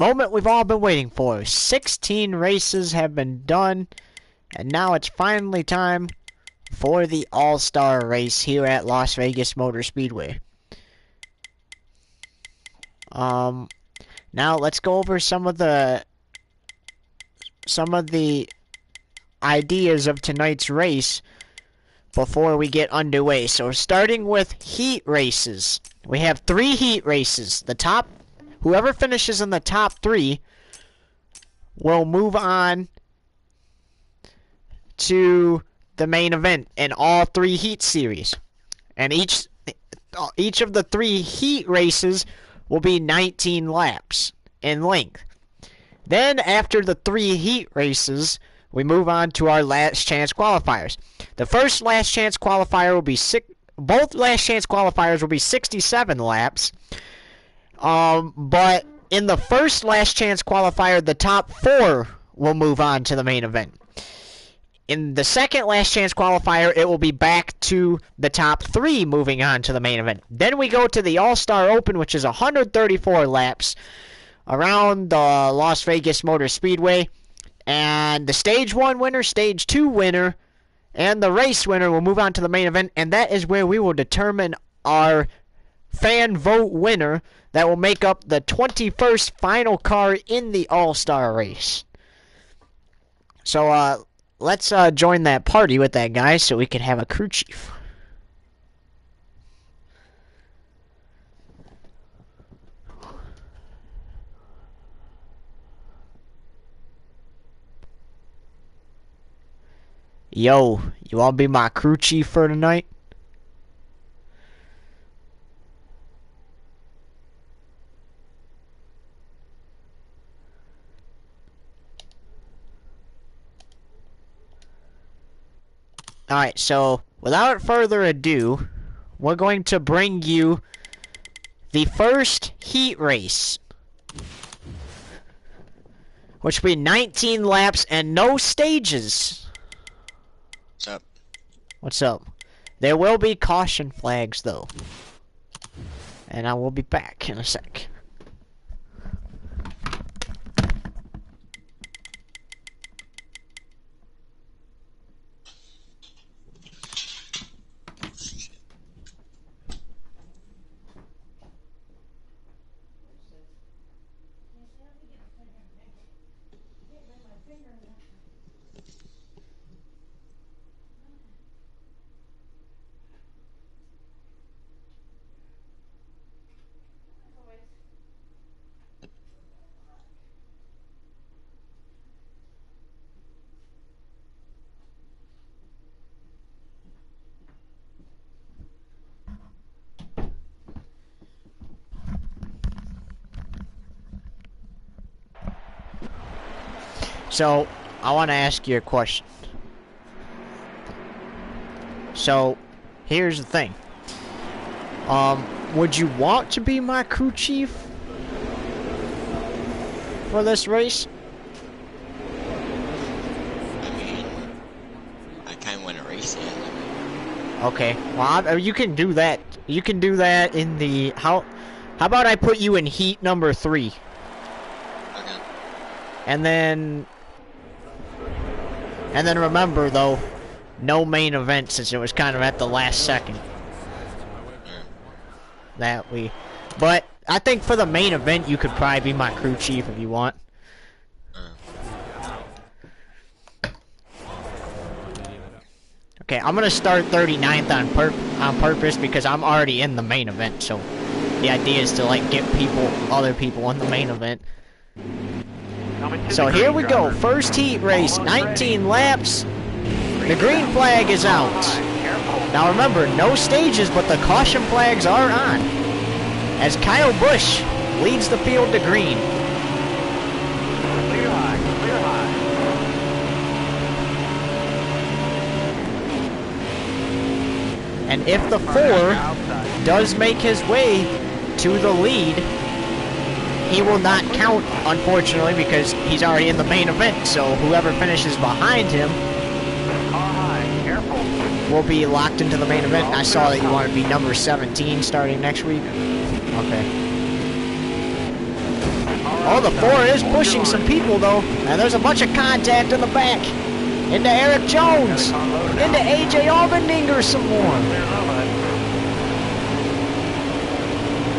moment we've all been waiting for. 16 races have been done, and now it's finally time for the All-Star race here at Las Vegas Motor Speedway. Now let's go over some of the ideas of tonight's race before we get underway. So starting with heat races. We have 3 heat races. Whoever finishes in the top 3 will move on to the main event in all 3 heat series. And each of the 3 heat races will be 19 laps in length. Then after the 3 heat races, we move on to our last chance qualifiers. The first last chance qualifier will be both last chance qualifiers will be 67 laps. But in the first last chance qualifier, the top 4 will move on to the main event. In the second last chance qualifier, it will be back to the top 3 moving on to the main event. Then we go to the All-Star Open, which is 134 laps around the Las Vegas Motor Speedway. And the Stage 1 winner, Stage 2 winner, and the race winner will move on to the main event. And that is where we will determine our fan vote winner that will make up the 21st final car in the All-Star race. So, let's join that party with that guy so we can have a crew chief. Yo, you wanna be my crew chief for tonight? Alright, so without further ado, we're going to bring you the first heat race, which will be 19 laps and no stages. What's up? What's up? There will be caution flags, though. And I will be back in a sec. So, I want to ask you a question. So, here's the thing. Would you want to be my crew chief for this race? I mean, I kind of want to race it. Okay. Well, you can do that. You can do that in the... How about I put you in heat number 3? Okay. And then remember, though, no main event since it was kind of at the last second. But I think for the main event, you could probably be my crew chief if you want. Okay, I'm gonna start 39th on purpose because I'm already in the main event. So the idea is to like get other people in the main event. So here we go, first heat race, 19 laps. The green flag is out. Now remember, no stages, but the caution flags are on, as Kyle Busch leads the field to green. Clear high, clear high. And if the 4 does make his way to the lead, he will not count, unfortunately, because he's already in the main event. So whoever finishes behind him will be locked into the main event. I saw that you want to be number 17 starting next week. Okay. Oh, the 4 is pushing some people, though. And there's a bunch of contact in the back. Into Eric Jones. Into AJ Allmendinger some more.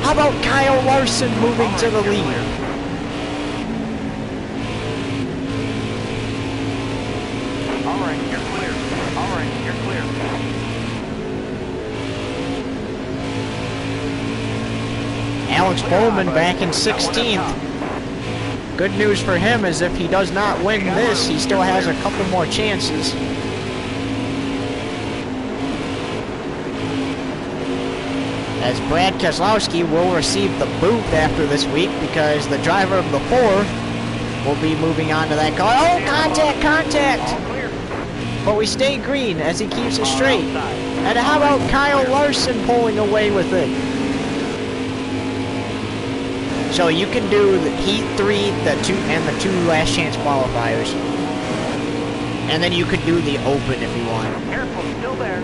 How about Kyle Larson moving to the lead? All right, you're clear. All right, you're clear. Alex Bowman back in 16th. Good news for him is if he does not win this, he still has a couple more chances. As Brad Keselowski will receive the boot after this week because the driver of the 4 will be moving on to that car. Oh, contact, contact! But we stay green as he keeps it straight. And how about Kyle Larson pulling away with it? So you can do the Heat 3, the 2, and the 2 last chance qualifiers. And then you could do the Open if you want. Careful, still there.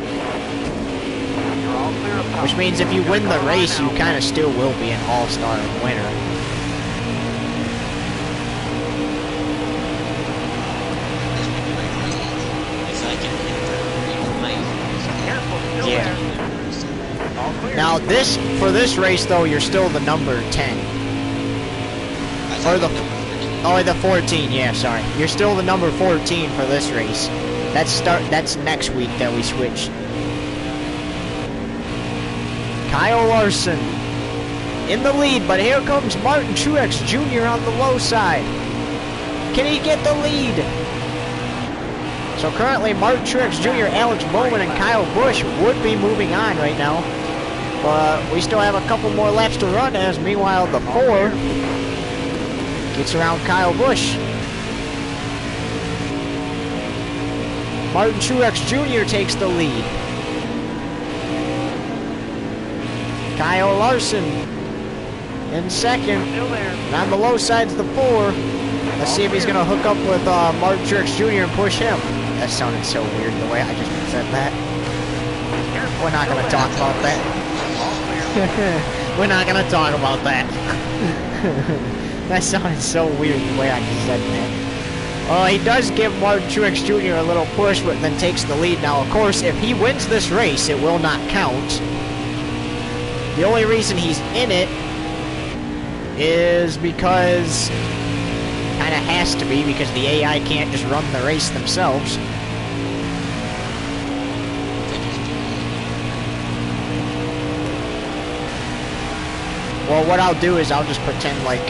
You're all clear up top. Which means if you win the race, you kind of still will be an all-star winner. Careful, still Yeah. there. All clear. Now for this race though, you're still the number 10. Or the 14, yeah, sorry. You're still the number 14 for this race. That's next week that we switch. Kyle Larson in the lead, but here comes Martin Truex Jr. on the low side. Can he get the lead? So currently Martin Truex Jr., Alex Bowman, and Kyle Busch would be moving on right now. But we still have a couple more laps to run as meanwhile the 4 gets around Kyle Busch. Martin Truex Jr. takes the lead. Kyle Larson in second. Still there. And on the low side's the 4. Let's see if he's going to hook up with Martin Truex Jr. and push him. That sounded so weird the way I just said that. We're not going to talk about that. We're not going to talk about that. That sounded so weird the way I just said that. Well, he does give Martin Truex Jr. a little push, but then takes the lead. Now, of course, if he wins this race, it will not count. The only reason he's in it is because... kind of has to be, because the AI can't just run the race themselves. Well, what I'll do is I'll just pretend like,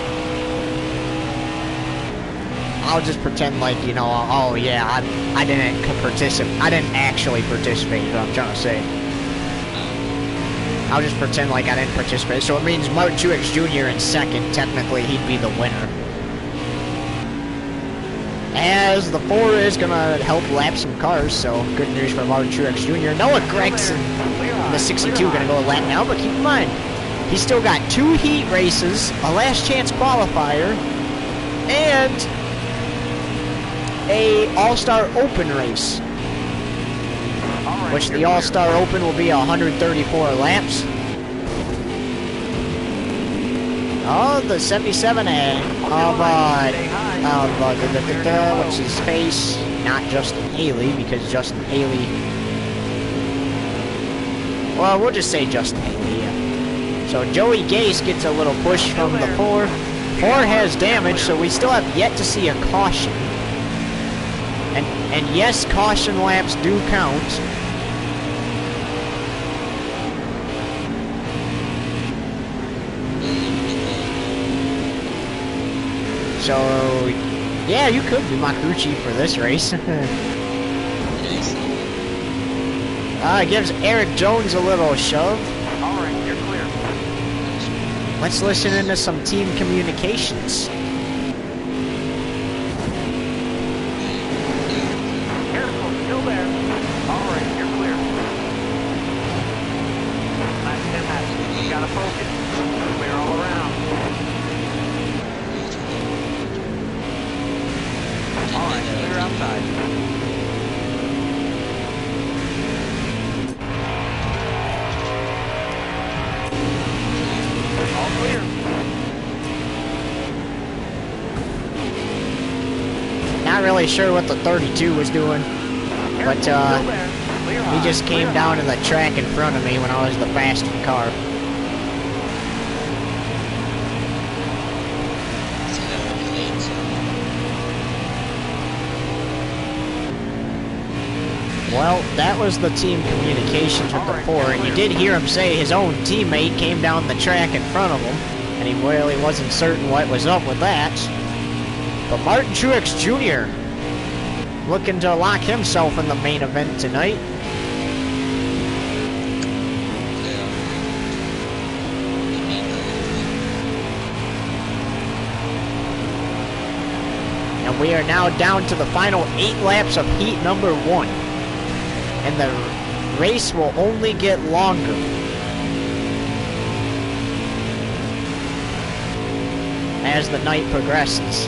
you know, oh yeah, I didn't participate. I didn't actually participate, is what I'm trying to say. I'll just pretend like I didn't participate. So it means Martin Truex Jr. in second, technically he'd be the winner. As the 4 is going to help lap some cars, so good news for Martin Truex Jr. Noah Gragson in the 62 going to go a lap now, but keep in mind, he's still got 2 heat races, a last chance qualifier, and a All-Star Open race. Which the All-Star Open will be 134 laps. Oh, the 77A of, what's his face? Not Justin Haley, because Justin Haley... Well, we'll just say Justin Haley, yeah. So Joey Gase gets a little push from the 4. 4 has damage, so we still have yet to see a caution. And yes, caution laps do count. So, yeah, you could be my crew chief for this race. It gives Eric Jones a little shove. All right, you're clear. Let's listen into some team communications. Careful, still there. All right, you're clear. Nice 10 laps. You gotta focus. Clear all around. All right, clear outside. All clear. Not really sure what the 32 was doing, but he just came down to the track in front of me when I was the faster car. Well, that was the team communications with the 4, and you did hear him say his own teammate came down the track in front of him, and he really wasn't certain what was up with that. But Martin Truex Jr. looking to lock himself in the main event tonight. And we are now down to the final 8 laps of heat number 1. And the race will only get longer. As the night progresses.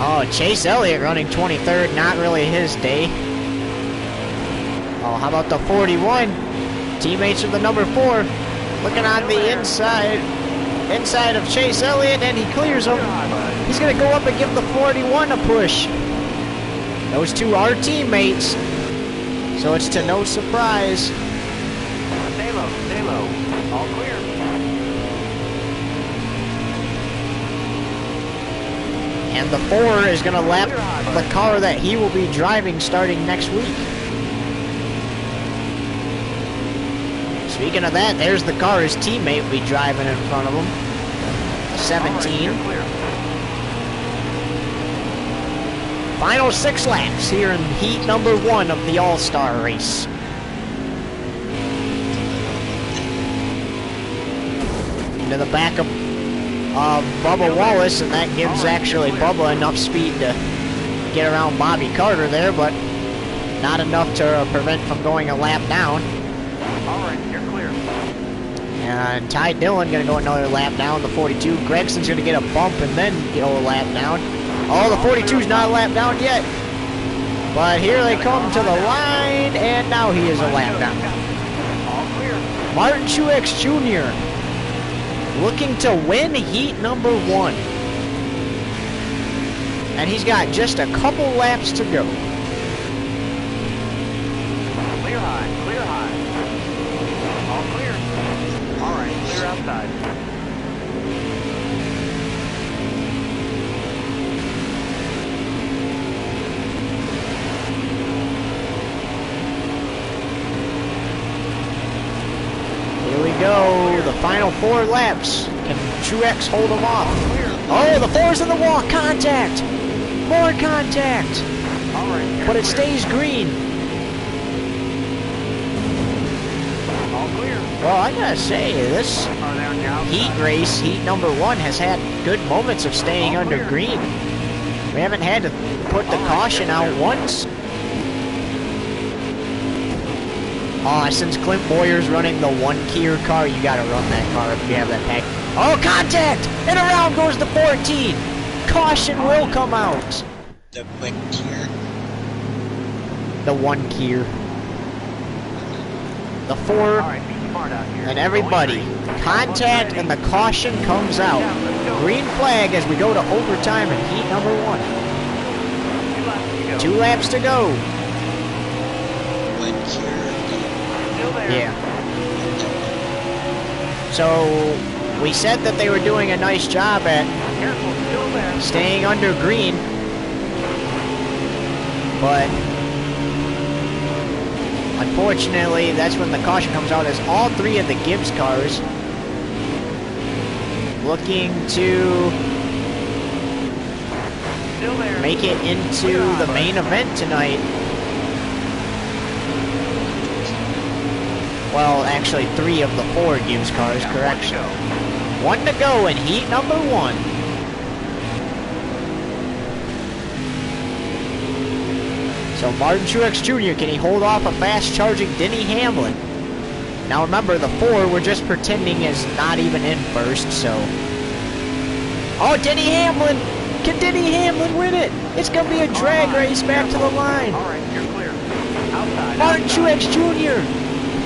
Oh, Chase Elliott running 23rd, not really his day. Oh, how about the 41? Teammates of the number 4 looking on the inside of Chase Elliott, and he clears him. He's going to go up and give the 41 a push. Those two are teammates, so it's to no surprise. Stay low, all clear. And the 4 is going to lap the car that he will be driving starting next week. Speaking of that, there's the car his teammate will be driving in front of him. 17. Final 6 laps here in heat number 1 of the All-Star race. Into the back of Bubba Wallace, and that gives actually Bubba enough speed to get around Bobby Carter there, but not enough to prevent from going a lap down. Alright, you're clear. And Ty Dillon gonna go another lap down, the 42. Gregson's gonna get a bump and then go a lap down. Oh, the 42's not a lap down yet. But here they come to the line, and now he is a lap down. All clear. Martin Truex Jr. looking to win heat number 1. And he's got just a couple laps to go. Clear high. All clear. Alright, clear outside. Here we go, the final 4 laps. Can Truex hold him off? Oh, the 4's in the wall, contact! More contact! Alright, But it stays green. all clear. Well, I gotta say, this Are there on the outside? heat race, heat number 1, has had good moments of staying under green. We haven't had to put the caution out once. Since Clint Boyer's running the 1-gear car, you gotta run that car if you have that pack. Oh, contact! And around goes the 14! Caution will come out! The quick tier. The 1-gear. The 4, Alright, be smart out here. and everybody. Contact and the caution comes out. Green flag as we go to overtime in heat number 1. 2 laps to go. Quick tier. Still there. Yeah. So, we said that they were doing a nice job at Careful, still there. staying under green. But unfortunately, that's when the caution comes out, as all 3 of the Gibbs cars looking to Still there. make it into the main event tonight. Well, actually 3 of the 4 Gibbs cars, correction. 1 to go in heat number 1. So Martin Truex Jr., can he hold off a fast-charging Denny Hamlin? Now remember, the 4 we're just pretending is not even in first, so... Oh, Denny Hamlin! Can Denny Hamlin win it? It's gonna be a drag race back to the line. Alright, you're clear. Outside. Martin Truex Jr.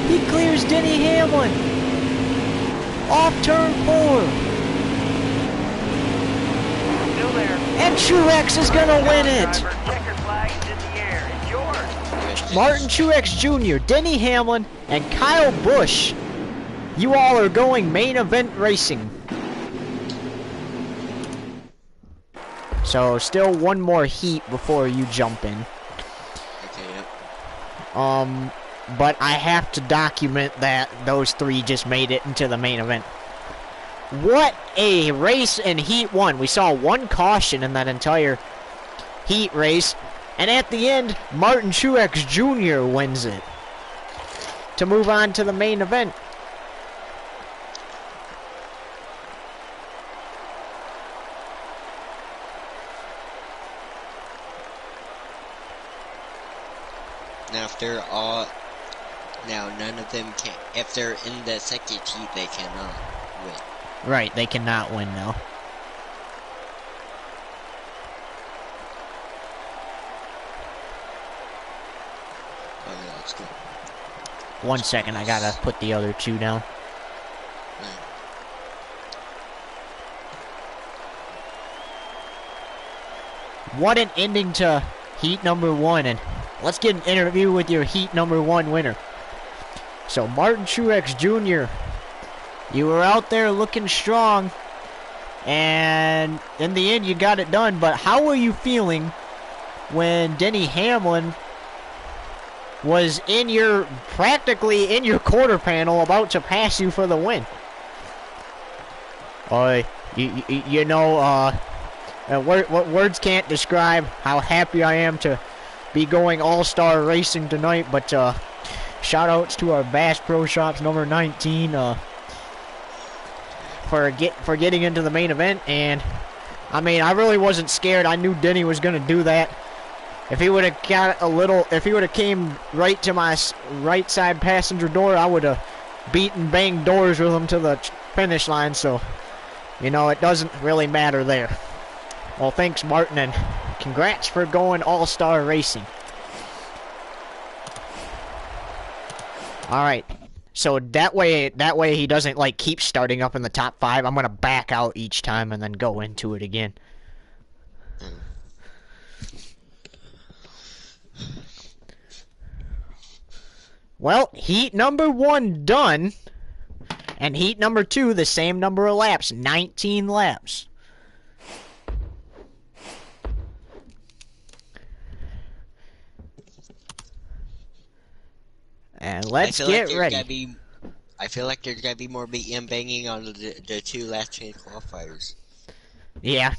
He clears Denny Hamlin. Off turn 4. Still there. And Truex is gonna win it. Driver, checker flag is in the air. It's yours. Martin Truex Jr., Denny Hamlin, and Kyle Busch. You all are going main event racing. So still one more heat before you jump in. Okay, yep. But I have to document that those three just made it into the main event. What a race in Heat 1. We saw one caution in that entire Heat race. And at the end, Martin Truex Jr. wins it to move on to the main event. Now, if they're all... Now, none of them can... If they're in the second heat, they cannot win. Right, they cannot win now. Okay, let's go. 1 second, I gotta put the other two down. Right. What an ending to Heat number 1, and let's get an interview with your Heat number 1 winner. So, Martin Truex Jr., you were out there looking strong, and in the end you got it done, but how were you feeling when Denny Hamlin was practically in your quarter panel about to pass you for the win? Words can't describe how happy I am to be going all-star racing tonight, but shout outs to our Bass Pro Shops number 19 for getting into the main event. And I mean, I really wasn't scared. I knew Denny was gonna do that. If he would have came right to my right side passenger door, I would have banged doors with him to the finish line. So, you know, it doesn't really matter there. Well, thanks, Martin, and congrats for going all-star racing. All right, so that way he doesn't like keep starting up in the top 5. I'm gonna back out each time and then go into it again. Well, heat number 1 done, and heat number 2 the same number of laps, 19 laps. And let's get ready. I feel like there's gotta be more banging on the two last chance qualifiers. Yeah.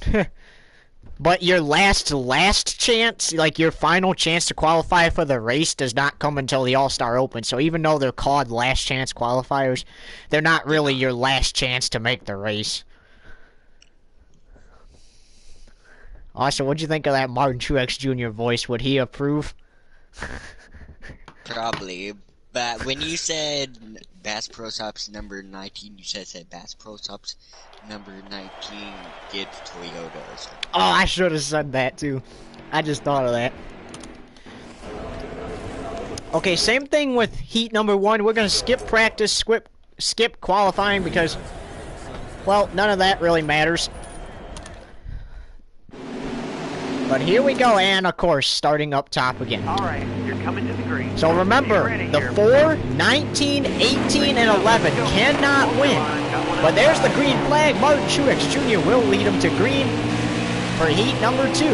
But your last chance, like your final chance to qualify for the race, does not come until the All-Star Open. So even though they're called last chance qualifiers, they're not really your last chance to make the race. Also, what'd you think of that Martin Truex Jr. voice? Would he approve? Probably. But when you said Bass Pro Shops number 19, you said Bass Pro Shops number 19 did Toyota or something. Oh, I should have said that too. I just thought of that. Okay, same thing with heat number 1. We're going to skip practice, skip qualifying because, well, none of that really matters. But here we go, and of course, starting up top again. Alright, you're coming to the green. So remember, the 4, 19, 18, and 11 cannot win. But there's the green flag. Martin Truex Jr. will lead them to green for heat number 2.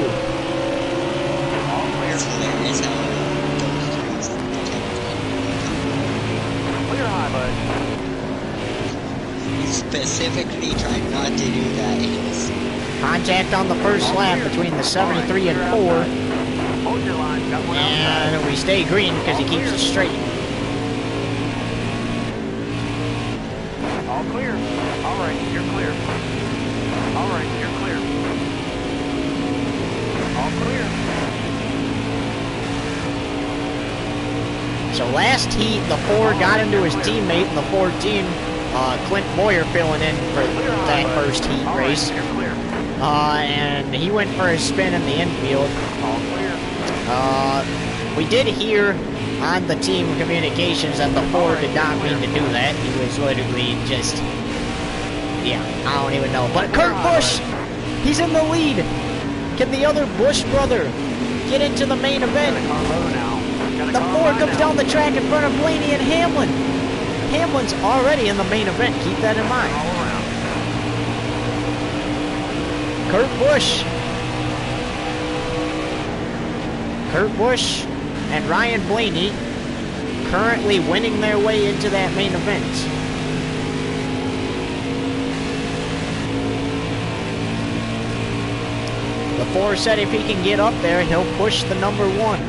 Clear high, bud. He specifically tried not to do that. Contact on the first lap between the 73 and 4. Hold your line, got one outside. And we stay green because he keeps it straight. All clear. Alright, you're clear. Alright, you're clear. All clear. So last heat, the 4 got into his teammate in the 14. Clint Boyer filling in for that first heat race. You're clear. And he went for a spin in the infield. All clear. We did hear on the team communications that the 4 did not mean to do that. He was literally just, yeah, I don't even know. But Kurt Busch, he's in the lead. Can the other Busch brother get into the main event? The 4 comes down the track in front of Blaney and Hamlin. Hamlin's already in the main event. Keep that in mind. Kurt Busch and Ryan Blaney currently winning their way into that main event. The 4 said if he can get up there, he'll push the number 1.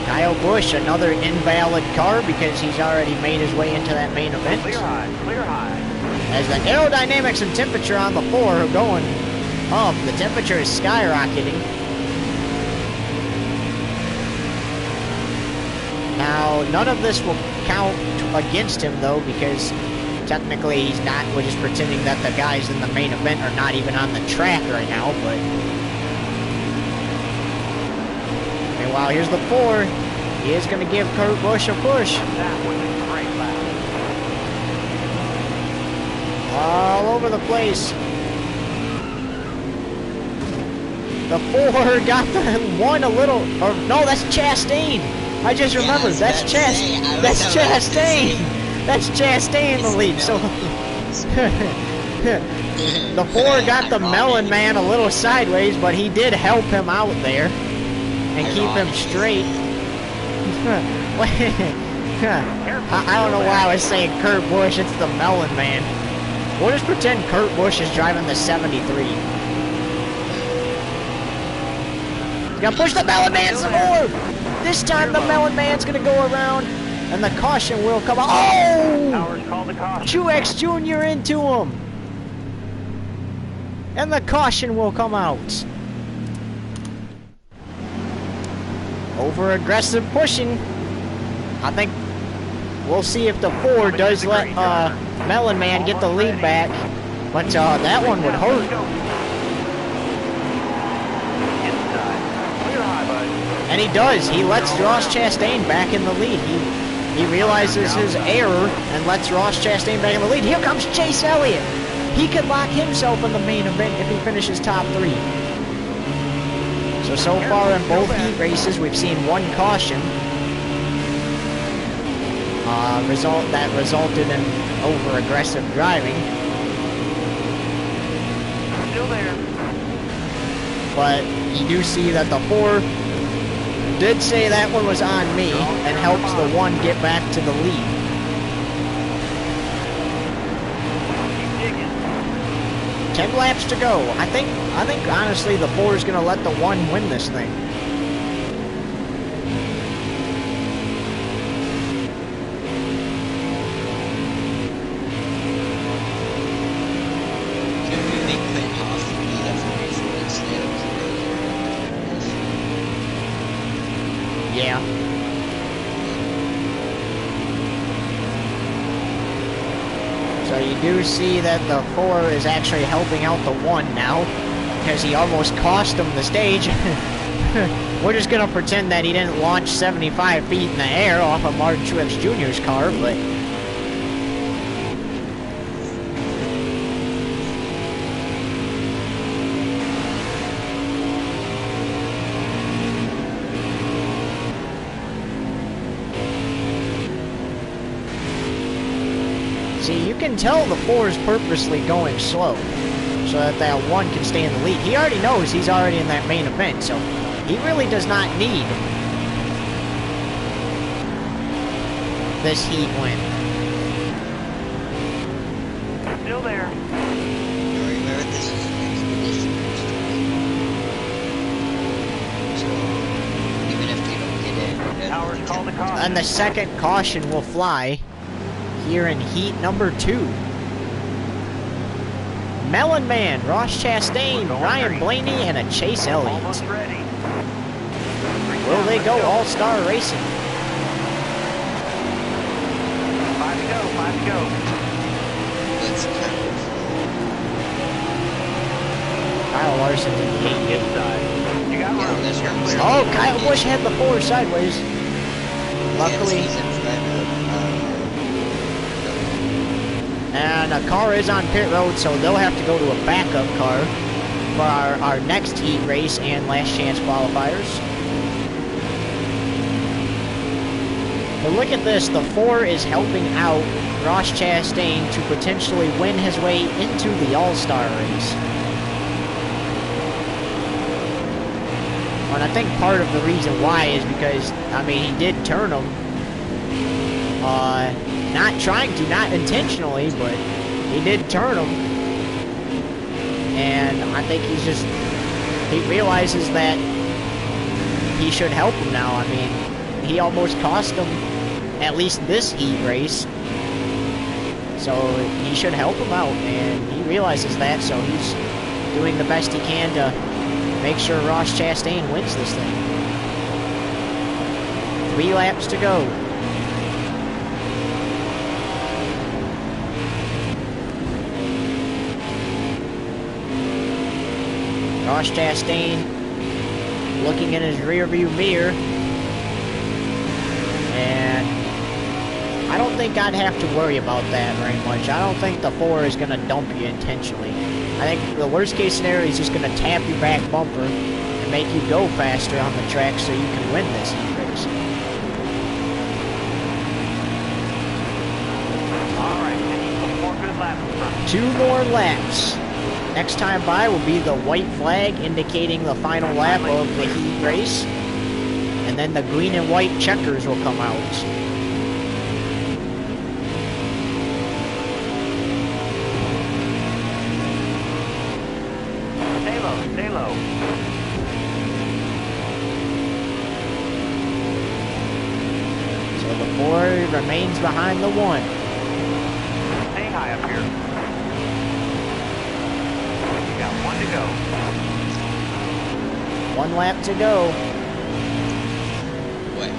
Kyle Busch, another invalid car because he's already made his way into that main event. Clear high, clear high. As the aerodynamics and temperature on the 4 are going up, the temperature is skyrocketing. Now, none of this will count against him though, because technically he's not, we're just pretending that the guys in the main event are not even on the track right now, but meanwhile, here's the 4. He is going to give Kurt Busch a push. That was a great lap. All over the place. The 4 got the 1 a little, or no, that's Chastain. I just remembered, that's Chastain. That's Chastain. That's Chastain in the lead. So the 4 got the Melon Man a little sideways, but he did help him out there and keep him straight. I don't know why I was saying Kurt Busch, it's the Melon Man. We'll just pretend Kurt Busch is driving the 73. He's gonna push the Melon Man some more! This time the Melon Man's gonna go around and the caution will come out. Oh! Truex Jr. into him! And the caution will come out. Over aggressive pushing. I think we'll see if the 4 does let Melon Man get the lead back, but that one would hurt. And he does. He lets Ross Chastain back in the lead. He realizes his error and lets Ross Chastain back in the lead. Here comes Chase Elliott. He could lock himself in the main event if he finishes top 3. So far in both heat races, we've seen 1 caution. That resulted in over-aggressive driving. Still there. But you do see that the 4 did say that one was on me and helps the 1 get back to the lead. Keep digging. 10 laps to go. I think honestly the 4 is going to let the 1 win this thing. Yeah. So you do see that the 4 is actually helping out the 1 now, because he almost cost him the stage. We're just gonna pretend that he didn't launch 75 feet in the air off of Martin Truex Jr.'s car, but see, you can tell the 4 is purposely going slow, so that 1 can stay in the lead. He already knows he's already in that main event, so he really does not need this heat win. Still there. Remember, this is an expedition. So, even if they don't get in, Towers call the caution. And the second caution will fly here in heat number 2. Melon Man, Ross Chastain, Ryan Blaney, and a Chase Elliott. Almost ready. Will they go all-star racing? 5 go, 5 to go. Let's go. Kyle Larson in the lead. Inside. You got Yeah, room. there's You're room. clear. Oh, Kyle Busch had the 4 sideways. Luckily, Yes, he's in front of, and a car is on pit road, so they'll have to go to a backup car for our next heat race and last chance qualifiers. But look at this, the 4 is helping out Ross Chastain to potentially win his way into the All-Star race. And I think part of the reason why is because, I mean, he did turn him. Not trying to, not intentionally, but he did turn him. And I think he realizes that he should help him now. I mean, he almost cost him at least this heat race. So he should help him out, and he realizes that, so he's doing the best he can to make sure Ross Chastain wins this thing. 3 laps to go. Ross Chastain looking in his rearview mirror. And I don't think I'd have to worry about that very much. I don't think the 4 is going to dump you intentionally. I think the worst case scenario is just going to tap your back bumper and make you go faster on the track so you can win this heat race. Alright, I need some more good laps from you. 2 more laps. Next time by will be the white flag indicating the final lap of the heat race. And then the green and white checkers will come out. Stay low, stay low. So the 4 remains behind the 1. Stay high up here. You got 1 to go. 1 lap to go. what?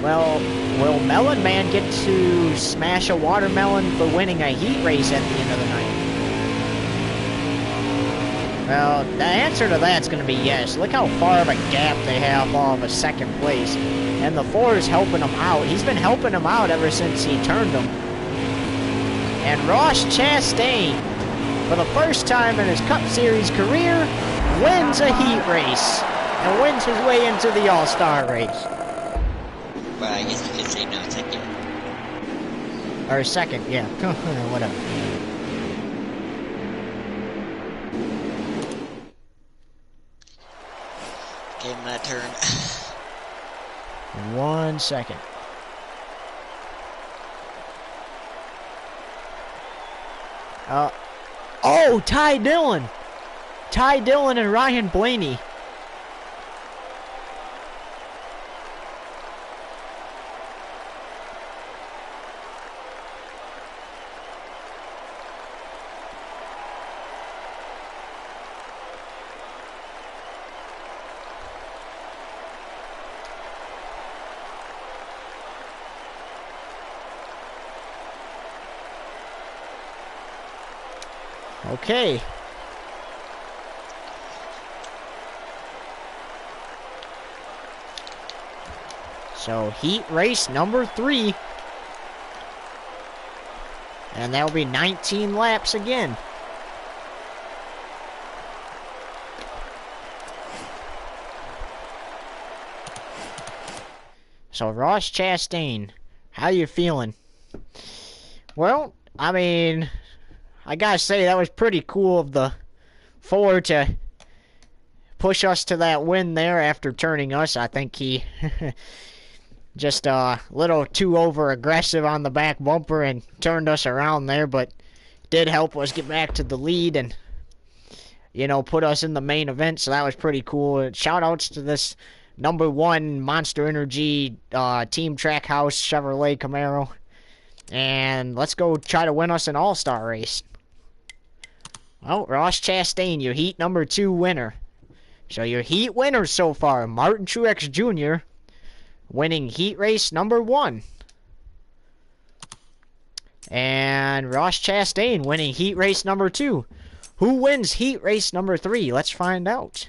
Well, will Melon Man get to smash a watermelon for winning a heat race at the end of the night? Well, the answer to that's going to be yes. Look how far of a gap they have off of 2nd place. And the 4 is helping him out. He's been helping him out ever since he turned him. And Ross Chastain, for the first time in his Cup Series career, wins a heat race and wins his way into the All-Star race. But I guess you could say no second. Or 2nd, yeah. Whatever. Give him that turn. 1 second. Oh, Ty Dillon. Ty Dillon and Ryan Blaney. Okay. So, heat race number 3. And that'll be 19 laps again. So, Ross Chastain, how you feeling? Well, I mean, I gotta say, that was pretty cool of the 4 to push us to that win there after turning us. I think he just a little too over-aggressive on the back bumper and turned us around there, but did help us get back to the lead and, you know, put us in the main event, so that was pretty cool. Shout-outs to this number 1 Monster Energy Team Trackhouse Chevrolet Camaro. And let's go try to win us an all-star race. Well, Ross Chastain, your heat number 2 winner. So your heat winners so far, Martin Truex Jr. winning heat race number 1. And Ross Chastain winning heat race number 2. Who wins heat race number 3? Let's find out.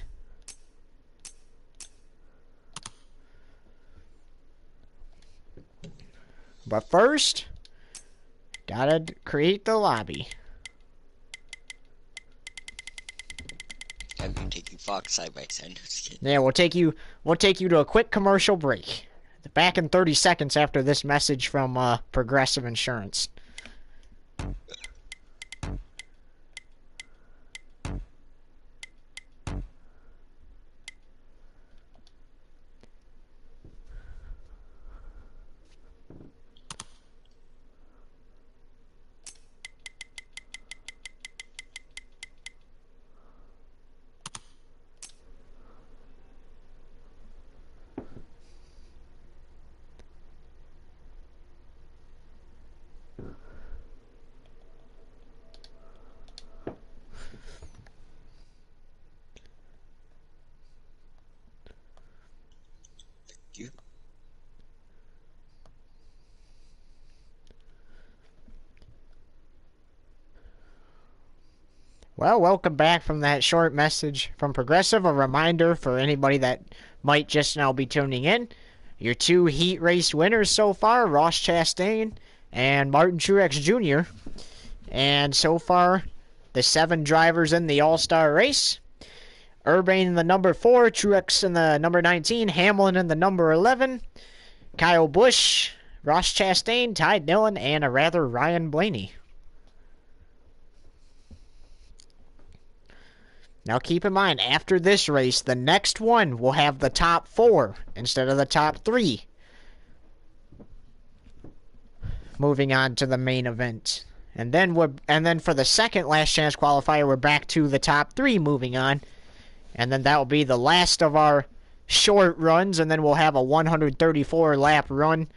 But first, gotta create the lobby. I'm gonna take you Fox side by side. No, just kidding. Yeah, we'll take you to a quick commercial break. Back in 30 seconds after this message from Progressive Insurance. You. Well, welcome back from that short message from Progressive. A reminder for anybody that might just now be tuning in. Your 2 heat race winners so far, Ross Chastain and Martin Truex Jr. And so far, the 7 drivers in the All-Star race. Urban in the number 4, Truex in the number 19, Hamlin in the number 11, Kyle Busch, Ross Chastain, Ty Dillon, and a rather Ryan Blaney. Now keep in mind, after this race, the next one will have the top 4 instead of the top 3. Moving on to the main event. And then for the second last chance qualifier, we're back to the top 3 moving on. And then that will be the last of our short runs, and then we'll have a 134 lap run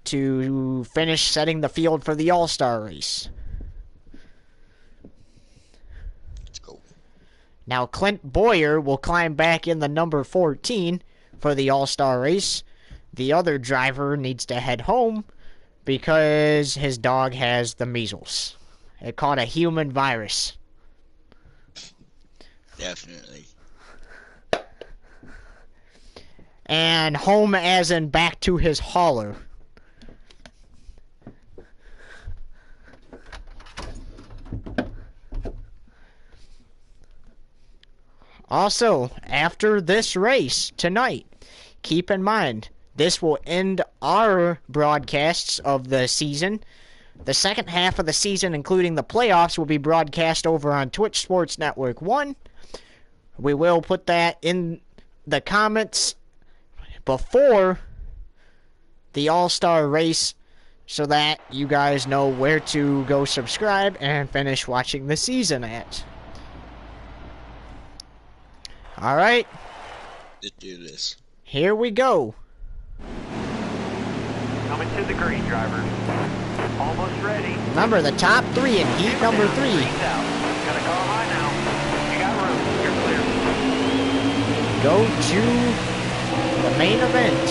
to finish setting the field for the All-Star race. Now, Clint Boyer will climb back in the number 14 for the All-Star race. The other driver needs to head home because his dog has the measles. It caught a human virus. Definitely. And home as in back to his hauler. Also, after this race tonight, keep in mind, this will end our broadcasts of the season. The second half of the season, including the playoffs, will be broadcast over on Twitch Sports Network 1. We will put that in the comments before the All-Star race so that you guys know where to go subscribe and finish watching the season at. All right. Let's do this. Here we go. Coming to the green, drivers. Almost ready. Remember, the top 3 in heat number 3. Green's out. Gotta call high now. You got room. You're clear. Go to the main event.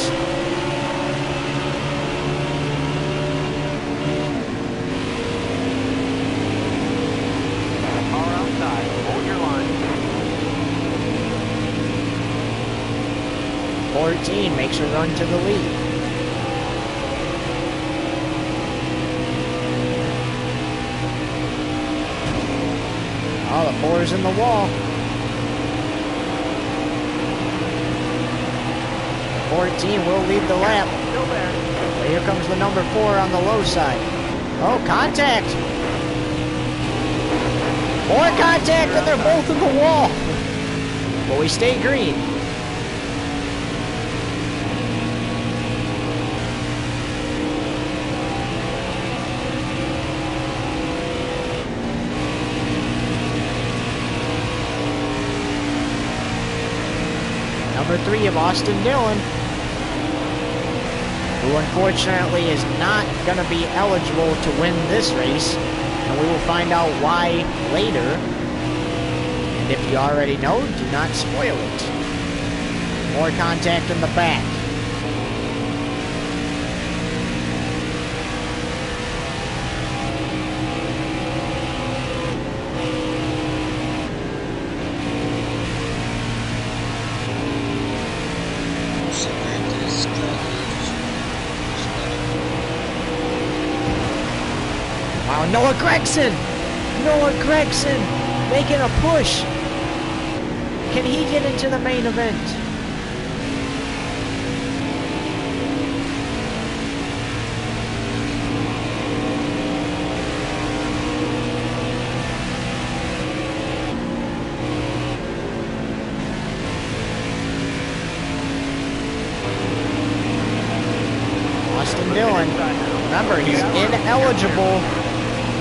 Car outside. Hold your line. 14 makes a run to the lead. Oh, the 4 is in the wall. 14 will lead the lap. Still there. But here comes the number 4 on the low side. Oh, contact. More contact, and they're both in the wall. But we stay green. Number 3 of Austin Dillon, who unfortunately is not going to be eligible to win this race, and we will find out why later. And if you already know, do not spoil it. More contact in the back. Oh, Noah Gregson! Noah Gregson making a push. Can he get into the main event? Austin Dillon, remember, he's ineligible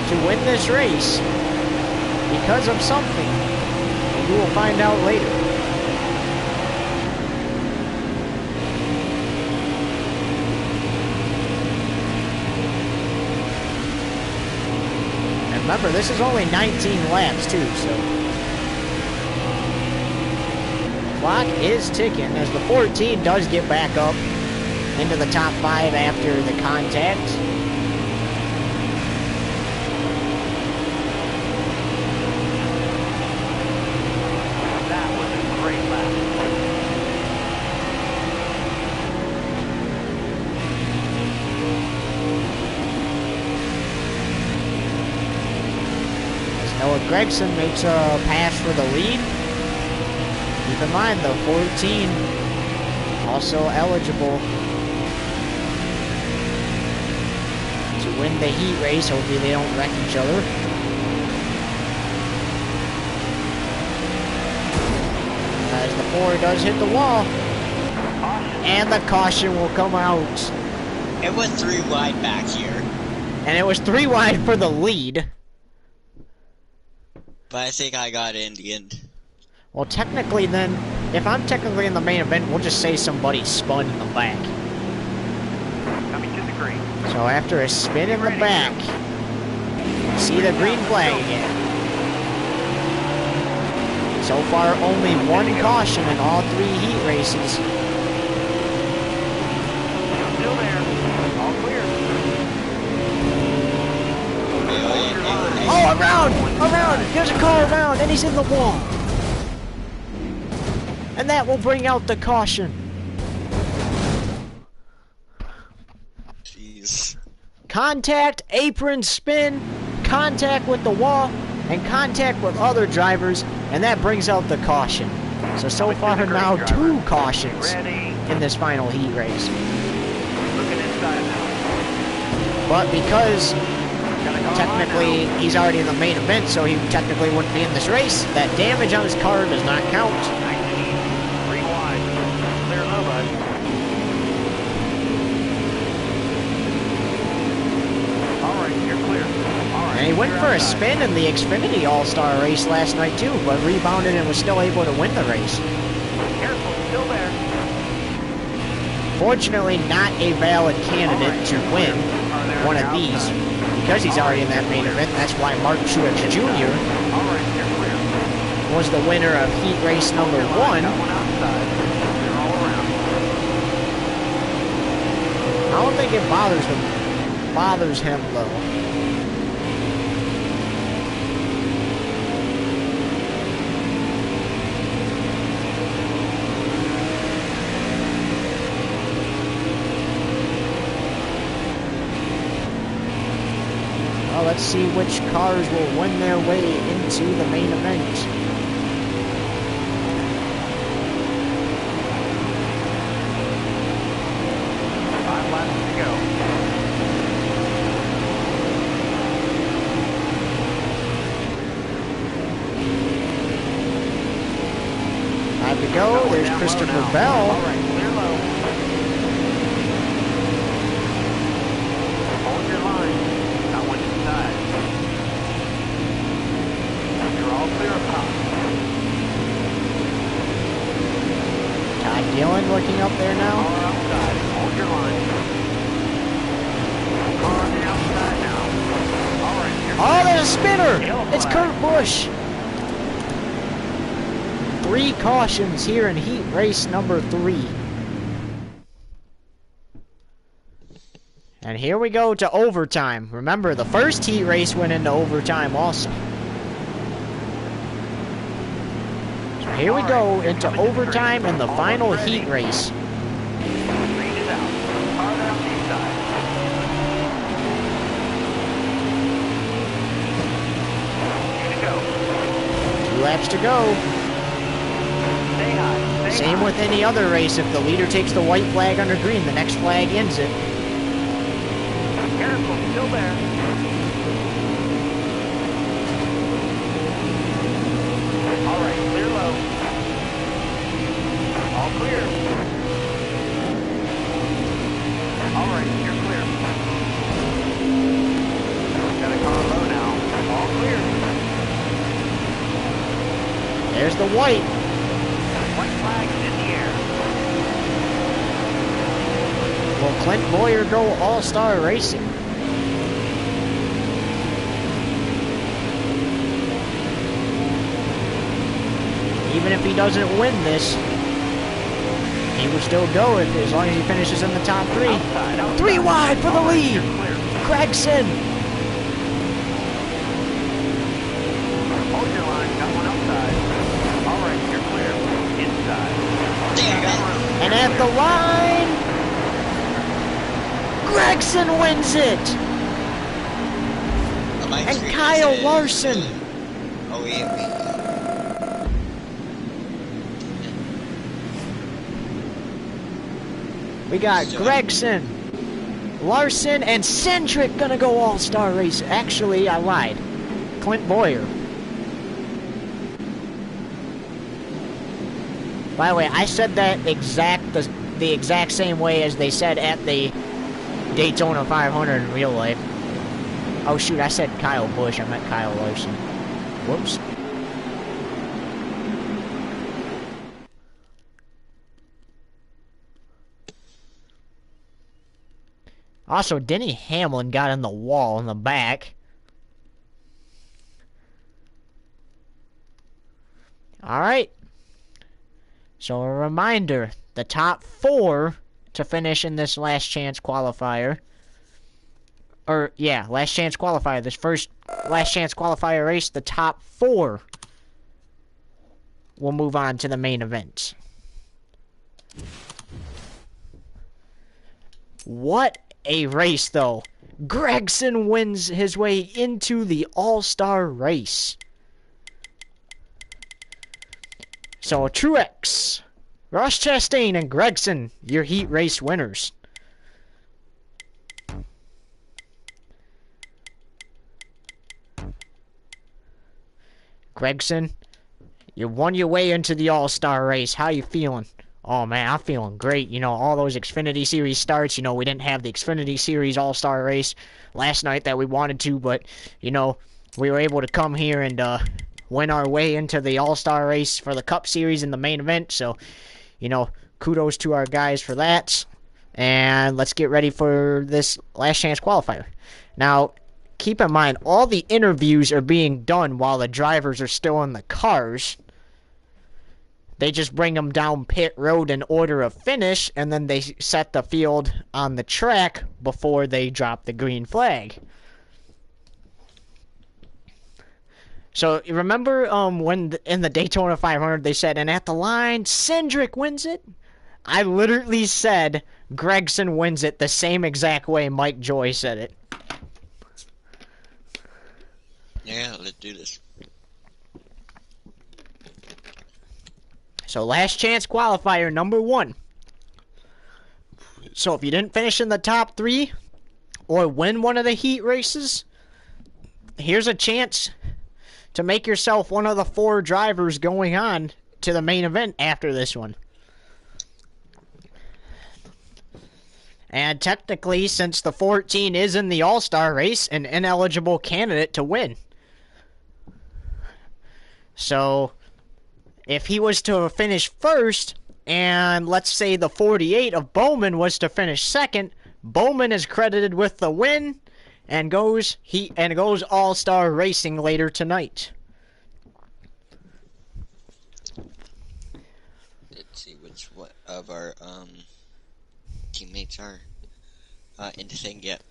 to win this race because of something. And you will find out later. And remember, this is only 19 laps too, so the clock is ticking as the 14 does get back up into the top 5 after the contact. That was a great lap. As Noah Gregson makes a pass for the lead. Keep in mind, the 14 also eligible to win the heat race. Hopefully they don't wreck each other. As the 4 does hit the wall. And the caution will come out. It was 3 wide back here. And it was 3 wide for the lead. But I think I got it in the end. Well, technically then, if I'm technically in the main event, we'll just say somebody spun in the back. Coming to the green. So after a spin in the back, see the green flag again. So far, only 1 caution in all 3 heat races. Still there. All clear. Oh, around! There's a car around, and he's in the wall. And that will bring out the caution. Jeez. Contact, apron spin, contact with the wall, and contact with other drivers, and that brings out the caution. So far now 2 cautions in this final heat race. Looking inside now. But because technically he's already in the main event, so he technically wouldn't be in this race, that damage on his car does not count. 3 wide. Clear low, bud. Alright, you're clear. Alright. And he went for a spin in the Xfinity All-Star race last night too, but rebounded and was still able to win the race. Careful, still there. Fortunately, not a valid candidate to win one of these, because he's already in that main event. That's why Mark Truex Jr. Alright, you're clear. was the winner of heat race number 1. Got one outside. They're all around. I don't think it bothers him though. Well, let's see which cars will win their way into the main event. 5 laps to go. Time to go. There's Christopher Bell. Alright, clear low. Hold your line. Got one inside. You're all clear up top. Todd Dillon looking up there now. Car outside. Hold your line. Car on the outside now. Alright, you're Oh, clear. there's a spinner! Yellow It's flag. Kurt Busch. 3 cautions here in heat race number 3. And here we go to overtime. Remember, the first heat race went into overtime also. So here we go into overtime in the final heat race. Green is out. Car down the inside. laps to go. Stay high. Stay Same high. with any other race. If the leader takes the white flag under green, the next flag ends it. Careful, still there. All right, clear low. All clear. All right, you're clear. Got a car low now. All clear. There's the white. White flag is in the air. Will Clint Boyer go all-star racing? Even if he doesn't win this, he will still go as long as he finishes in the top three. Outside. 3 wide for the All right, lead. you're clear. Gregson. Hold your line. Got one outside. All right, you're clear. Inside. Damn Got it. room. And You're at the clear. line, Gregson wins it. On my And screen it Kyle says, Larson. Oh, wait. We got So- Gregson, Larson, and Cendric gonna go all-star race. Actually, I lied. Clint Boyer. By the way, I said that the exact same way as they said at the Daytona 500 in real life. Oh shoot, I said Kyle Busch. I meant Kyle Larson. Whoops. Also, Denny Hamlin got in the wall in the back. Alright. So a reminder, the top 4 to finish in this last chance qualifier. Last chance qualifier. This first last chance qualifier race, the top 4 will move on to the main event. What a race, though. Gregson wins his way into the All-Star race. So, Truex, Ross Chastain, and Gregson, your heat race winners. Gregson, you won your way into the All-Star race. How you feeling? Oh, man, I'm feeling great. You know, all those Xfinity Series starts, you know, we didn't have the Xfinity Series All-Star race last night that we wanted to, but, you know, we were able to come here and win our way into the All-Star race for the Cup Series in the main event. So, you know, kudos to our guys for that. And let's get ready for this last chance qualifier. Now, keep in mind, all the interviews are being done while the drivers are still in the cars. They just bring them down pit road in order of finish, and then they set the field on the track before they drop the green flag. So, you remember when in the Daytona 500 they said, and at the line, Cendric wins it? I literally said Gregson wins it the same exact way Mike Joy said it. Yeah, let's do this. So last chance qualifier number 1. So if you didn't finish in the top 3 or win one of the heat races, here's a chance to make yourself one of the 4 drivers going on to the main event after this one. And technically, since the 14 is in the All-Star race, an ineligible candidate to win. So if he was to finish first, and let's say the 48 of Bowman was to finish second, Bowman is credited with the win and goes All-Star Racing later tonight. Let's see which one of our teammates are in the thing yet.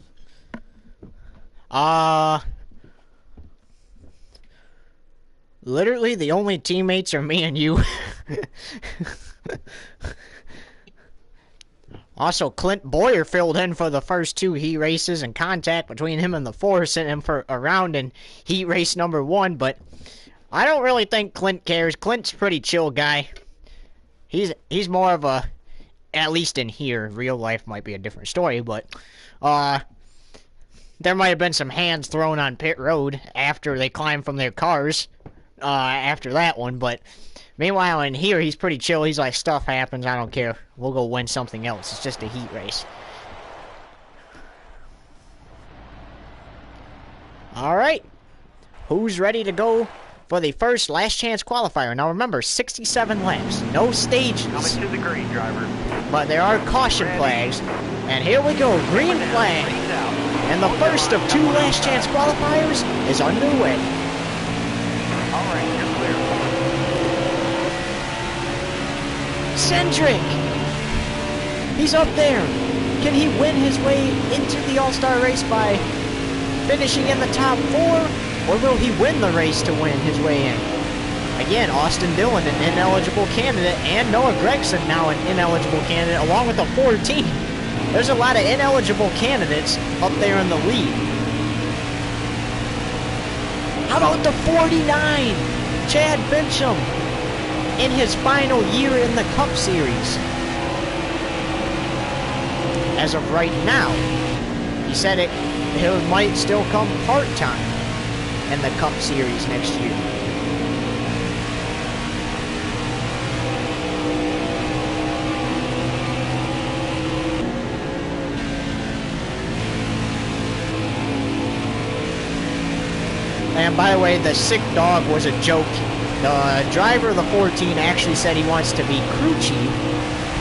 Literally the only teammates are me and you. Also, Clint Boyer filled in for the first 2 heat races, and contact between him and the 4 sent him for around in heat race number 1, but I don't really think Clint cares. Clint's a pretty chill guy. He's more of a, at least in here, real life might be a different story, but there might have been some hands thrown on pit road after they climbed from their cars after that one, but meanwhile in here he's pretty chill. He's like, stuff happens, I don't care. We'll go win something else. It's just a heat race. Alright. Who's ready to go for the first last chance qualifier? Now remember, 67 laps, no stages. Coming to the green, driver. But there are caution flags. And here we go, green flag. And the first of 2 last chance qualifiers is underway. Alright, you're clear. Cindric! He's up there. Can he win his way into the All-Star race by finishing in the top 4? Or will he win the race to win his way in? Again, Austin Dillon, an ineligible candidate, and Noah Gregson, now an ineligible candidate, along with the 14. There's a lot of ineligible candidates up there in the lead. How about the 49? Chad Bencham in his final year in the Cup Series. As of right now, he said it might still come part-time in the Cup Series next year. And by the way, the sick dog was a joke. The driver of the 14 actually said he wants to be crew chief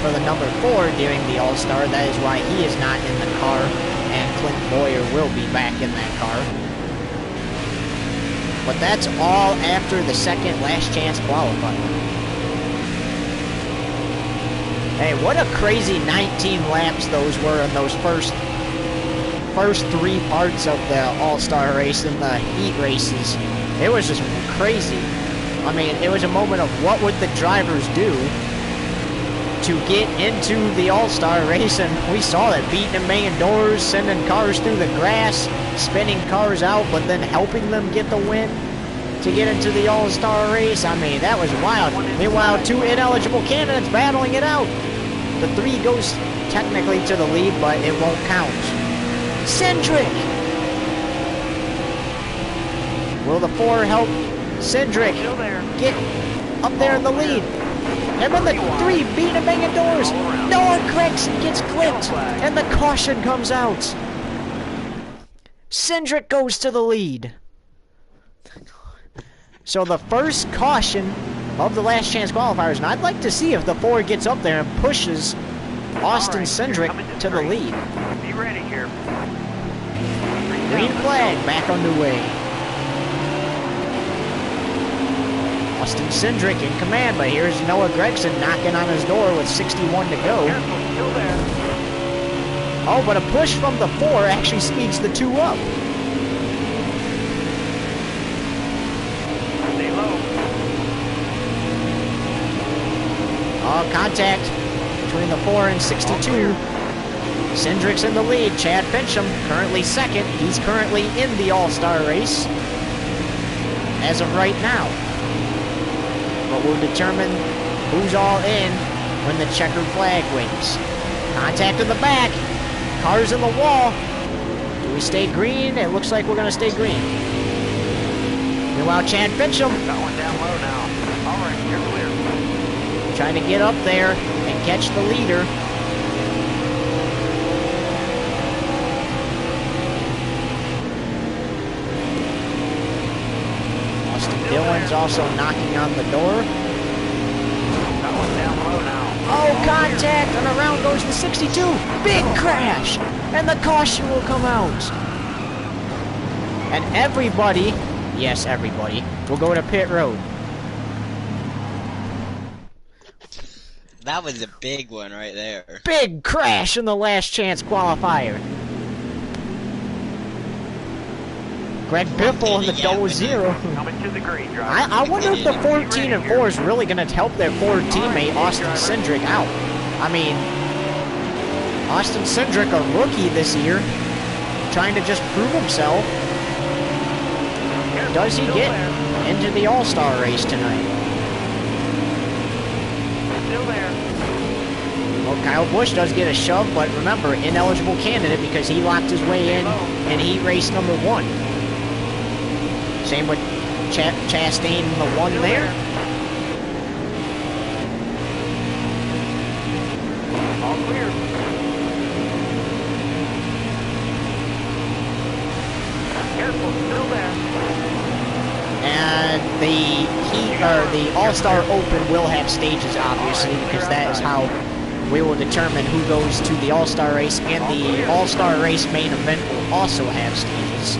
for the number 4 during the All-Star. That is why he is not in the car, and Clint Boyer will be back in that car. But that's all after the second last chance qualifier. Hey, what a crazy 19 laps those were in those first 3 parts of the All-Star race and the heat races. It was just crazy. I mean, it was a moment of what would the drivers do to get into the All-Star race, and we saw that, beating and banging doors, sending cars through the grass, spinning cars out, but then helping them get the win to get into the All-Star race. I mean, that was wild. Meanwhile, 2 ineligible candidates battling it out. The 3 goes technically to the lead, but it won't count. Cindric! Will the 4 help Cindric get up there in the lead? And then the 3 beating and banging doors. Noah Gregson gets clipped, and the caution comes out. Cindric goes to the lead. So the first caution of the last chance qualifiers, and I'd like to see if the 4 gets up there and pushes Austin Cindric to the lead. Be ready here. Green flag back underway. Austin Cindric in command, but here's Noah Gregson knocking on his door with 61 to go. Careful, still there. Oh, but a push from the 4 actually speeds the 2 up. Stay low. Oh, contact between the 4 and 62. Cindric's in the lead. Chad Bencham currently second. He's currently in the All-Star race as of right now. But we'll determine who's all in when the checkered flag waves. Contact in the back. Cars in the wall. Do we stay green? It looks like we're going to stay green. Meanwhile, Chad Bencham Got one down low now. Alright, you're clear. trying to get up there and catch the leader. Dillon's also knocking on the door. Got one down low now. Oh, contact, and around goes the 62. Big crash, and the caution will come out. And everybody, yes, everybody, will go to pit road. That was a big one right there. Big crash in the last chance qualifier. Greg Biffle in the double zero. Coming to the green, driver. I wonder if the 14 and 4 is really going to help their forward teammate Austin Cindric out. I mean, Austin Cindric, a rookie this year, trying to just prove himself. Does he get into the All-Star race tonight. Still there. Well, Kyle Busch does get a shove, but remember, ineligible candidate because he locked his way in heat race number 1. Same with Chastain, the 1 Still there. All clear. Careful, still there. And the All-Star Open will have stages, obviously, because that is how we will determine who goes to the All-Star race, and the All-Star race main event will also have stages.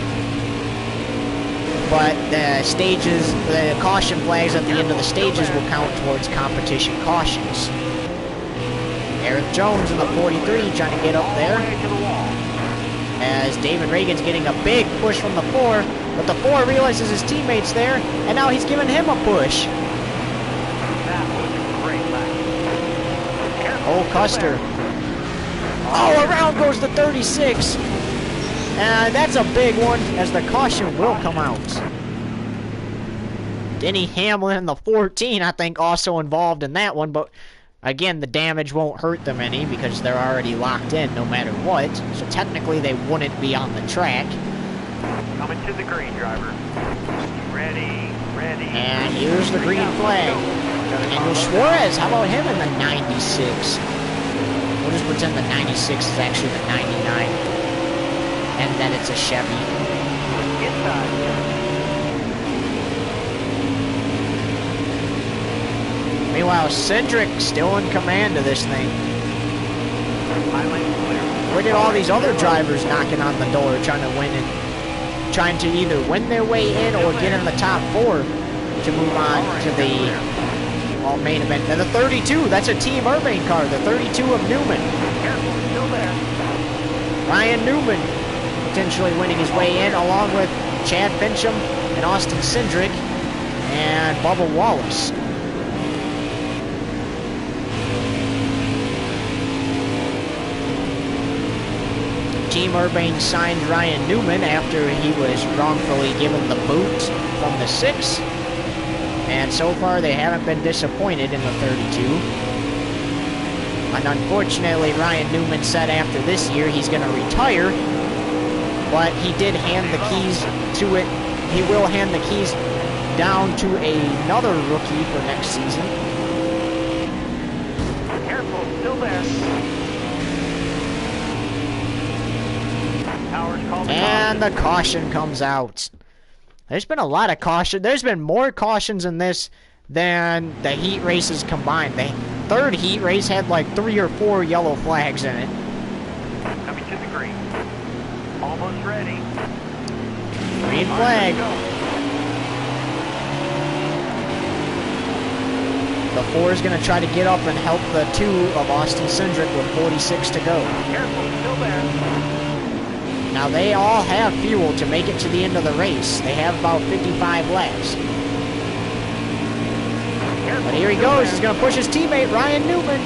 But the stages, the caution flags at the end of the stages will count towards competition cautions. Eric Jones in the 43 trying to get up there, as David Reagan's getting a big push from the 4, but the 4 realizes his teammate's there, and now he's giving him a push. That was a great lap. Oh, Custer. Oh, around goes the 36. And that's a big one, as the caution will come out. Denny Hamlin in the 14, I think, also involved in that one, but again, the damage won't hurt them any because they're already locked in no matter what. So technically, they wouldn't be on the track. Coming to the green, driver. Ready. And here's the green flag. Daniel Suarez, how about him in the 96? We'll just pretend the 96 is actually the 99. And that it's a Chevy. Inside. Meanwhile, Cindric still in command of this thing. Highlight clear. Look at all these other drivers knocking on the door, trying to win and trying to either win their way in or get in the top 4 to move on to the main event. And the 32, that's a Team Urbane car, the 32 of Newman. Careful, still there. Ryan Newman potentially winning his way in, along with Chad Fincham and Austin Cindric and Bubba Wallace. Team Urbane signed Ryan Newman after he was wrongfully given the boot from the 6. And so far, they haven't been disappointed in the 32. And unfortunately, Ryan Newman said after this year he's going to retire. But he did hand the keys to it. He will hand the keys down to another rookie for next season. Careful, still there. And the caution comes out. There's been a lot of caution. There's been more cautions in this than the heat races combined. The third heat race had like 3 or 4 yellow flags in it. Coming to the green. Almost ready. Green flag. The 4 is going to try to get up and help the 2 of Austin Cindric with 46 to go. Careful, still there. Now they all have fuel to make it to the end of the race. They have about 55 laps. But here he goes. He's going to push his teammate, Ryan Newman.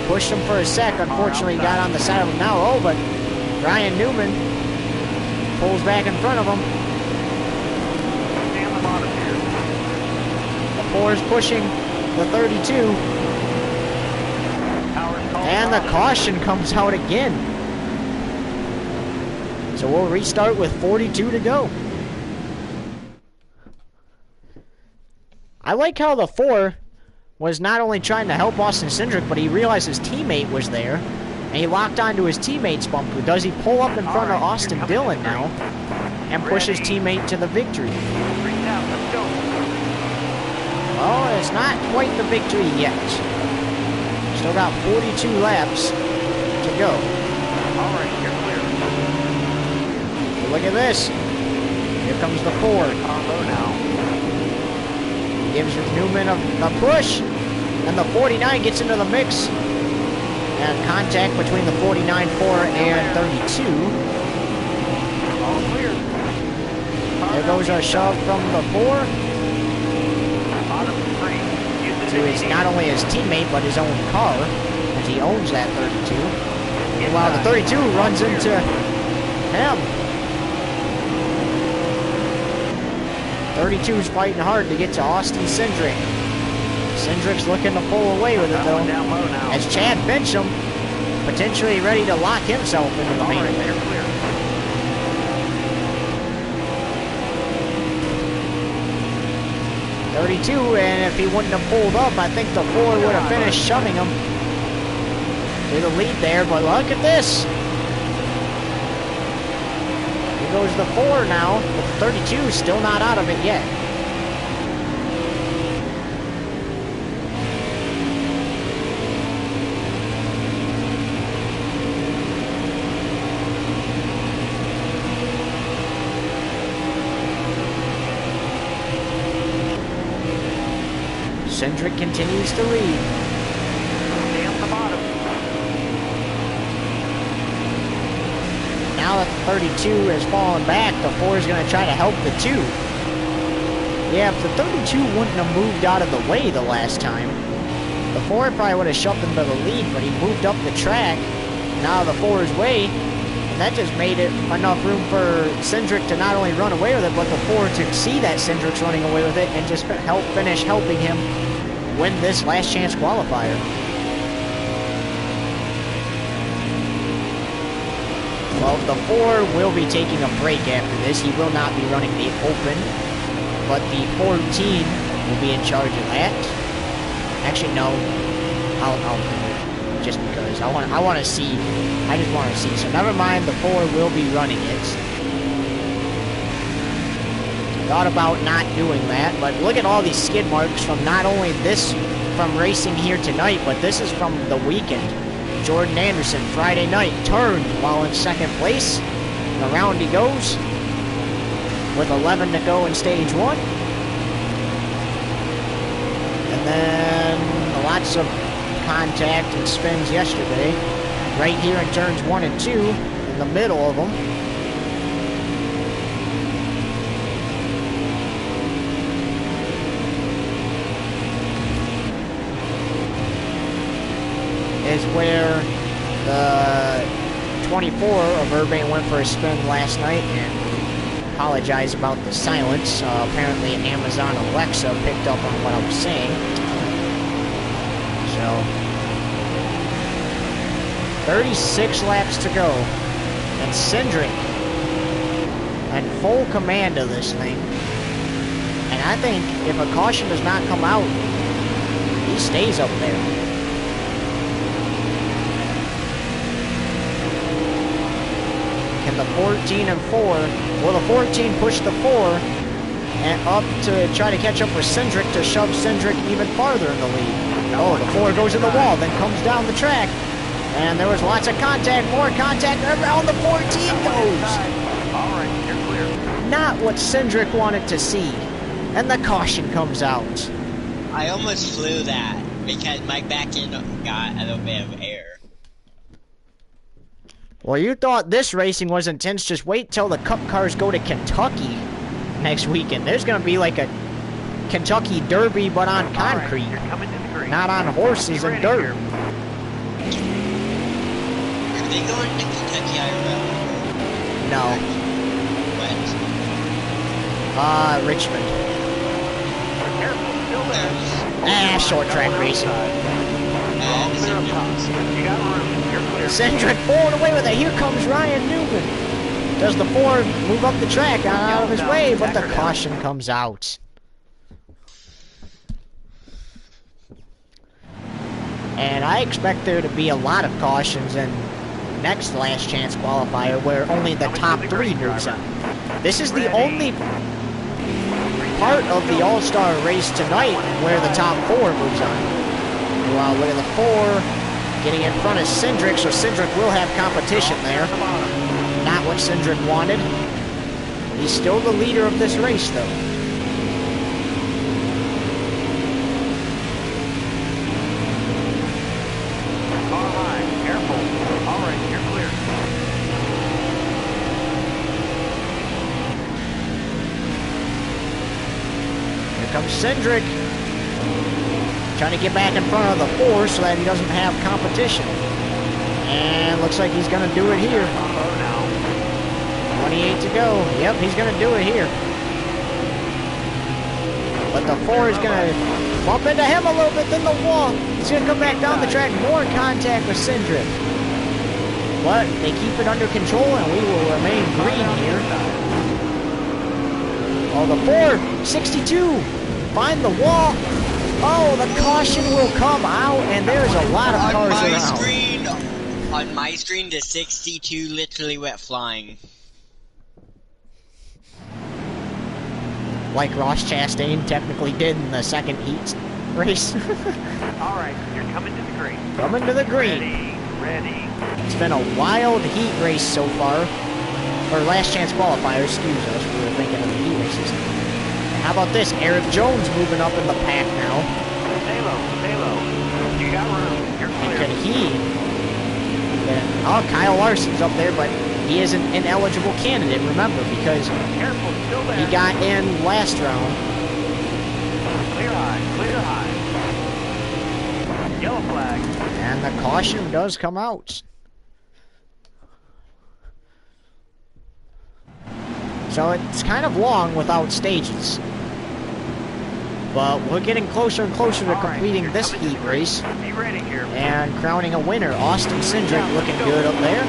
Pushed him for a sec. Unfortunately, he got on the side of him now. Oh, but Ryan Newman pulls back in front of him. The 4 is pushing the 32. And the caution comes out again. So we'll restart with 42 to go. I like how the 4 was not only trying to help Austin Cindric, but he realized his teammate was there. And he locked onto his teammate's bumper. Does he pull up in front of Austin Dillon now and push his teammate to the victory? Well, it's not quite the victory yet. Still got 42 laps to go. All right, you're clear. Look at this. Here comes the 4. Combo now. Gives Newman a push. And the 49 gets into the mix. And contact between the 49-4 and 32. All clear. There goes our shove from the 4. To his, not only his teammate, but his own car, as he owns that 32. Meanwhile, the 32 runs into him. 32's fighting hard to get to Austin Cindric. Cindric's looking to pull away with it, though. Down low now. As Chad Bencham potentially ready to lock himself into the main All right, event. you're clear. 32, and if he wouldn't have pulled up, I think the 4 would have finished shoving him to the lead there, but look at this. Here goes the 4 now, but the 32 is still not out of it yet. Cindric continues to lead. Stay on the bottom. Now that the 32 has fallen back, the 4 is going to try to help the 2. Yeah, if the 32 wouldn't have moved out of the way the last time, the 4 probably would have shoved him to the lead, but he moved up the track, now the 4's way, and that just made it enough room for Cindric to not only run away with it, but the 4 to see that Cindric's running away with it and just finish helping him win this last chance qualifier. Well, the 4 will be taking a break after this. He will not be running the open, but the 14 will be in charge of that. Actually, no. I'll do it just because I want to see. I just want to see. So never mind. The 4 will be running it. Thought about not doing that, but look at all these skid marks from not only this, from racing here tonight, but this is from the weekend. Jordan Anderson, Friday night, turned while in second place. And around he goes with 11 to go in stage 1. And then lots of contact and spins yesterday. Right here in turns 1 and 2, in the middle of them. Is where the 24 of Urbane went for a spin last night, and apologize about the silence. Apparently Amazon Alexa picked up on what I was saying. So 36 laps to go, and Cindric in full command of this thing. And I think if a caution does not come out, he stays up there. Can the 14 and 4, will the 14 push the 4 and up to try to catch up with Cindric to shove Cindric even farther in the lead? Oh, the 4 goes in the wall, then comes down the track. And there was lots of contact, more contact, around the 14 goes. All right, you're clear. Not what Cindric wanted to see. And the caution comes out. I almost flew that because my back end got a little bit of air. Well, you thought this racing was intense. Just wait till the Cup cars go to Kentucky next weekend. There's going to be like a Kentucky Derby, but on concrete. Right, you're coming to the green. Not on horses and dirt. Here. Are they going to Kentucky IRL? No. What? Richmond. Careful, still there. Short track racing. All clear up top. You got room. You're clear. Cindric pulling away with it. Here comes Ryan Newman. Does the 4 move up the track out of his way, but the caution comes out. And I expect there to be a lot of cautions in next last chance qualifier where only the top 3 moves on. This is the only part of the All-Star race tonight where the top 4 moves on. Well, look at the 4 getting in front of Cindric, so Cindric will have competition there. Not what Cindric wanted. He's still the leader of this race, though. Car line, careful. All right, you're clear. Here comes Cindric. Trying to get back in front of the 4 so that he doesn't have competition. And looks like he's going to do it here. 28 to go. Yep, he's going to do it here. But the 4 is going to bump into him a little bit, then the wall. He's going to come back down the track. More contact with Cindric. But they keep it under control, and we will remain green here. Oh, the 4, 62. Find the wall. Oh, the caution will come out, and there's a lot of cars around. On my screen, the 62 literally went flying. Like Ross Chastain technically did in the second heat race. All right, you're coming to the green. Coming to the green. Ready. It's been a wild heat race so far. Or last chance qualifier, excuse us, we were thinking of the heat races. How about this? Eric Jones moving up in the pack now. Stay low, stay low. You got room. You're clear. Could he? Yeah. Oh, Kyle Larson's up there, but he is an ineligible candidate, remember, because Careful, still there. he got in last round. Clear high, clear high. Yellow flag. And the caution does come out. So it's kind of long without stages. But we're getting closer and closer to completing this heat race. Be ready here. And crowning a winner. Austin Cindric looking good up there.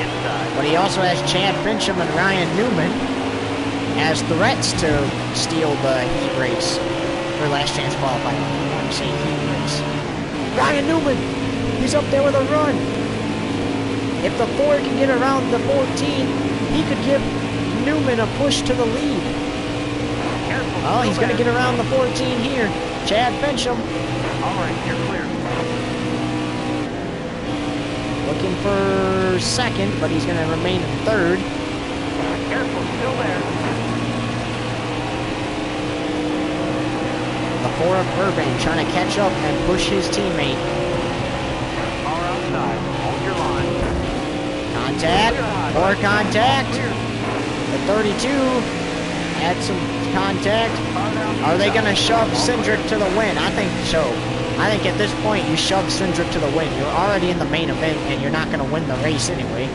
But he also has Chad Fincham and Ryan Newman as threats to steal the heat race. Or last chance qualifying. I want to say heat race. Ryan Newman! He's up there with a run. If the 4 can get around the 14, he could give Newman a push to the lead. Oh, he's going to get around the 14 here. Chad Fincham. All right, you're clear. Looking for second, but he's going to remain in third. Careful, still there. The 4 of Burbank trying to catch up and push his teammate. Car outside. Hold your line. Contact. More contact. The 32 had some contact. Are they going to shove Cindric to the win? I think so. I think at this point you shove Cindric to the win. You're already in the main event and you're not going to win the race anyway.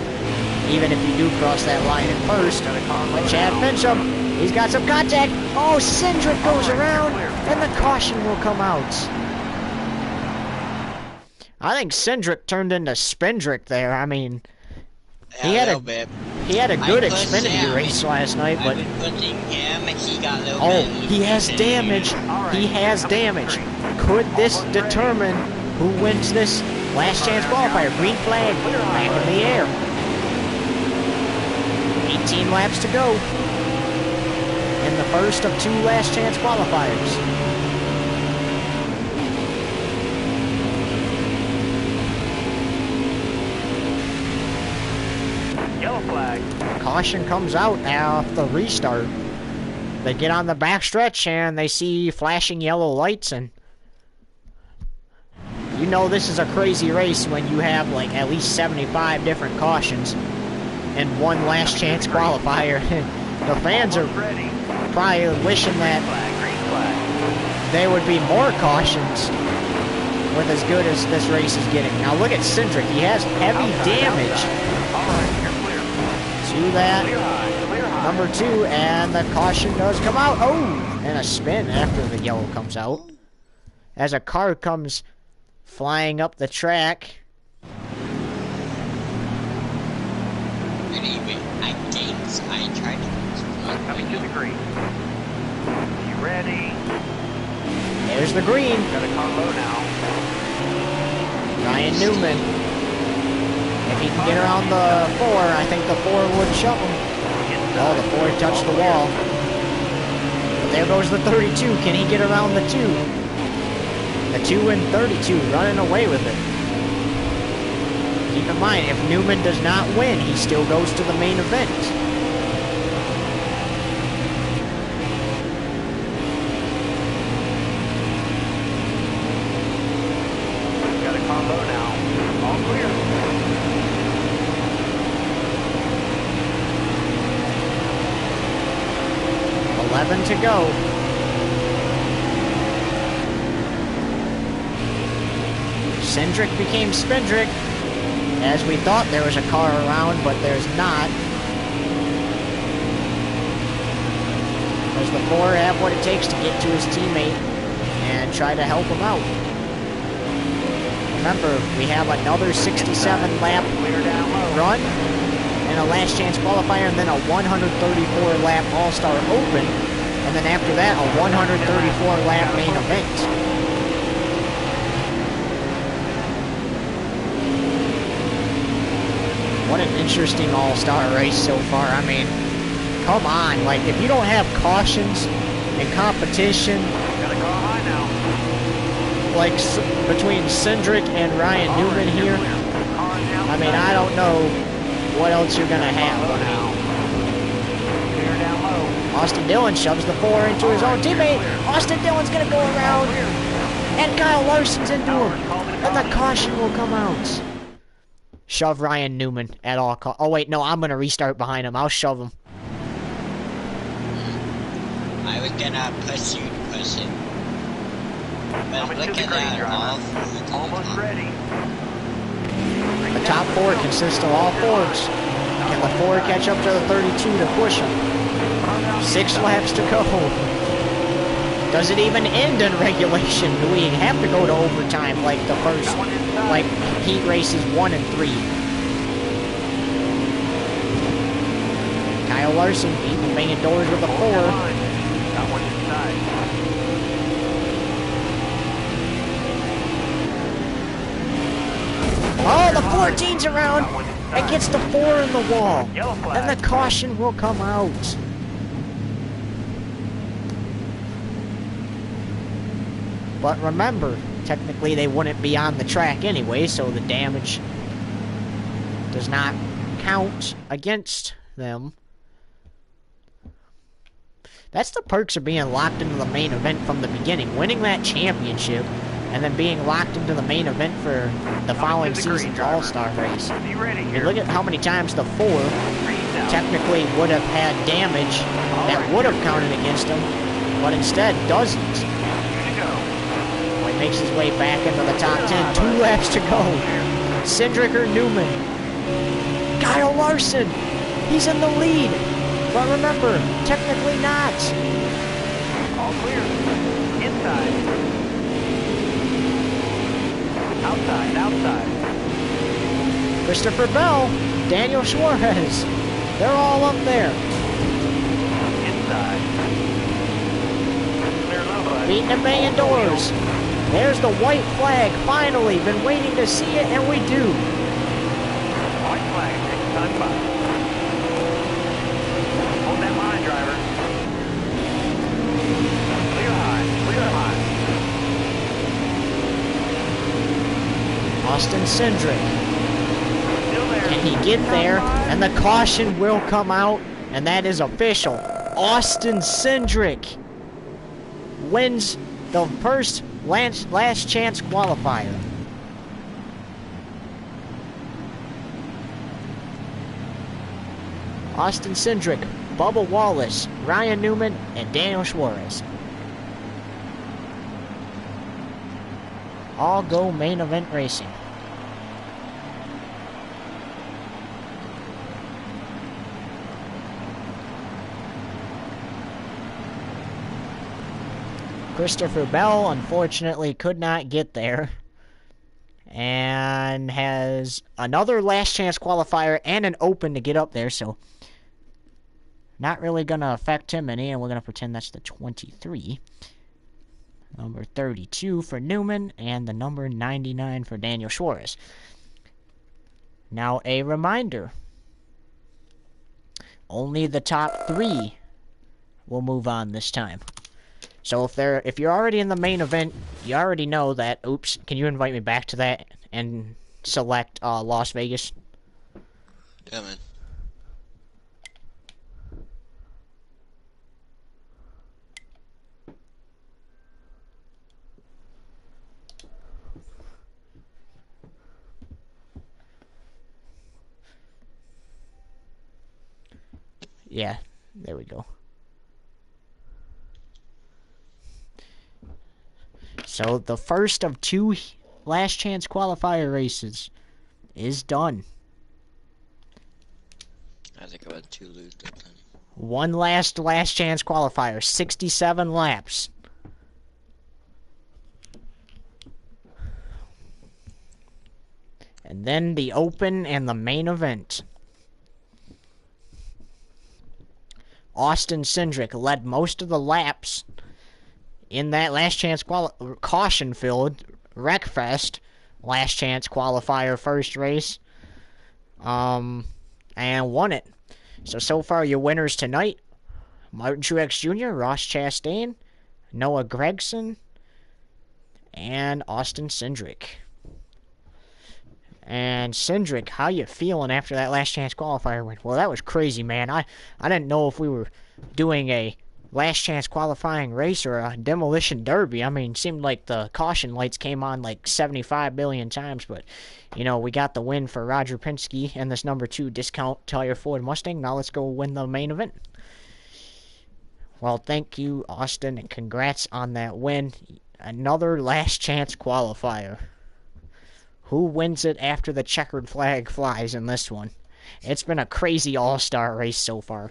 Even if you do cross that line at first. But Chad Fincham, he's got some contact. Oh, Cindric goes around and the caution will come out. I think Cindric turned into Spindric there. I mean, he had a good Xfinity race last night, but he has damage. He has damage. Could this determine who wins this last chance qualifier? Green flag back in the air. 18 laps to go in the first of 2 last chance qualifiers. Yellow flag. Caution comes out after the restart. They get on the backstretch and they see flashing yellow lights, and you know this is a crazy race when you have like at least 75 different cautions in one last chance qualifier. The fans are probably wishing that there would be more cautions with as good as this race is getting. Now look at Cindric. He has heavy damage to that number 2, and the caution does come out. Oh, and a spin after the yellow comes out as a car comes flying up the track. I tried to. Coming to the green. You ready? There's the green. Got a car low now. Ryan Newman. If he can get around the 4, I think the 4 would shove him. Oh, the 4 touched the wall. But there goes the 32. Can he get around the 2? The 2 and 32 running away with it. Keep in mind, if Newman does not win, he still goes to the main event. Got a car low now. All clear. To go. Cindric became Spindric. As we thought there was a car around, but there's not. Does the 4 have what it takes to get to his teammate? and try to help them out. Remember, we have another 67 lap run and a last chance qualifier, and then a 134 lap All-Star Open, and then after that a 134 lap main event. What an interesting all-star race so far. I mean, come on. Like, if you don't have cautions and competition, Gotta go high now. like between Cindric and Ryan Newman here, I mean, I don't know what else you're going to have. I mean, Clear down low. Austin Dillon shoves the 4 into his own teammate. Austin Dillon's going to go around, and Kyle Larson's into him, and the caution will come out. Shove Ryan Newman at all costs. Oh, wait, no, I'm going to restart behind him. I'll shove him. I was gonna push you to push him. But Coming look to the at green, that, driver. all four to the Almost top. ready. The top 4 consists of all Fords. Can the 4 catch up to the 32 to push him? 6 laps to go. Does it even end in regulation? Do we have to go to overtime like the first, like heat races 1 and 3? Kyle Larson beating banging doors with a 4. Got one inside. Oh, the 14's around and gets the 4 in the wall. Yellow flag. And the caution will come out. But remember, technically they wouldn't be on the track anyway, so the damage does not count against them. That's the perks of being locked into the main event from the beginning. Winning that championship and then being locked into the main event for the following season's All-Star race. Be ready You here. look at how many times the 4 Green down. technically would have had damage that would have counted against him, but instead doesn't. Here to go. Well, he makes his way back into the top 10. 2 laps to go. Cindric or Newman. Kyle Larson. He's in the lead. But remember, technically not. All clear. Inside. Outside, outside. Christopher Bell, Daniel Suarez. They're all up there. Inside. Clear low, bud. Beating and banging doors. There's the white flag. Finally, been waiting to see it, and we do. White flag. Takes time by. Hold that line, driver. Clear high. Clear high. Austin Cindric. Still there. Can he get there? And the caution will come out, and that is official. Austin Cindric wins the first last chance qualifier. Austin Cindric, Bubba Wallace, Ryan Newman, and Daniel Suarez. All go main event racing. Christopher Bell, unfortunately, could not get there. And has another last chance qualifier and an open to get up there, so not really going to affect him any, and we're going to pretend that's the 23. Number 32 for Newman, and the number 99 for Daniel Suarez. Now, a reminder. Only the top 3 will move on this time. So if you're already in the main event, you already know that. Oops, can you invite me back to that and select Las Vegas? Yeah, man. Yeah, there we go. So the first of 2 last chance qualifier races is done. I think about 2 lose that time. One last chance qualifier, 67 laps. 67 Then the open and the main event. Austin Cindric led most of the laps in that last chance caution-filled Wreckfest last chance qualifier first race, and won it. So far your winners tonight: Martin Truex Jr., Ross Chastain, Noah Gragson, and Austin Cindric. And Cindric, how you feeling after that last chance qualifier win? Well, that was crazy, man. I didn't know if we were doing a last chance qualifying race or a demolition derby. I mean, it seemed like the caution lights came on like 75 billion times, but you know, we got the win for Roger Penske and this number 2 discount tire Ford Mustang. Now let's go win the main event. Well, thank you, Austin, and congrats on that win. Another last chance qualifier. Who wins it after the checkered flag flies in this one? It's been a crazy all-star race so far.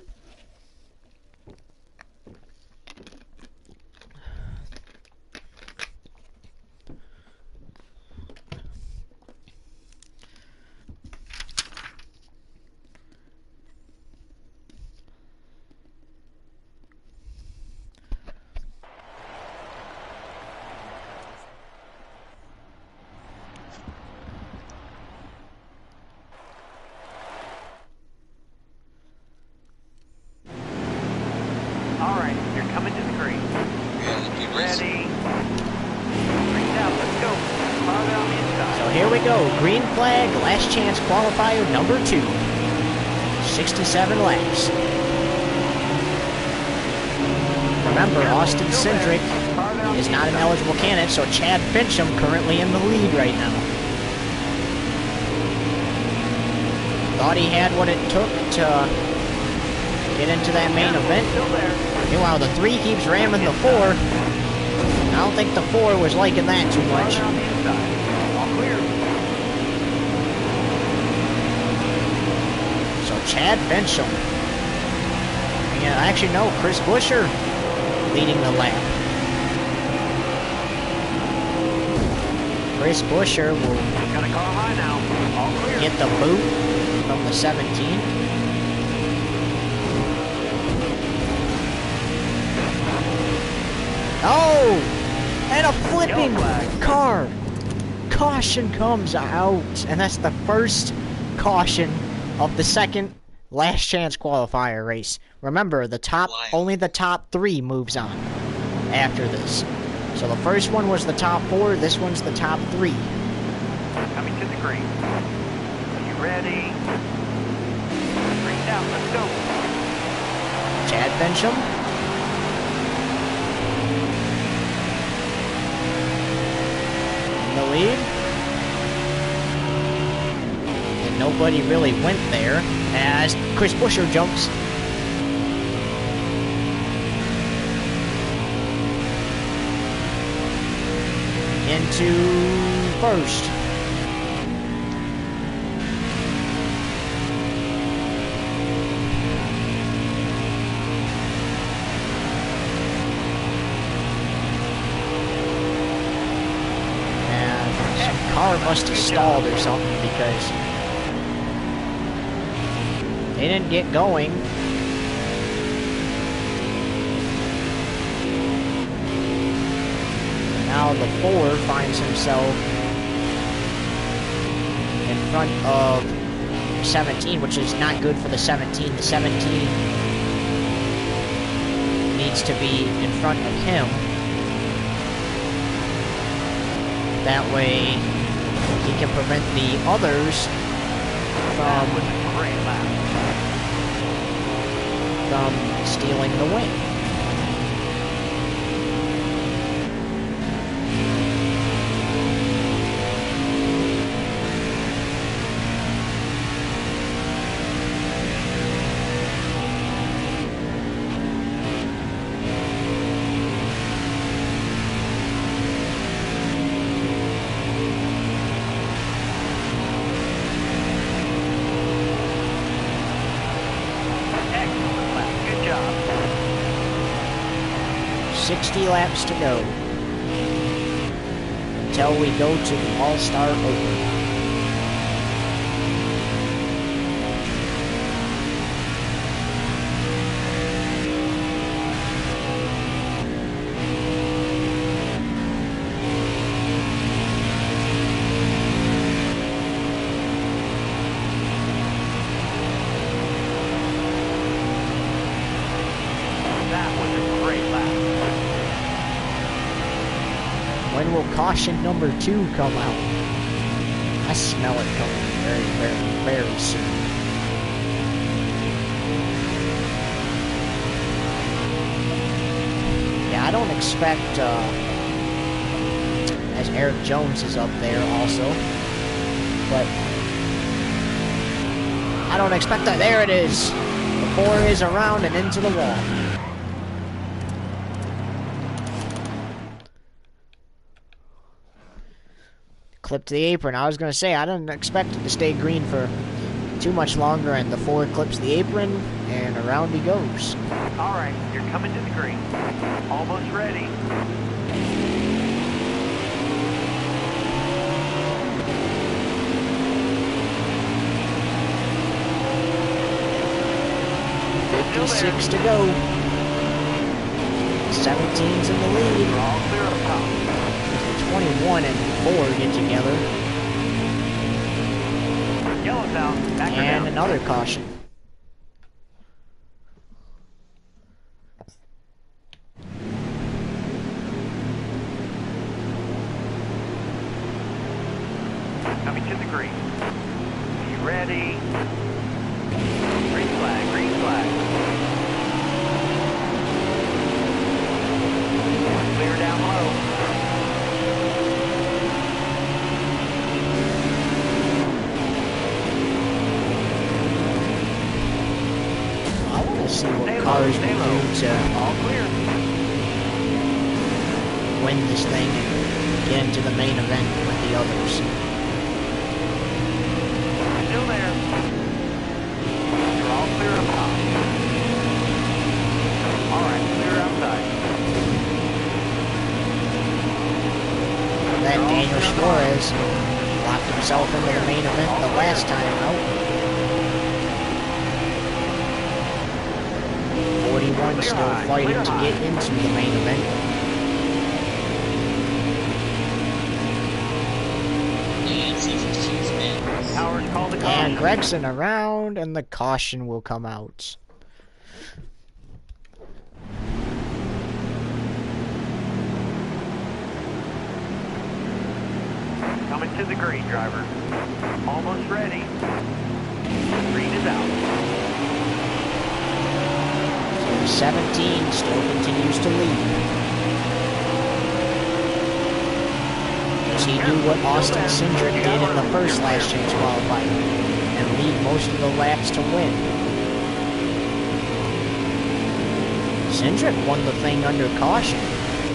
All right, you're coming to the green. Ready. Green out, let's go. Far down the inside. So here we go. Green flag, last chance qualifier number 2. 67 laps. Remember, Austin Cindric is not an eligible candidate, so Chad Fincham currently in the lead right now. Thought he had what it took to get into that main event. Meanwhile, the 3 keeps ramming the 4. I don't think the 4 was liking that too much. So Chad Fincham. Yeah, actually no, Chris Buescher leading the lap. Chris Buescher will get the boot from the 17. Oh! And a flipping car! Caution comes out. And that's the first caution of the second last chance qualifier race. Remember, only the top 3 moves on after this. So the first one was the top 4, this one's the top 3. Coming to the green. Are you ready? Green down, let's go. Chad Fincham. In the lead. And nobody really went there as Chris Buescher jumps into first. And some car must have stalled or something because they didn't get going. Now the 4 finds himself in front of 17, which is not good for the 17. The 17 needs to be in front of him. That way he can prevent the others from stealing the win. Excellent lap. Good job. 60 laps to go until we go to the All-Star Open. when will caution number 2 come out? I smell it coming very, very, very soon. Yeah, I don't expect, as Eric Jones is up there also, but I don't expect that. There it is. The 4 is around and into the wall. Clip to the apron. I was going to say, I didn't expect it to stay green for too much longer, and the 4 clips the apron, and around he goes. All right, you're coming to the green. Almost ready. Still there. 56 to go. 17's in the lead. We're all clear up top. 21 and 4 get together. Yellow's out. Back her And down. another caution. Coming to the green. Are you ready? Green flag, green flag. Clear down low. I want to see what Stay low, cars stay will low. do to All clear. win this thing and get into the main event with the others. Still there. You're all clear up top. All right, clear outside. That Daniel Suarez locked himself into the main event the last time out. 41 still fighting to get into the main event. And C-16's man. Powers called the And caution. Gregson around, and the caution will come out. Coming to the green, driver. Almost ready. Green is out. 17 still continues to lead. Does he do what Austin Cindric did in the first last chance qualifying and lead most of the laps to win? Cindric won the thing under caution.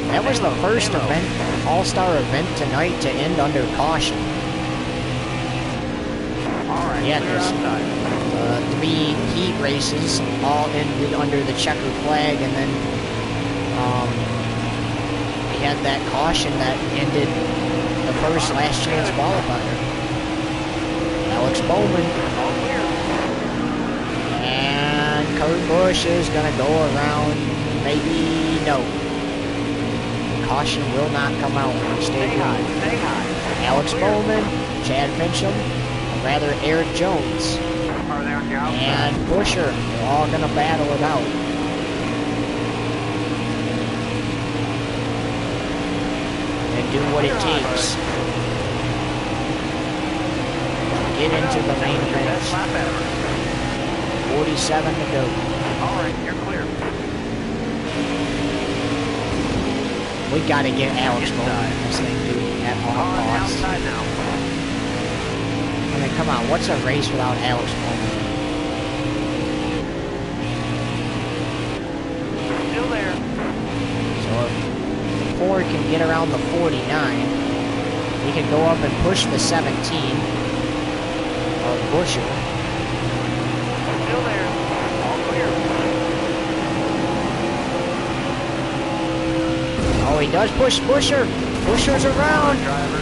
That was the first event, all-star event tonight to end under caution. All right, Yeah, clear there's outside. 3 heat races all ended under the checkered flag, and then we had that caution that ended the first last chance qualifier. Alex Bowman All clear. and Kurt Busch is going to go around, maybe no. Caution will not come out. Stay Stay high, green. stay high. Alex Clear. Bowman, Chad Fincham, or rather Eric Jones, Are they on your outside? and Busher are all going to battle it out. And do what it takes to get into the main Best event. lap ever. 47 to go. All right, you're clear. We got to get Alex Bowman in this thing, dude, at all On the costs. outside now. I mean, come on, what's a race without Alex Bowman? Still there. So if Ford can get around the 49, he can go up and push the 17 of Busher. Still there. All clear. Oh, he does push Busher. Busher's around. Driver.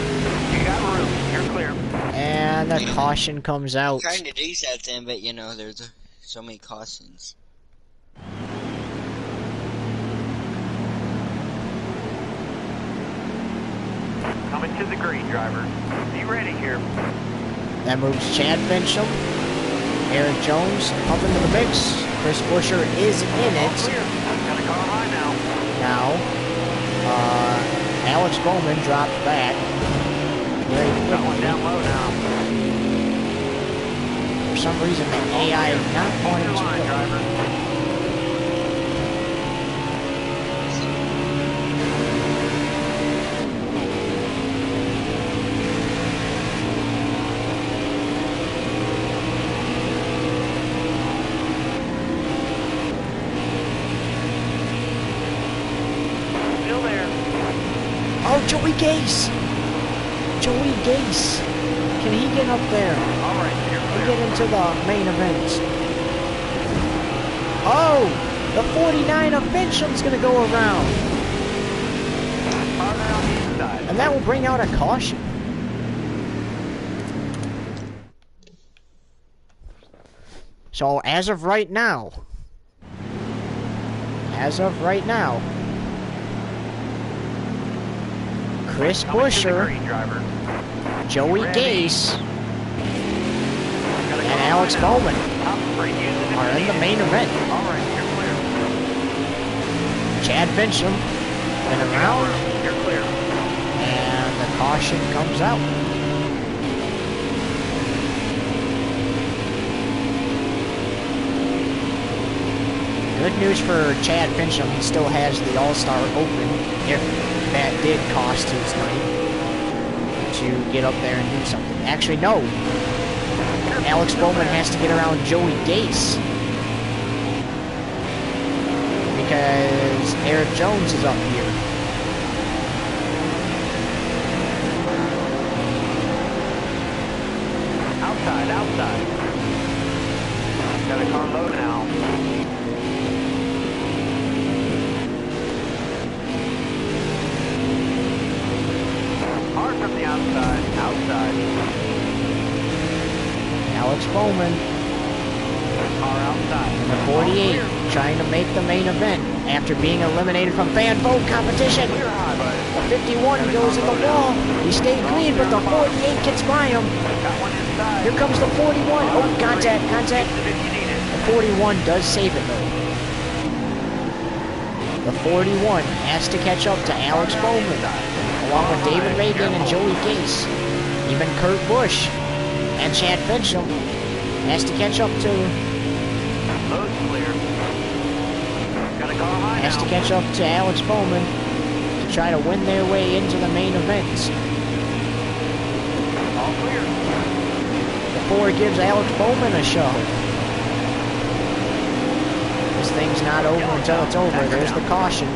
You got room. You're clear. And the caution comes out. Trying to do something, but you know, there's so many cautions. Coming to the green, driver. Be ready here. That moves Chad Fincham. Eric Jones up into the mix. Chris Busher is in All it clear. Got a car high now. now. Alex Bowman dropped back. Very Got one quickly. down low now. For some reason, the AI is not Hold wanting your to line, go. driver. Still there. Oh, Joey Gase! Joey Gase! Can he get up there? All right, you're And clear. get into the main event? Oh! The 49 of Finchem's gonna go around. Farther on the inside. And that will bring out a caution. So, as of right now, Chris Coming to the Buescher, green, driver. Joey Ready. Gase, Gotta and go Alex now. Bowman Top three, use it if are you in the need main it. event. All right, you're clear. Chad Finchem went around, You're clear. and the caution comes out. Good news for Chad Finchem, he still has the All-Star open, if that did cost his night, to get up there and do something. Actually, no. Alex Bowman has to get around Joey Gase, because Eric Jones is up here. Outside. Got a car low now. Hard from the outside. Alex Bowman, Car outside. the 48, trying to make the main event after being eliminated from fan vote competition. Clear high, bud. The 51 goes in the wall. He stayed clean, but the 48 gets by him. Got one inside. Here comes the 41. Oh, contact. Use it if you need it. The 41 does save it, though. The 41 has to catch up to Alex Bowman, along with David Reagan and Joey Gase. Even Kurt Busch and Chad Finchem has to catch up to Load's clear. Got a car high has to now. catch up to Alex Bowman to try to win their way into the main event. All clear. The 4 gives Alex Bowman a shove. This thing's not over until it's over. There's the caution.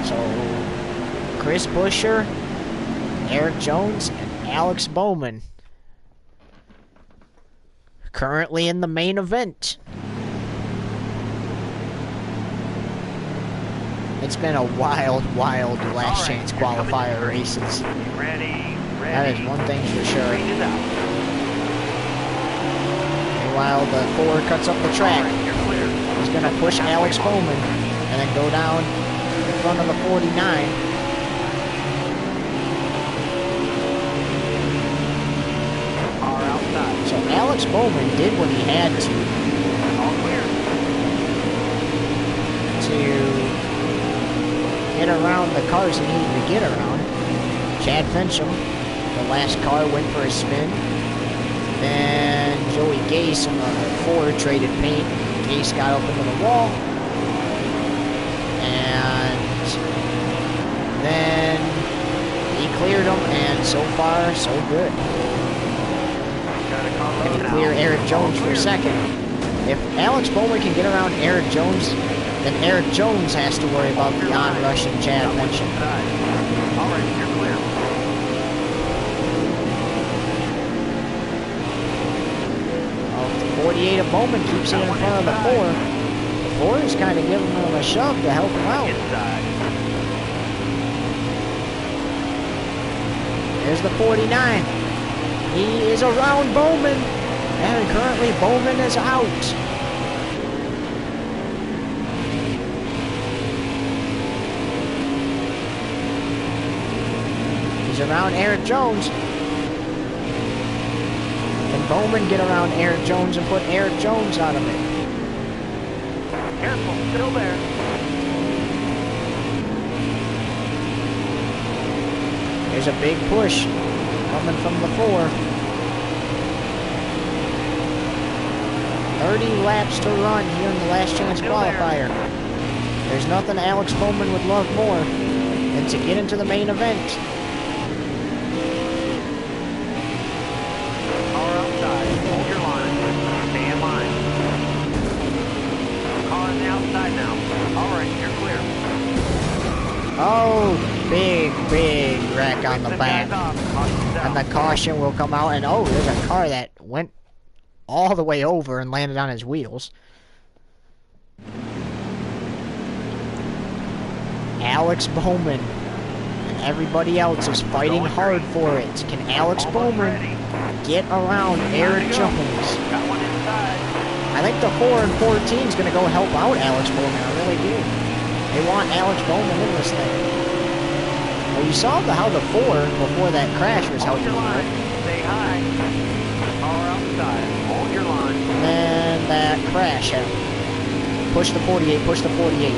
So, Chris Buescher, Eric Jones, and Alex Bowman currently in the main event. It's been a wild last chance qualifier races. Ready. That is one thing for sure. Green is out. Meanwhile, the 4 cuts up the All track. right, you're clear. He's going to push Alex Bowman and then go down in front of the 49. Car outside. So Alex Bowman did what he had All clear. to get around the cars he needed to get around. Chad Finchem, the last car, went for a spin. Then Joey Gase on the 4 traded paint. Gase got up into the wall. And then he cleared him, and so far, so good. Got a car low Going to now. clear Eric Jones All for clear. second. If Alex Bowman can get around Eric Jones, then Eric Jones has to worry about the on-rushing Chad Got one Finchem. inside. All right, you're clear. Well, if the 48 of Bowman keeps it in front of the 4. The 4 is kind of giving him a shove to help him out. Inside. There's the 49. He is around Bowman, and currently Bowman is out. He's around Eric Jones. Can Bowman get around Eric Jones and put Eric Jones out of it? Careful, still there. There's a big push coming from the 4. 30 laps to run here in the last chance qualifier. There's nothing Alex Bowman would love more than to get into the main event. Car outside. Hold your line. Stay in line. Car on the outside now. All right, you're clear. Oh, big wreck on the back. And the caution will come out, and oh, there's a car that went all the way over and landed on his wheels. Alex Bowman and everybody else is fighting hard for it. Can Alex Bowman get around Eric Jones? Got one inside. I think the 4 and 14 is going to go help out Alex Bowman. I really do. They want Alex Bowman in this thing. Well, you saw how the 4 before that crash was Hold helping your him out. line. Stay high. Car outside. Hold your line. And that crash happened. Push the 48, push the 48.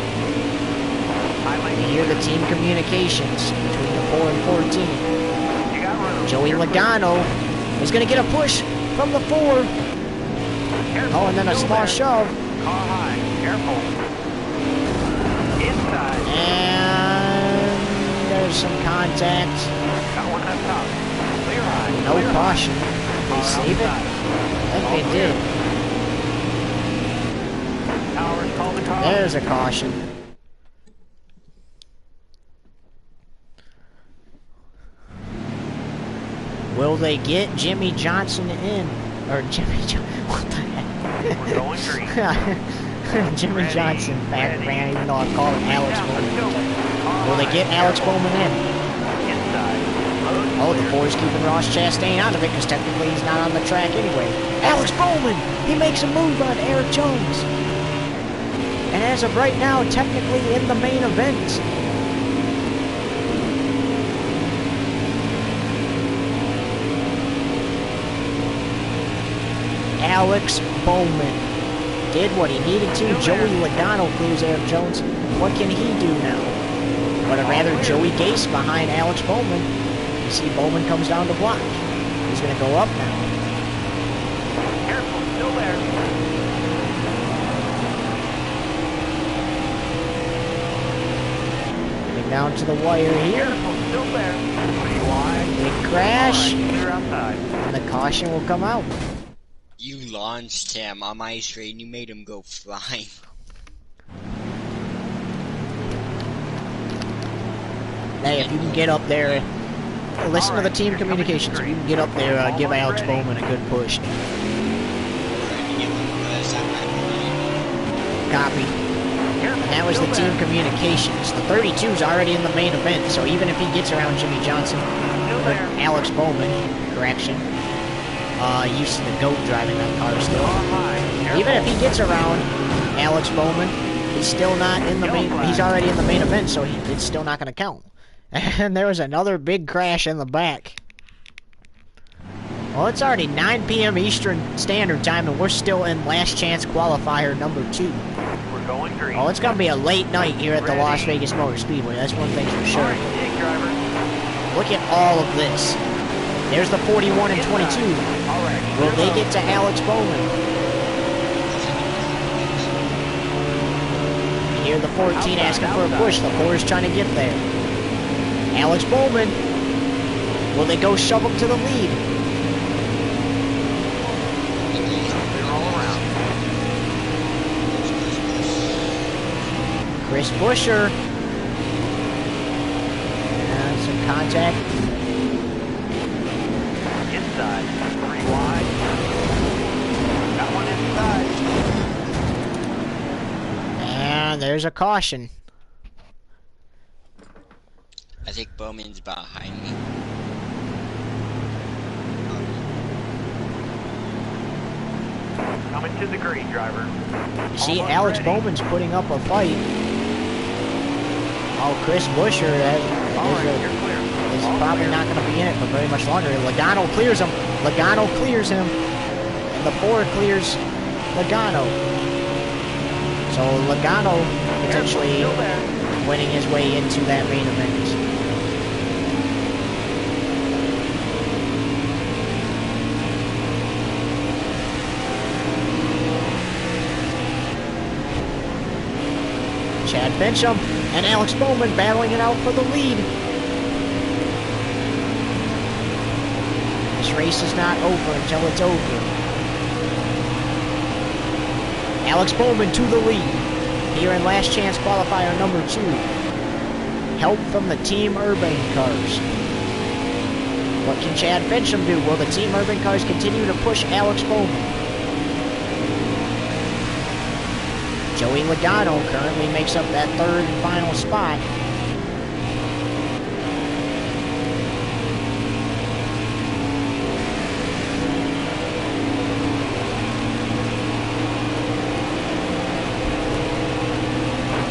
You hear the team communications between the 4 and 14. You got room. Joey You're Logano is going to get a push from the 4. clear. Careful. Oh, and then a Still small there. shove. Car high. Careful. Inside. And there's some contact. Got one up top. Clear high. No Clear high. caution. Did they save it? I think they did. Towers, call the car. There's a caution. Will they get Jimmy Johnson in? Or Jimmy Johnson? What the heck? We're going green. Jimmy Ready, Johnson, back ready. man, even though I call him Alex Yeah, let's Bowman. go. Car Will they high. get Alex Careful. Bowman in? Inside. Road Oh, the clear. 4's keeping Ross Chastain out of it because technically he's not on the track anyway. Alex Bowman! He makes a move on Eric Jones. And as of right now, technically in the main event. Alex Bowman did what he needed to. Joey Logano clears Eric Jones. What can he do now? But I'd rather Joey Gase behind Alex Bowman. You see Bowman comes down to block. He's going to go up now. Careful, still there. Getting down to the wire here. Careful, still there. Pretty wide. Big crash. All right, clear outside. And the caution will come out. You launched him on my straight and you made him go flying. Hey, if you can get up there, listen to the team communications. If you can get up there, give Alex Bowman a good push. Copy. And that was the team communications. The 32's already in the main event, so even if he gets around Jimmy Johnson, or Alex Bowman, correction, used to the GOAT driving that car still. Even if he gets around Alex Bowman, he's still not in the main, he's already in the main event, so it's still not going to count. And there was another big crash in the back. Well, it's already 9 p.m. Eastern Standard Time, and we're still in last chance qualifier number 2. We're going green. Oh, it's going to be a late night here at the Las Vegas Motor Speedway. That's one thing for All sure. right, dig driver. Look at all of this. There's the 41 and 22. All right. Will they get to Alex Bowman? You hear the 14 asking for a push. The 4 is trying to get there. Alex Bowman. Will they go shove him to the lead? Clear all around. Chris Buescher. And some contact. Inside. 3 wide. Got one inside. And there's a caution. I think Bowman's behind me. Coming to the green, driver. You see, Almost Alex ready. Bowman's putting up a fight. Oh, Chris Buescher All right, you're clear. is All probably clear. not going to be in it for very much longer. Logano clears him. Logano clears him. And the 4 clears Logano. So Logano potentially Still there. winning his way into that main event. Chad Bencham and Alex Bowman battling it out for the lead. This race is not over until it's over. Alex Bowman to the lead here in last chance qualifier number 2. Help from the Team Urban cars. What can Chad Bencham do? Will the Team Urban cars continue to push Alex Bowman? Joey Logano currently makes up that third and final spot.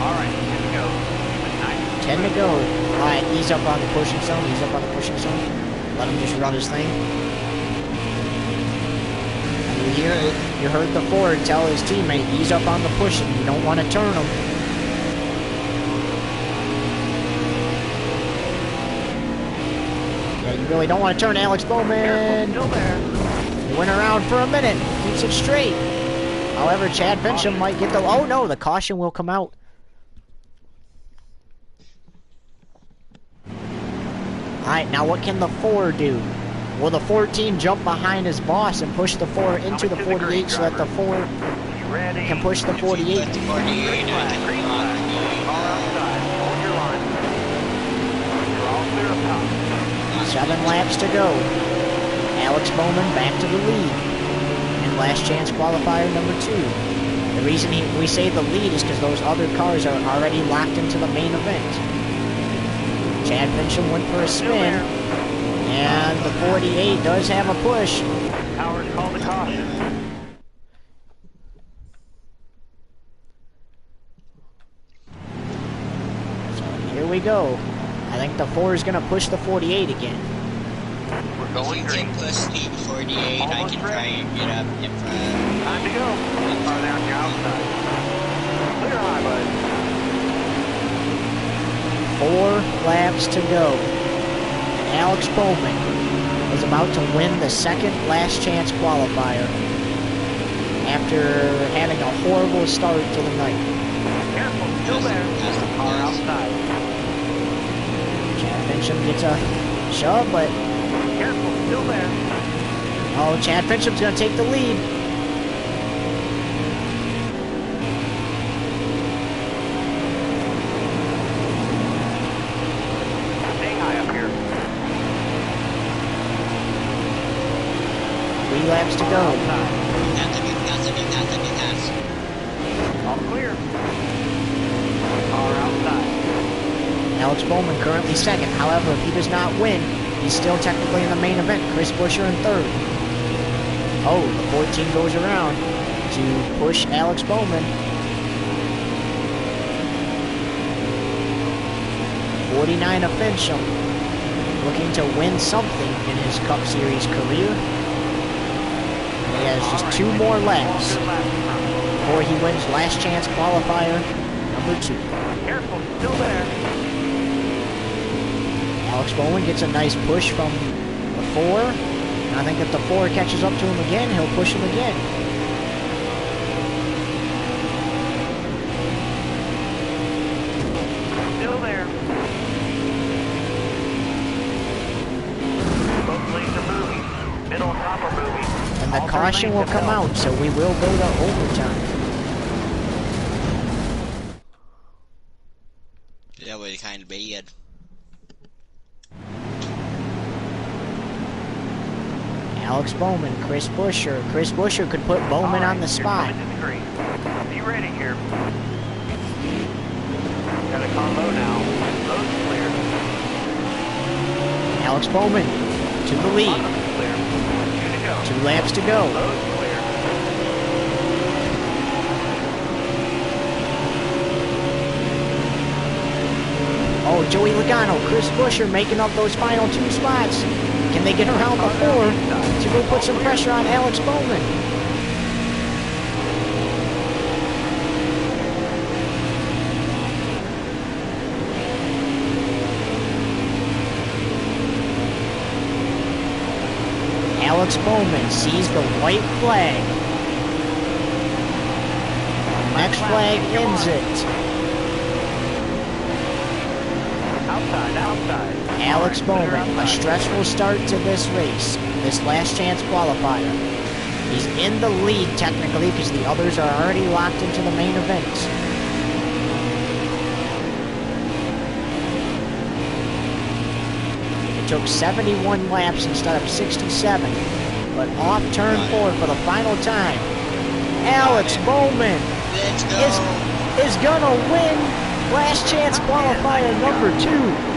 All right, 10 to go. 10 to go. Alright, he's up on the pushing zone. He's up on the pushing zone. Let him just run his thing. You heard the Ford tell his teammate, he's up on the pushing. You don't want to turn him. Yeah, you really don't want to turn Alex Bowman. Still there. He went around for a minute. Keeps it straight. However, Chad Bencham might get the... Oh, no, the caution will come out. Alright, now what can the 4 do? Will the 14 jump behind his boss and push the 4 into the 48 so that the 4 can push the 48? Green flag, Green flag. Car outside. Hold your line. You're all clear up top. 7 laps to go. Alex Bowman back to the lead in last chance qualifier number 2. The reason we say the lead is because those other cars are already locked into the main event. Chad Bencham went for a spin, and the 48 does have a push. Powers called a caution. So here we go. I think the 4 is going to push the 48 again. We're If going you green. can push the 48, I Almost can try ready. and get up in front. Time to go. Car there on your outside. Clear high, bud. 4 laps to go. And Alex Bowman is about to win the second last chance qualifier after having a horrible start to the night. Careful, still there. Car outside. Chad Bencham gets a shove, but Careful, still there. oh, Chad Bencham's going to take the lead. Staying high up here. 3 laps to go. Outside. Pass. All clear. Car outside. Alex Bowman currently second. However, if he does not win, he's still technically in the main event. Chris Buescher in third. Oh, the 14 goes around to push Alex Bowman. 49 of Fincham, looking to win something in his Cup Series career. He has just 2 more laps Good lap in front. before he wins last chance qualifier number 2. Careful, still there. Alex Bowman gets a nice push from the 4. And I think if the 4 catches up to him again, he'll push him again. Still there. Both lanes are moving. Middle and top are moving. And the All caution three will lanes come have out, so we will go to overtime. That was kind of bad. Alex Bowman, Chris Buescher. Chris Buescher could put Bowman on the spot. You're coming to the green. Be ready here. Got a car low now. Road's clear. Alex Bowman to the lead. Bottom's clear. 2 to go. 2 laps to go. Road's clear. Oh, Joey Logano, Chris Buescher making up those final 2 spots. Can they get around the 4 to go put some pressure on Alex Bowman? Alex Bowman sees the white flag. Next flag ends it. outside. Alex All right, Bowman, clear a outside. stressful start to this race, this last chance qualifier. He's in the lead technically because the others are already locked into the main event. It took 71 laps instead of 67, but off turn 4 for the final time. Alex Bowman Let's go. is gonna win last chance qualifier number 2.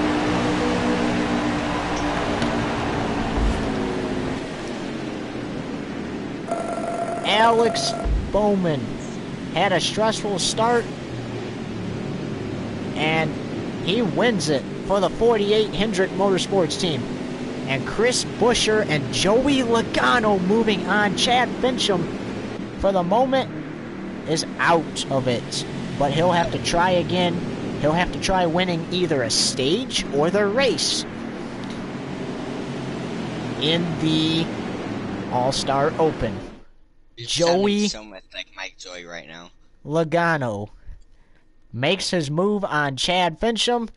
Alex Bowman had a stressful start, and he wins it for the 48 Hendrick Motorsports team. And Chris Buescher and Joey Logano moving on. Chad Fincham, for the moment, is out of it. But he'll have to try again. He'll have to try winning either a stage or the race in the All-Star Open. You're Joey sounding so much like Mike Joy right now. Logano makes his move on Chad Fincham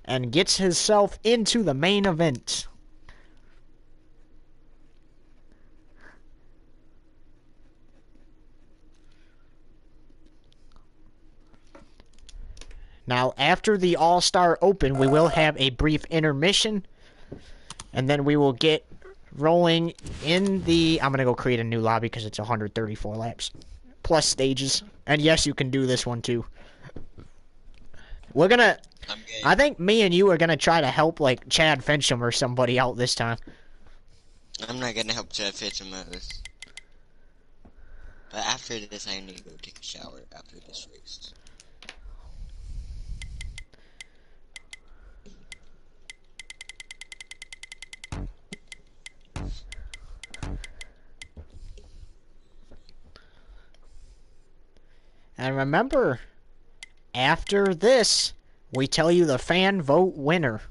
and gets himself into the main event. Now, after the All-Star Open, we will have a brief intermission, and then we will get rolling in the... I'm going to go create a new lobby because it's 134 laps. Plus stages. And yes, you can do this one too. We're going to... I think me and you are going to try to help, like, Chad Fincham or somebody out this time. I'm not gonna help Chad Fincham out this. But after this, I need to go take a shower after this race. And remember, after this, we tell you the fan vote winner.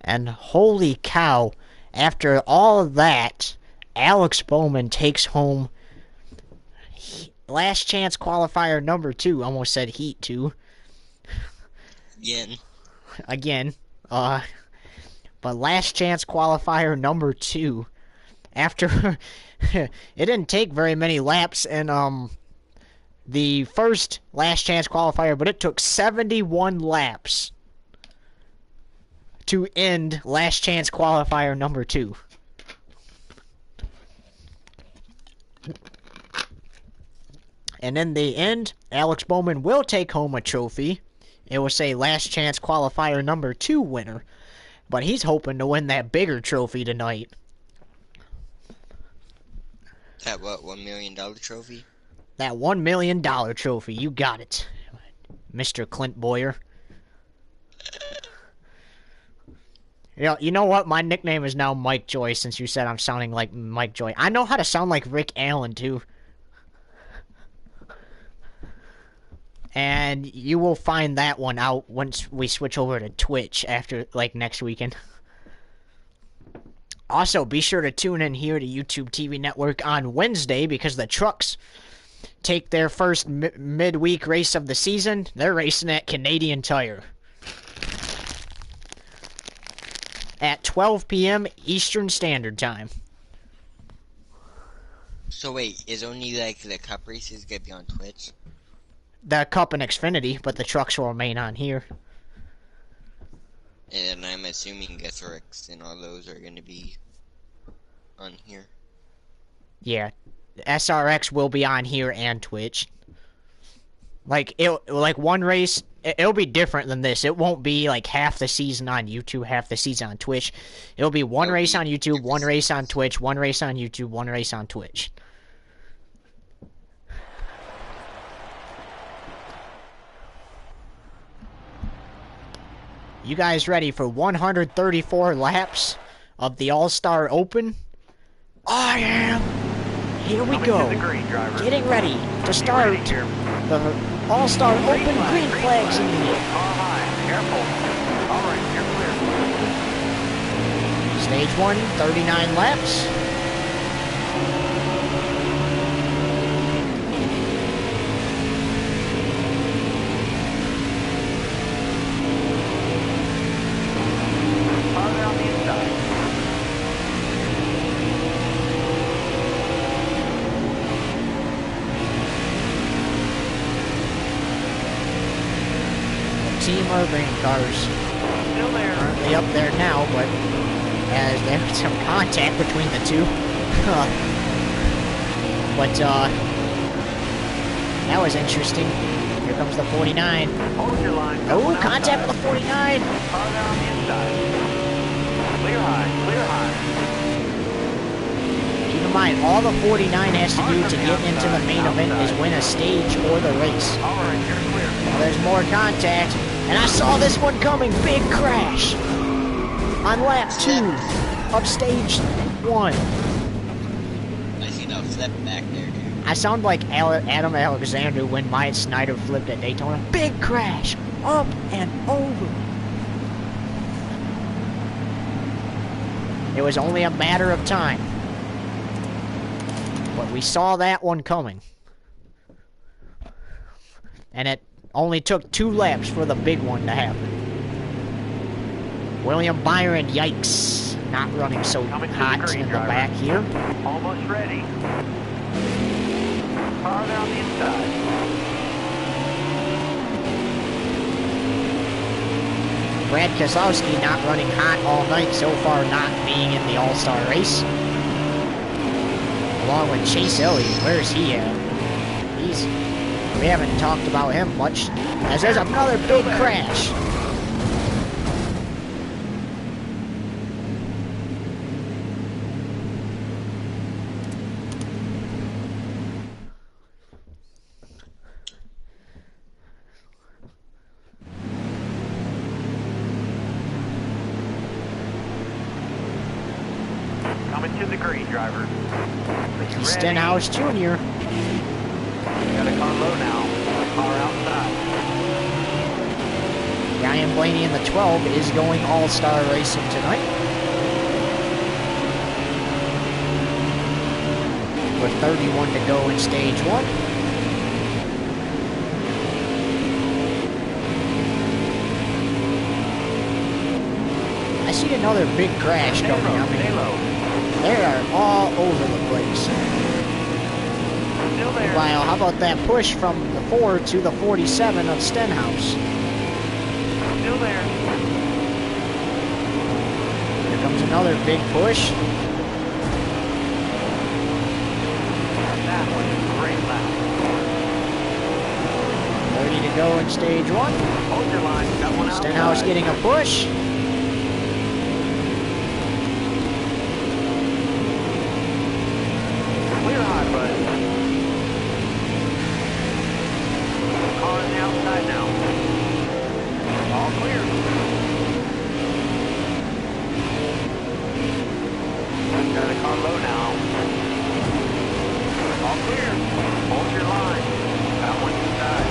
And holy cow, after all of that, Alex Bowman takes home last chance qualifier number 2. Almost said heat 2. Again. But last chance qualifier number 2. After it didn't take very many laps in the first last chance qualifier, but it took 71 laps to end last chance qualifier number 2. And in the end, Alex Bowman will take home a trophy. It will say last chance qualifier number 2 winner. But he's hoping to win that bigger trophy tonight. That what, $1 million trophy? That $1 million trophy. You got it, Mr. Clint Boyer. You know what? My nickname is now Mike Joy since you said I'm sounding like Mike Joy. I know how to sound like Rick Allen, too. And you will find that one out once we switch over to Twitch after, like, next weekend. Also, be sure to tune in here to YouTube TV Network on Wednesday because the trucks take their first midweek race of the season. They're racing at Canadian Tire at 12 p.m. Eastern Standard Time. So wait, is only like the cup races gonna be on Twitch? The Cup and Xfinity, but the trucks will remain on here. And I'm assuming SRX and all those are gonna be on here. Yeah, SRX will be on here and Twitch. Like one race, it'll be different than this. It won't be like half the season on YouTube, half the season on Twitch. It'll be one race on YouTube, one race on Twitch, one race on YouTube, one race on Twitch. You guys ready for 134 laps of the All-Star Open. I am. Here we Coming go. to the green, driver. Getting ready to Be start ready here. the All-Star Open green Green flags in flag. the air. Car high. Careful. All right, you're clear. Stage 1, 39 laps. Farther on the inside. Team Urban cars Still there. currently up there now, but as there's some contact between the two. But that was interesting. Here comes the 49. Hold your line. Oh, contact with the 49. Farther on the inside. Clear high. Clear high. Keep in mind, all the 49 has to do to get into the main event is win a stage or the race. All right, you're clear. Well, there's more contact, and I saw this one coming. Big crash on lap 2 of stage 1. I seen a flip back there, dude. I sound like Adam Alexander when Myatt Snyder flipped at Daytona. Big crash, up and over. It was only a matter of time. But we saw that one coming. And it only took 2 laps for the big one to happen. William Byron, yikes. Not running so Coming to the hot green, in the driver. back here. Almost ready. Farther on the inside. Brad Keselowski not running hot all night so far, not being in the All-Star race. Along with Chase Elliott, where's he at? We haven't talked about him much, as there's another big crash. Coming to the green, driver. Ricky Stenhouse Jr. Got a car low now. Car outside. Ryan Blaney in the 12 is going All-Star Racing tonight. With 31 to go in stage 1. I see another big crash Stay coming. low. I Stay mean, low. they are all over the place. Still there. Wow, how about that push from the 4 to the 47 of Stenhouse? Still there. Here comes another big push. That was a great lap. 30 to go in stage 1. Hold your line. Got one outside. Stenhouse getting a push. Clear high, bud. Car on the outside now. All clear. Got a car low now. All clear. Hold your line. Got one inside.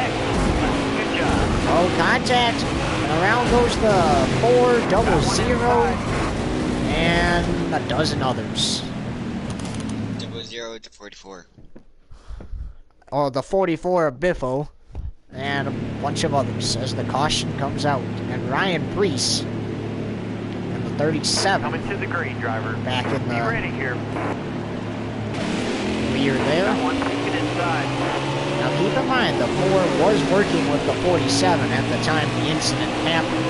Excellent. Good job. Oh, contact. And around goes the 400 and a dozen others. 00 to 44. Oh, the 44 of Biffo and a bunch of others as the caution comes out. And Ryan Preece and the 37 Coming to the green, driver. back in Be the ready here. rear there. Got one taking inside. Now keep in mind, the 4 was working with the 47 at the time the incident happened.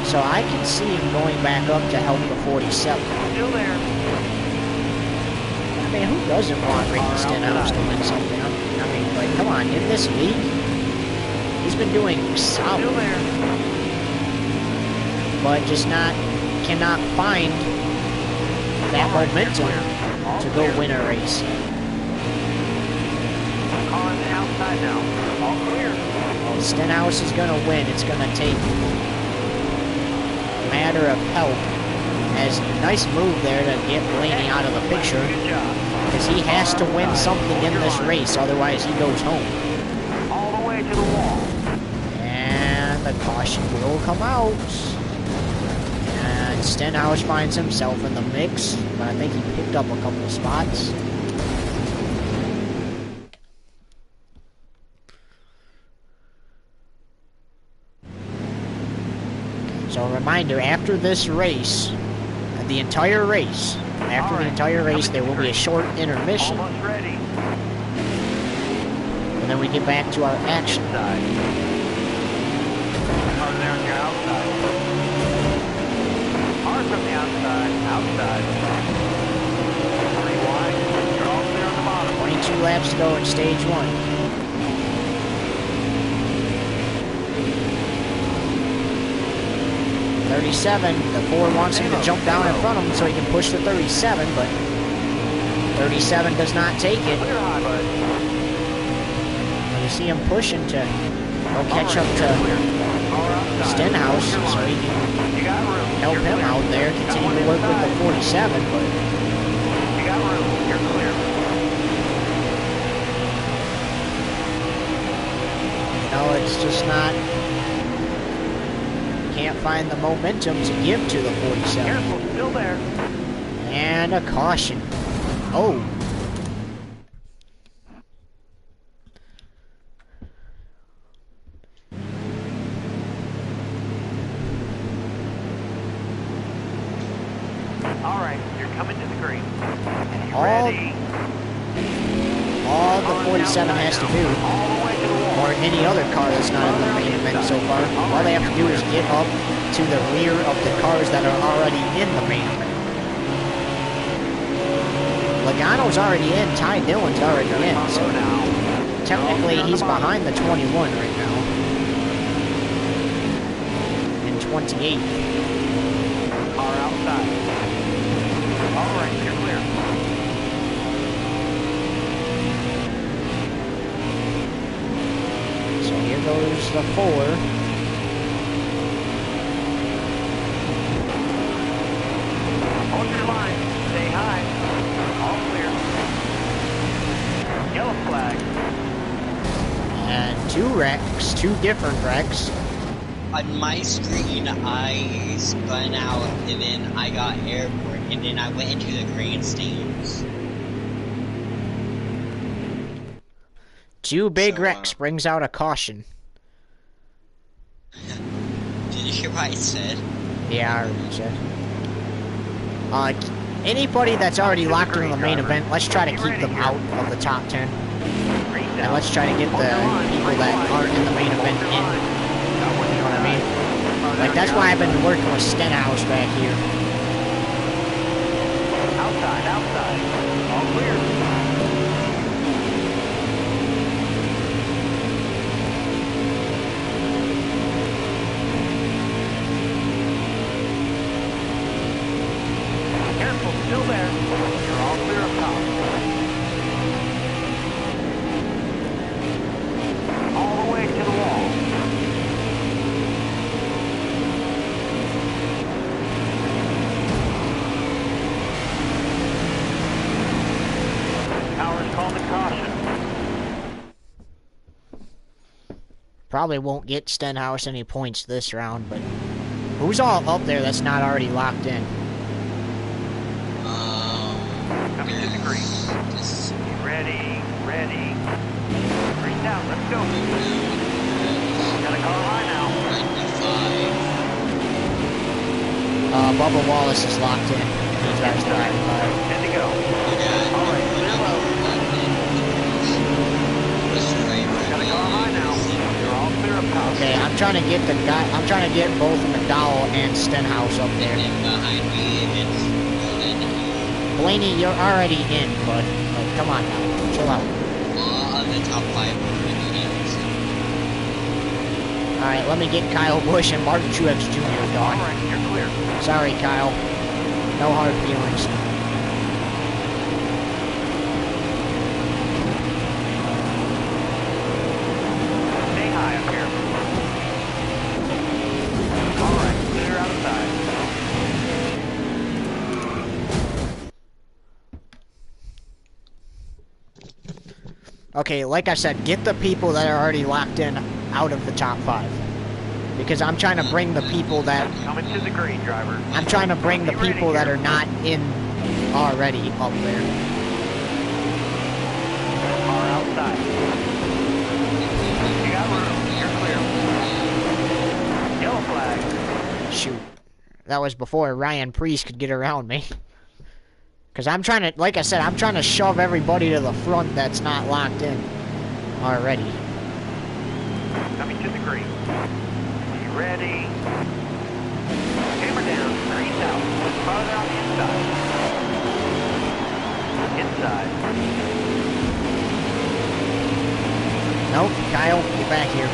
So I can see him going back up to help the 47. Still there. I mean, who doesn't want Ricky Stenhouse to win something? I mean, like, come on, in this league, he's been doing solid, Still there. but just cannot find that momentum to go win a race. Car on the outside now. All clear. Well, Stenhouse is going to win. It's going to take matter of health. Has a nice move there to get Blaney out of the picture. Good job. Because he has to win something in this race, otherwise he goes home. All the way to the wall. And the caution will come out. And Stenhouse finds himself in the mix, but I think he picked up a couple of spots. So a reminder, after this race, the entire race, after the entire race, there will be a short intermission. Almost ready. And then we get back to our action. Inside. Cars there on your outside. Hard from the outside. Outside. 3 wide. You're all clear on the bottom. 22 laps to go in stage 1. The 4 wants him to jump down in front of him so he can push the 37, but 37 does not take it. Clear high, bud. You see him pushing to go catch up to Stenhouse so he can help him out there, continue to work with the 47, but You got room. You're clear. you know, it's just not, can't find the momentum to give to the 47. Careful, still there. And a caution. Oh. All right, you're coming to the green. All, Ready. all the 47 has to do, All the way to the wall. or any other car that's not in the main event so far, all they have to do is get up to the rear of the cars that are already in the main event. Logano's already in, Ty Dillon's already in, so technically he's behind the 21 right now. And 28. Car outside. All right, you're clear. So here goes the 4. Hold your line. Stay high. All clear. Yellow flag. And 2 wrecks, 2 different wrecks. On my screen, I spun out, and then I got airport, and then I went into the grandstands. 2 big So, wrecks brings out a caution. Did you hear what I said? Yeah, I already said. Anybody that's already locked in the main event, let's try to keep them out of the top 10. And let's try to get the people that aren't in the main event in. You know what I mean? Like, that's why I've been working with Stenhouse back here. Outside, outside. All clear. Careful, still there. You're all clear up top. All the way to the wall. Powers called the caution. Probably won't get Stenhouse any points this round, but who's all up there that's not already locked in? Coming to the green. This Ready, ready. Green down, let's go. Got a car high now. Bubba Wallace is locked in. He's got his driving car. 10 to go. All right, clear road. Got a car high now. You're all clear up top. Okay, I'm trying to get the guy. I'm trying to get both McDowell and Stenhouse up there. And behind me, it's Blaney, you're already in, bud. Like, come on now, chill out. all of the top 5 Indians. All right, let me get Kyle Busch and Martin Truex Jr. All going. right, you're clear. Sorry, Kyle. No hard feelings. Stay high up here. All right, clear outside. Okay, like I said, get the people that are already locked in out of the top 5. Because I'm trying to bring the people that... Coming to the green, driver. I'm trying to bring the people that are not in already up there. Car outside. You got room. You're clear. Yellow flag. Shoot. That was before Ryan Priest could get around me. Because I'm trying to, like I said, I'm trying to shove everybody to the front that's not locked in already. Coming to the green. You ready? Hammer down. Green out. Farther on the inside. Inside. Nope, Kyle, get back here.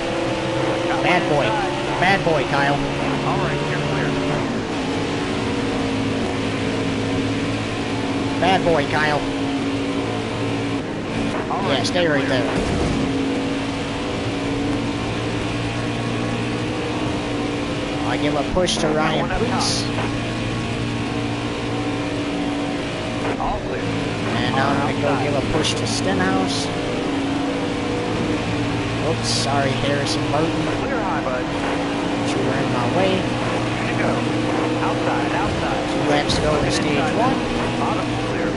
Got Bad one boy. inside. Bad boy, Kyle. All right, you're clear. Bad boy, Kyle. All Yeah, right, stay you're right clear. there. I give a push to Ryan one up Priest. All clear. And now I'm going to go give a push to Stenhouse. Oops, sorry, Harrison Burton. Clear high, bud. You were in my way. Here you go. Outside, outside. 2 laps to go in stage 1. Bottom clear.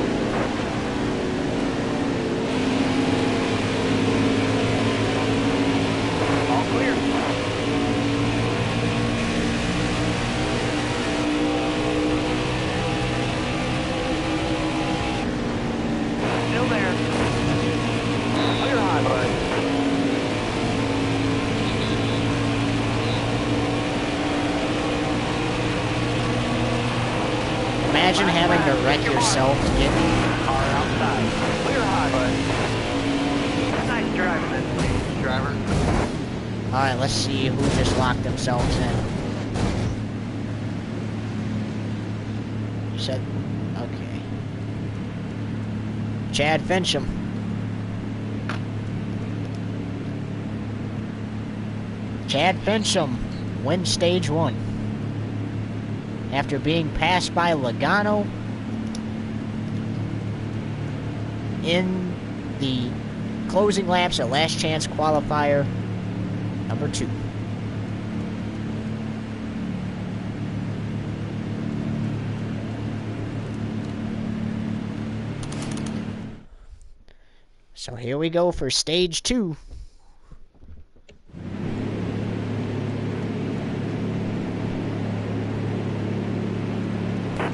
All clear. Still there. Clear high, bud. Imagine having to wreck yourself to get... Car outside. Clear high, bud. Nice driving this stage, driver. Alright, let's see who just locked themselves in. You said... Okay. Chad Fincham. Chad Fincham wins stage 1. After being passed by Logano in the closing laps at last chance qualifier number 2. So here we go for stage 2.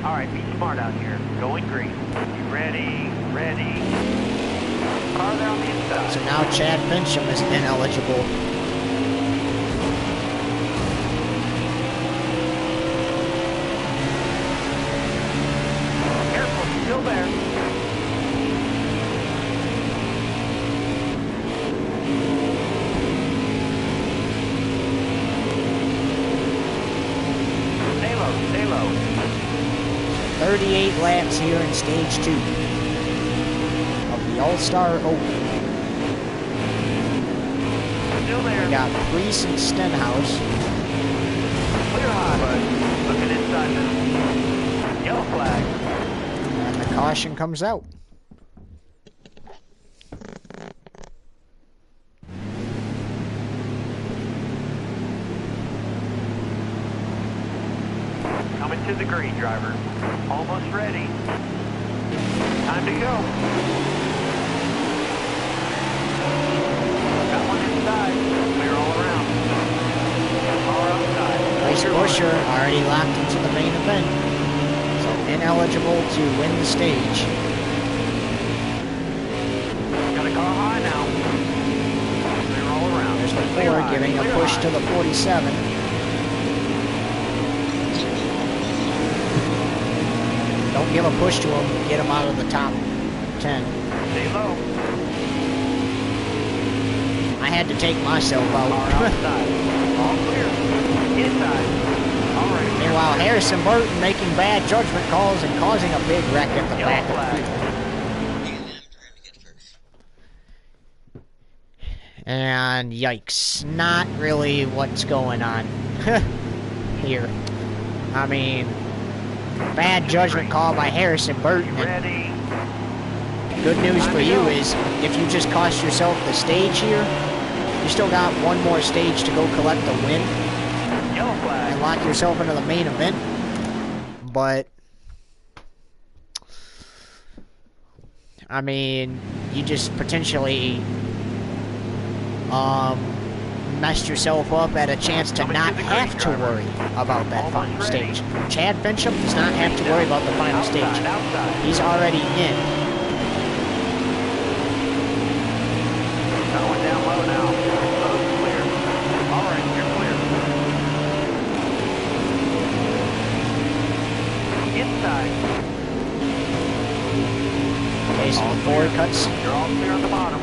All right, be smart out here. Going green. You ready? Ready. Car there on the inside. So now Chad Fincham is ineligible. Careful, still there. Stay low, stay low. 38 laps here in stage 2 of the All-Star Open. Still there. We got Priest and Stenhouse. Clear high, bud. Looking inside now. Yellow flag. And the caution comes out. Coming to the green, driver. Almost ready. Time to go. Got one inside. Clear all around. Car outside. Bryce Busher already locked into the main event. So ineligible to win the stage. Got a car high now. Clear all around. There's the Clear 4 high, giving a clear push high. to the 47. Don't give a push to him. Get him out of the top 10. Stay low. I had to take myself Car out. outside. All clear. Inside. All right. Meanwhile, Harrison Burton making bad judgment calls and causing a big wreck at the Yellow back of the flag. field. And I'm driving it first. And yikes, not really what's going on here. I mean, bad judgment call by Harrison Burton. And Ready. Good news for you is if you just cost yourself the stage here, you still got one more stage to go collect the win Yellow flag. and lock yourself into the main event. But I mean, you just potentially messed yourself up at a chance to not have to worry about that final stage. Chad Fincham does not have to worry about the final stage. Outside. He's already in. That one down low now. Low clear. All right, you're clear. Inside. Okay, so the Ford cuts You're all clear on the bottom.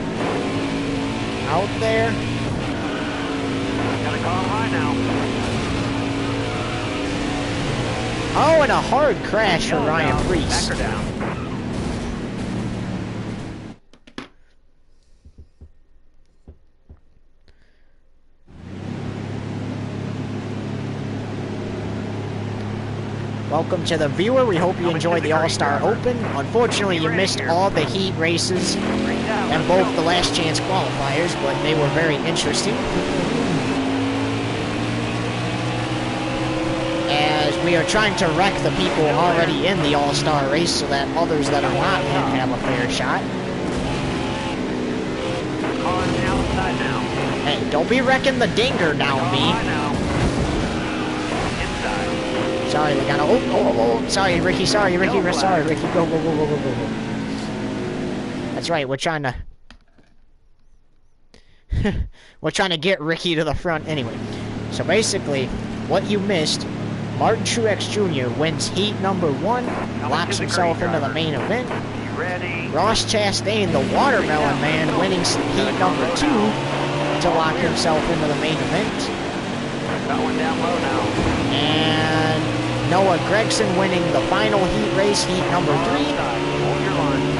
out there. Gotta call high now. Oh, and a hard crash for Yellow Ryan down. Priest. Back her down. Welcome to the viewer. We hope you enjoyed the All-Star Open. Unfortunately, you missed all the heat races and both the last chance qualifiers, but they were very interesting. As we are trying to wreck the people already in the All-Star race so that others that are not in have a fair shot. Calling the outside now. Hey, don't be wrecking the dinger down, Call B. high now. Inside. Sorry, Logano. Oh, sorry, Ricky. Sorry, Ricky. Sorry, Ricky. Go. That's right. We're trying to... we're trying to get Ricky to the front anyway. So basically, what you missed, Martin Truex Jr. wins heat number 1, locks himself into the main event. You ready? Ross Chastain, the Watermelon Man, winning heat number 2 to lock himself into the main event. That one down low now. And Noah Gregson winning the final heat race, heat number 3. Hold your line.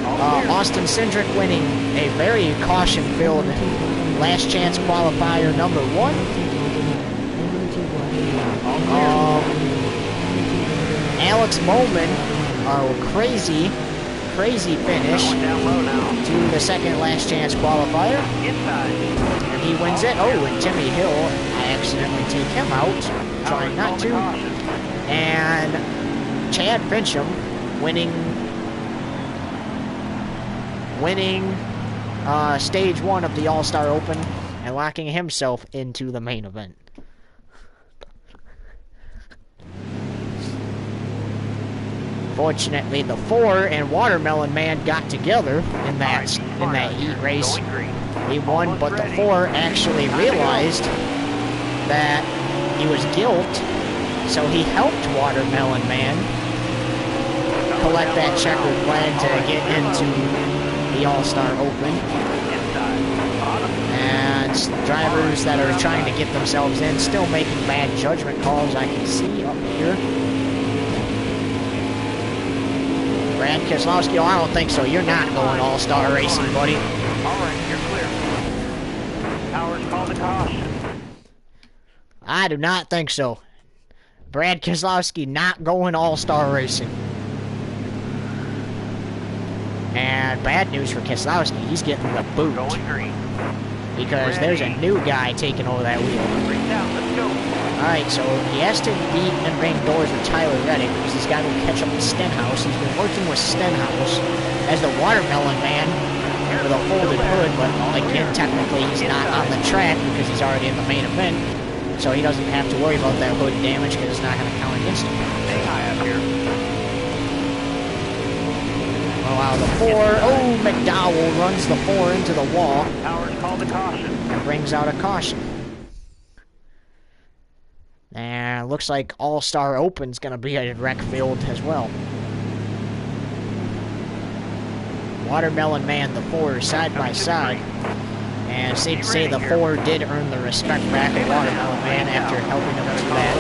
All clear. Austin Cindric winning a very caution-filled last chance qualifier number 1. All clear. Alex Bowman, a crazy finish That one down low now. to the second last chance qualifier. Inside. And he wins it. Oh, and Timmy Hill, I accidentally take him out, trying not to. And Chad Fincham winning stage 1 of the All-Star Open and locking himself into the main event. Fortunately, the 4 and Watermelon Man got together in that heat race. Going green. He won, but the 4 actually realized that he was guilt, so he helped Watermelon Man collect that checkered flag to get into the All-Star Open. Inside. Bottom. And drivers that are trying to get themselves in still making bad judgment calls, I can see up here. Brad Keselowski, oh, I don't think so. You're not going All-Star racing, buddy. All right, you're clear. Powers call the caution. I do not think so. Brad Keselowski not going All-Star racing. And bad news for Keselowski, he's getting the boot. Going green. Because there's a new guy taking over that wheel. Green down, let's go. Alright, so he has to beat and bang doors with Tyler Reddick because he's got to catch up with Stenhouse. He's been working with Stenhouse as the Watermelon Man with a folded hood, but again, technically he's not on the track because he's already in the main event. So he doesn't have to worry about that hood damage because it's not going to count against him. Stay high up here. Oh, wow, the 4. Oh, McDowell runs the 4 into the wall Powers call the caution. and brings out a caution. And looks like All-Star Open's going to be a wreck field as well. Watermelon Man, the 4 side by side. And safe to say the 4 did earn the respect back of Watermelon Man after helping him to that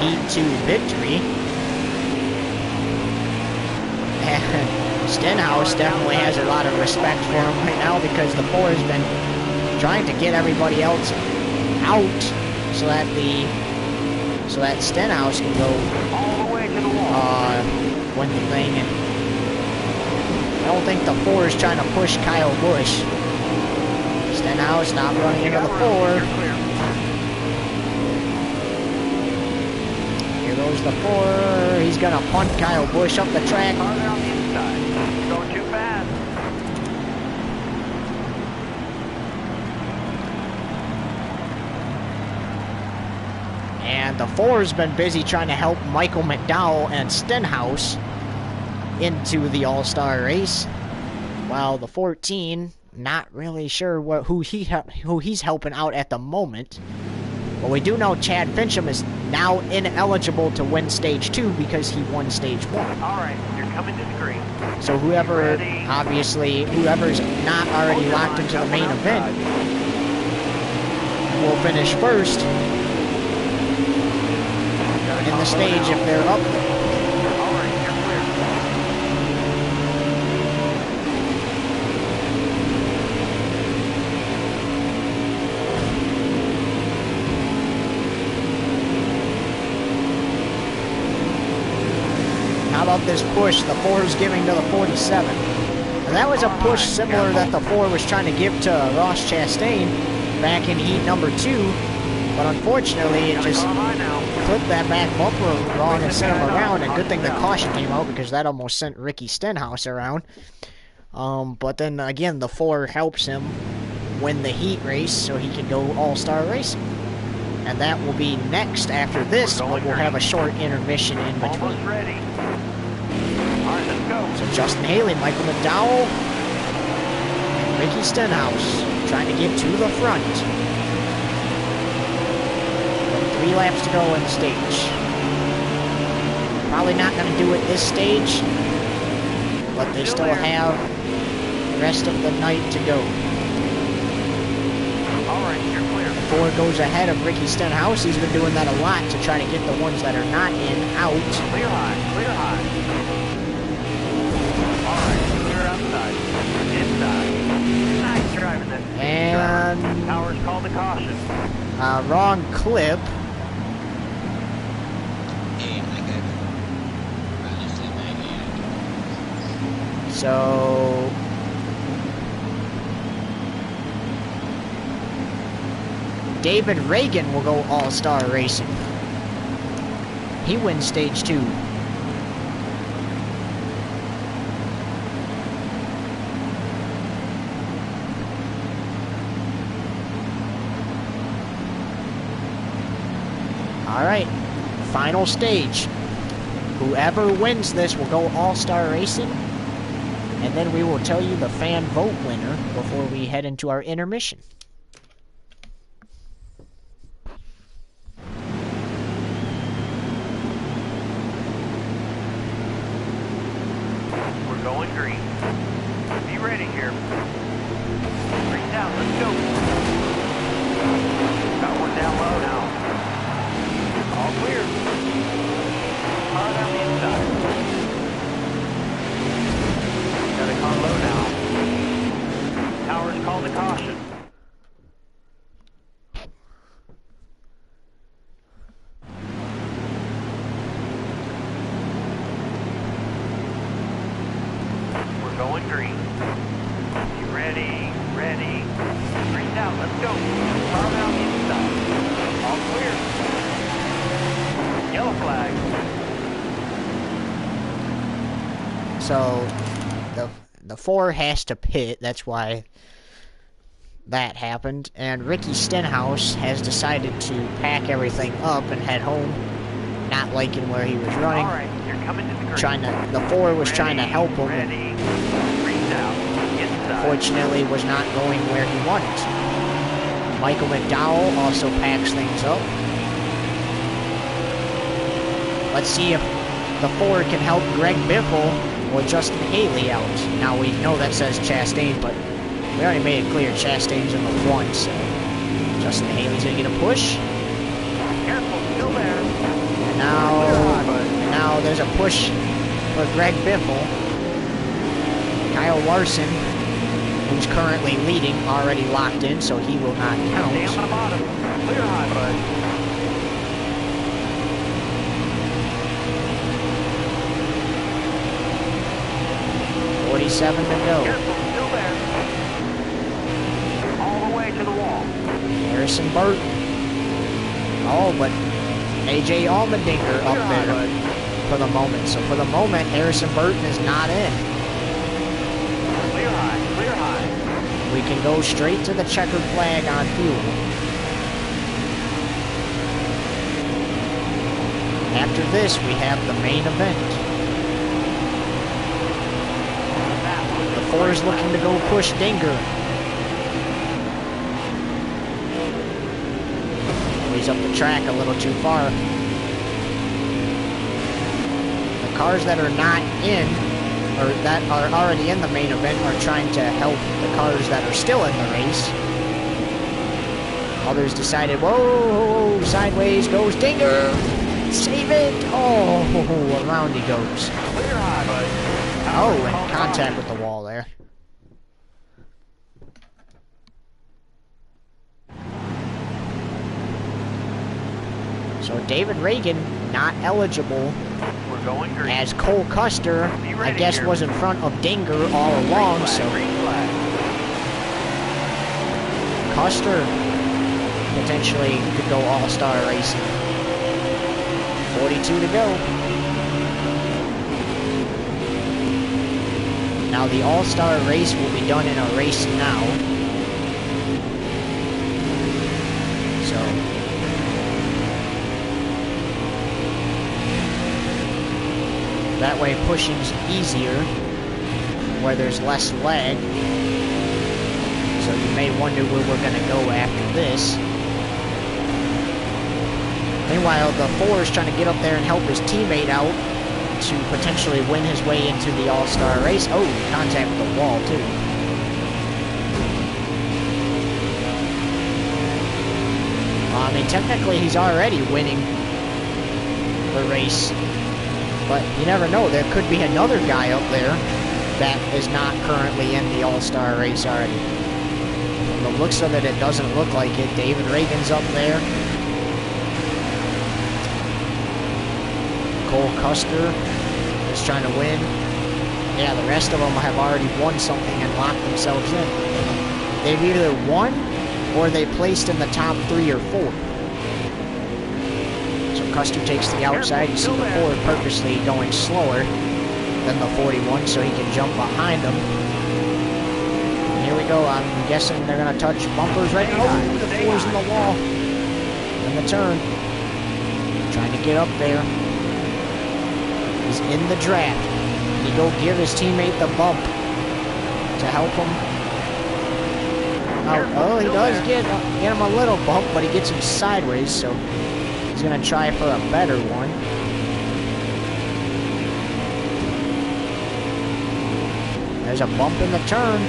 Heat 2 victory. And Stenhouse definitely has a lot of respect for him right now because the 4 has been trying to get everybody else out so that Stenhouse can go All the way to the wall. win the thing and don't think the 4 is trying to push Kyle Busch. Stenhouse not running into the 4. You're clear. Here goes the 4. He's going to punt Kyle Busch up the track. Farther on the inside. You're going too fast. And the 4's been busy trying to help Michael McDowell and Stenhouse into the All-Star race, while the 14 not really sure who he's helping out at the moment. But we do know Chad Fincham is now ineligible to win Stage 2 because he won Stage 1. All right, you're coming to the green. So whoever's not already locked into the main event will finish first in the stage if they're up there. All right, you're clear. How about this push the 4 is giving to the 47? And that was a push similar that the 4 was trying to give to Ross Chastain back in heat number 2. But unfortunately, it just clipped that back bumper wrong and sent him around. And good thing the caution came out because that almost sent Ricky Stenhouse around. But then again, the 4 helps him win the heat race so he can go All-Star Racing. And that will be next after this, but we'll have a short intermission in between. Almost ready. All right, let's go. So Justin Haley, Michael McDowell, and Ricky Stenhouse trying to get to the front. 3 laps to go in the stage. Probably not going to do it this stage, but they still have the rest of the night to go. All right, you're clear. 4 goes ahead of Ricky Stenhouse. He's been doing that a lot to try to get the ones that are not in out. Clear high, clear high. All right, clear outside. Inside. Nice driving that. And Powers called a caution. wrong clip. Hey, I got Riley's in my hand. So David Reagan will go All-Star Racing. He wins Stage 2. All right, final stage. Whoever wins this will go All-Star Racing, and then we will tell you the fan vote winner before we head into our intermission. We're going green. Be ready here. Green down, let's go. Got one down low now. All clear. Car down the inside. Got a car low now. Towers called a caution. We're going green. You ready? Ready. Green down, let's go. Car down the inside. All clear. Yellow flag. So the 4 has to pit. That's why that happened. And Ricky Stenhouse has decided to pack everything up and head home, not liking where he was running. All right, you're coming to the green. The 4 was trying to help him. Ready. Green down. Inside. Unfortunately, was not going where he wanted to. Michael McDowell also packs things up. Let's see if the 4 can help Greg Biffle or Justin Haley out. Now we know that says Chastain, but we already made it clear Chastain's in the 1, so Justin Haley's gonna get a push. Careful, still there. And now there's a push for Greg Biffle. Kyle Larson, who's currently leading, already locked in, so he will not count. Stay on the bottom. Clear high, bud. 47 to go. Careful, still there. All the way to the wall. Harrison Burton. Oh, but AJ Allmendinger up there for the moment. So for the moment, Harrison Burton is not in. Clear high, clear high. We can go straight to the checkered flag on fuel. After this, we have the main event. The 4 is looking to go push Dinger. He's up the track a little too far. The cars that are not in, or that are already in the main event, are trying to help the cars that are still in the race. Others decided, whoa, sideways goes Dinger. Save it! Oh, around he goes. Clear high, bud. Oh, and contact with the wall there. So David Reagan not eligible, We're going green. as Cole Custer, I guess, was in front of Dinger all along, so Green flag. Custer potentially could go all-star racing. 42 to go. Now the all-star race will be done in a race now. So that way pushing's easier where there's less lag. So you may wonder where we're gonna go after this. Meanwhile, the 4 is trying to get up there and help his teammate out to potentially win his way into the all-star race. Oh, contact with the wall, too. I mean, technically, he's already winning the race. But you never know. There could be another guy up there that is not currently in the all-star race already. From the looks of it, it doesn't look like it. David Reagan's up there. Cole Custer is trying to win. Yeah, the rest of them have already won something and locked themselves in. They've either won or they placed in the top 3 or 4. So Custer takes the outside. You see the 4 purposely going slower than the 41 so he can jump behind them. And here we go. I'm guessing they're going to touch bumpers right now. Oh, the 4's in the wall. In the turn. Trying to get up there. He's in the draft. He go give his teammate the bump to help him. Oh, he does get him a little bump, but he gets him sideways, so he's going to try for a better one. There's a bump in the turn.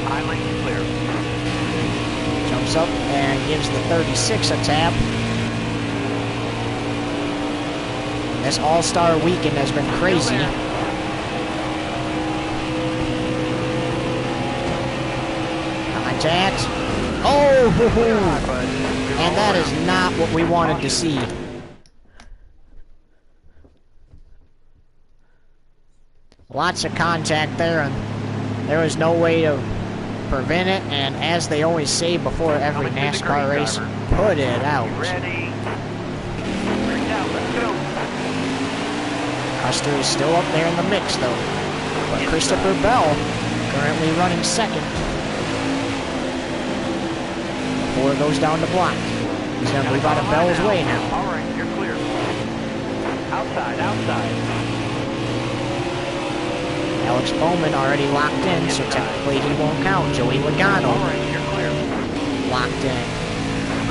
High lane clear. Jumps up and gives the 36 a tap. This All-Star Weekend has been crazy. Contact. Oh! And that is not what we wanted to see. Lots of contact there, and there was no way to prevent it, and as they always say before every NASCAR race, put it out. Ready. Bring out, let's go. Custer is still up there in the mix, though. But Christopher Bell currently running second. Before it goes down to block. He's going to move out of Bell's way now. All right, you're clear. Outside, outside. Alex Bowman already locked in, so technically he won't count. Joey Logano All right, you're clear. locked in.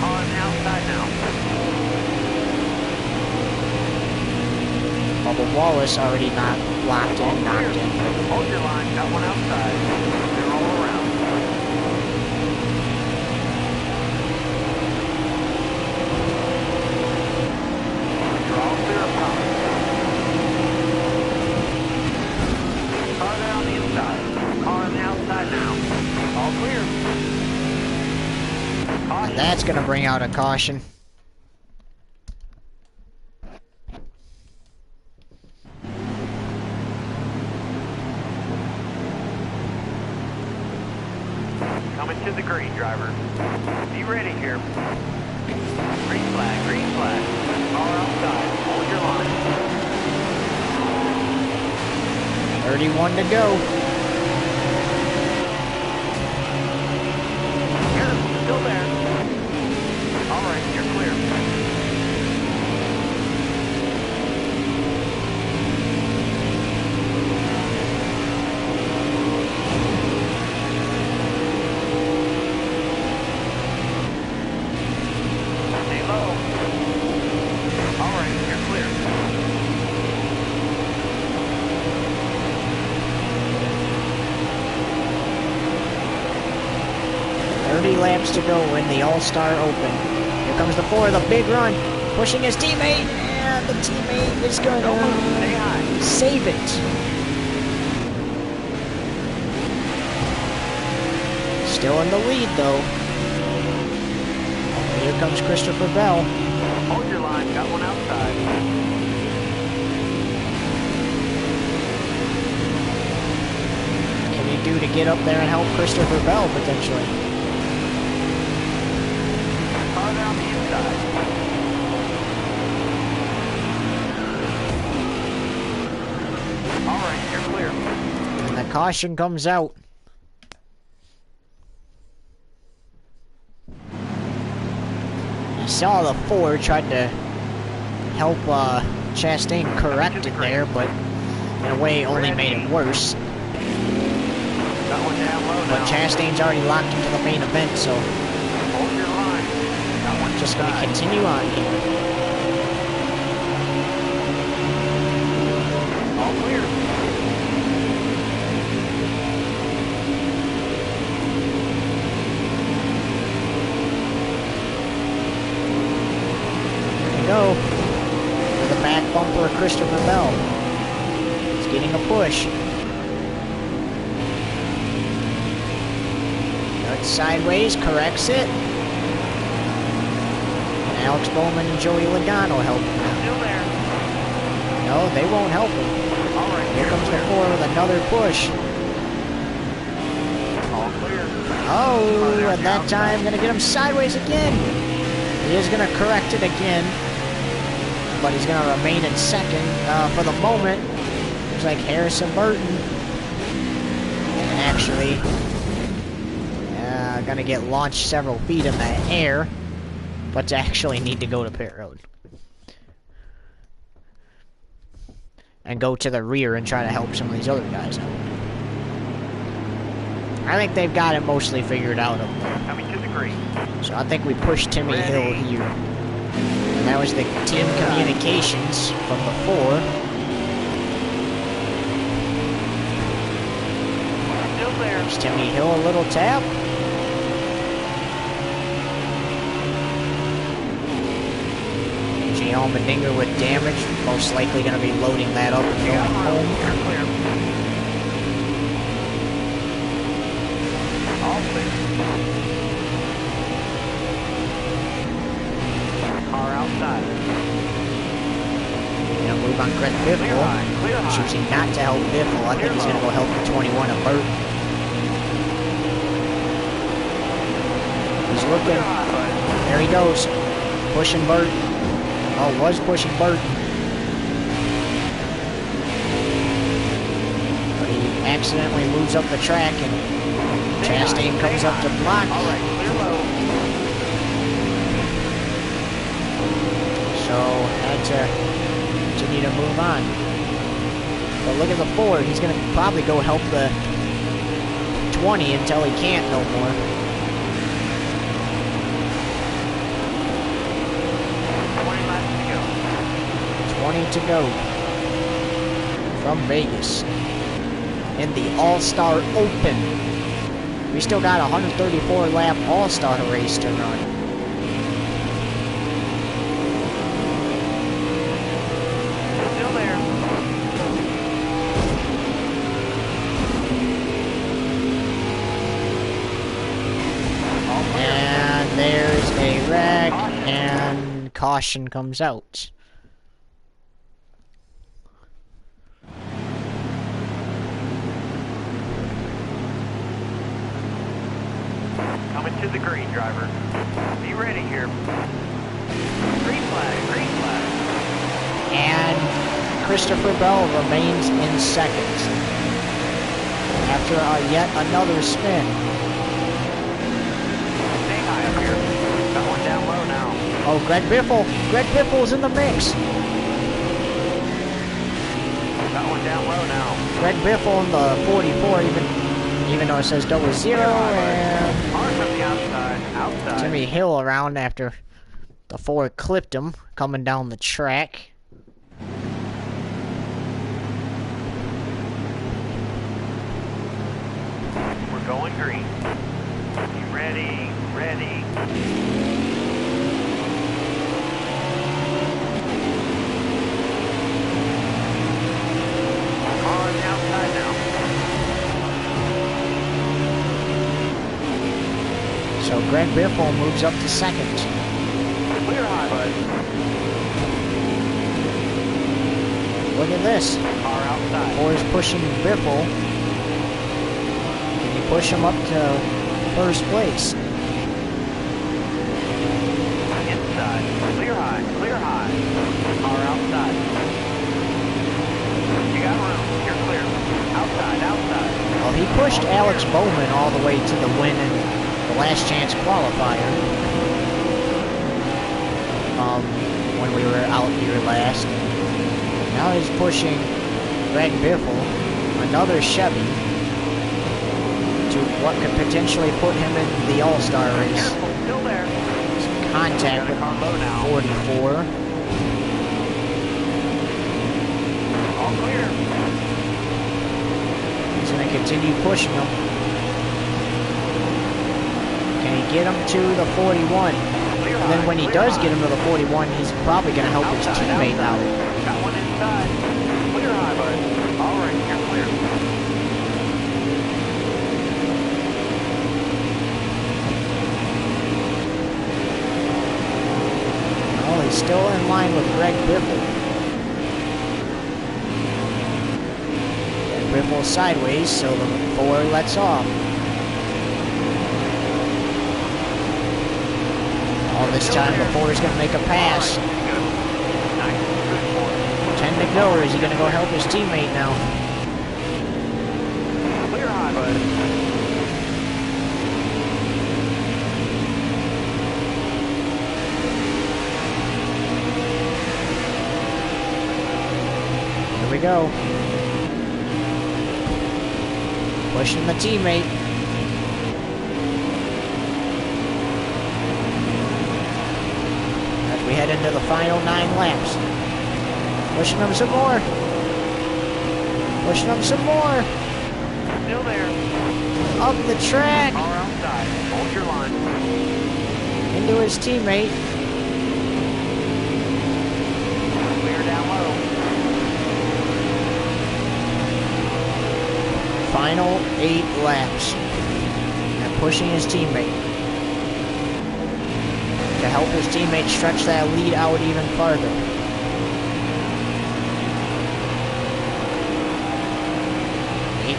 Calling outside now. Bubba Wallace already not locked in, knocked in. Hold your line, got one outside. They're all around. You're all clear up top. Car there on the inside. Car on the outside now. All clear. And that's going to bring out a caution. Coming to the green, driver. Be ready here. Green flag, green flag. Car outside. Hold your line. 31 to go. Still there. All right, you're clear. Stay low. All right, you're clear. Laps to go in the All-Star Open. Here comes the 4, the big run, pushing his teammate, and the teammate is going to save it. Still in the lead, though. Here comes Christopher Bell. Hold your line, got one outside. What can you do to get up there and help Christopher Bell, potentially? Down the inside. All right, you're clear. And the caution comes out. You saw the 4 tried to help Chastain correct it there, but in a way only made it worse. Got one down low now. But Chastain's already locked into the main event, so Hold your line. Got one just going to continue on here. All clear. There we go. For the back bumper of Christopher Bell. He's getting a push. Cuts sideways, corrects it. Alex Bowman and Joey Logano help him out. Still there. No, they won't help him. All right, Here comes the 4 with another push. all clear. Oh, at that time, gonna get him sideways again. He is gonna correct it again, but he's gonna remain in second for the moment. Looks like Harrison Burton, and actually, gonna get launched several feet in the air, but to actually need to go to pit road and go to the rear and try to help some of these other guys out. I think they've got it mostly figured out up there. Coming to the green. So I think we pushed Timmy Hill here. And that was the team communications from before. Still there. Gives Timmy Hill a little tap. AJ Allmendinger with damage. Most likely going to be loading that up and going home. You're clear. All clear. Car outside. Gonna move on Greg Biffle. Clear high. Choosing not to help Biffle. I think he's gonna go help the 21 of Burton. He's looking. There he goes. Pushing Burton. Oh, was pushing Burton. But he accidentally moves up the track and Chastain comes up to block. All right, clear low. So had to continue to move on. But look at the 4. He's going to probably go help the 20 until he can't no more. 20 laps to go. 20 to go. From Vegas. In the All-Star Open. We still got a 134 lap All-Star race to run. Still there. And there's a wreck, and caution comes out. the green, driver. Be ready here. Green flag, green flag. And Christopher Bell remains in second after yet another spin. Stay high up here. Got one down low now. Oh, Greg Biffle. Greg Biffle's in the mix. Got one down low now. Greg Biffle in the 44, even though it says 00, and Hard from the outside, outside. Jimmy Hill around after the 4 clipped him coming down the track. We're going green. You ready? Ready. On the outside now. So Greg Biffle moves up to second. Clear high, bud. Look at this. Car outside. 4 is pushing Biffle. Can you push him up to first place? Inside. Clear high. Clear high. Car outside. You got room. You're clear. Outside. Outside. Well, he pushed Alex Bowman all the way to the win in the last chance qualifier. When we were out here last. Now he's pushing Greg Biffle, another Chevy, to what could potentially put him in the All-Star race. Careful. Still there. Contact with 44. All clear. He's going to continue pushing him. Can he get him to the 41? Clear And then high, when he clear does high. get him to the 41, he's probably going to help his Outside, teammate outside. out. Got one inside. Clear high, bud. All right, you're clear. Well, he's still in line with Greg Biffle. And Biffle sideways, so the 4 lets off. All this time, the 4 is going to make a pass. All right, good. Nice. Good boy. 10 to go. Is he going to go help his teammate now? Clear high, bud. Here we go. Pushing the teammate. As we head into the final 9 laps. Pushing them some more. Pushing them some more. Still there. Up the track. Car outside. Hold your line. Into his teammate. Clear down low. Final 8 laps. And pushing his teammate. To help his teammate stretch that lead out even farther.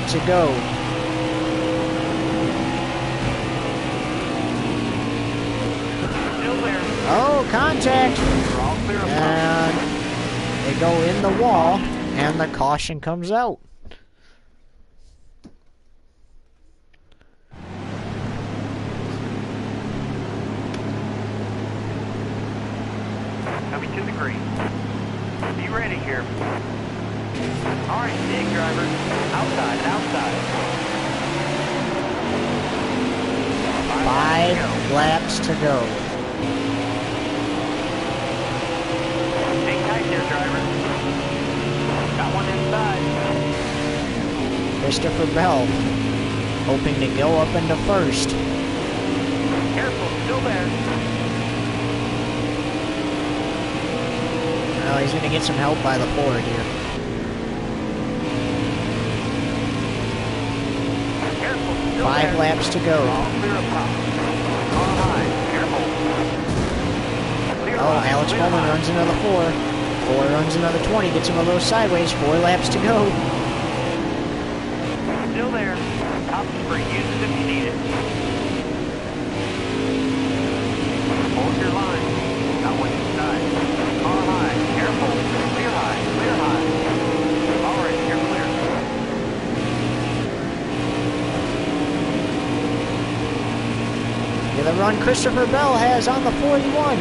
To go. Still there. Oh, contact! We're all clear up front. And they go in the wall, and the caution comes out. Coming to the green. Be ready here. All right, dig driver. Outside, outside. 5 laps to go. Hang tight there, driver. Got one inside. Christopher Bell hoping to go up into first. Careful, still there. Well, he's going to get some help by the 4 here. Careful, still 5 there. laps to go. All clear up top. Car high, careful. Clear Oh, high, Alex clear Bowman high. runs another 4. 4 runs another 20, gets him a little sideways. 4 laps to go. Still there. Top spring, use it if you need it. run Christopher Bell has on the 41.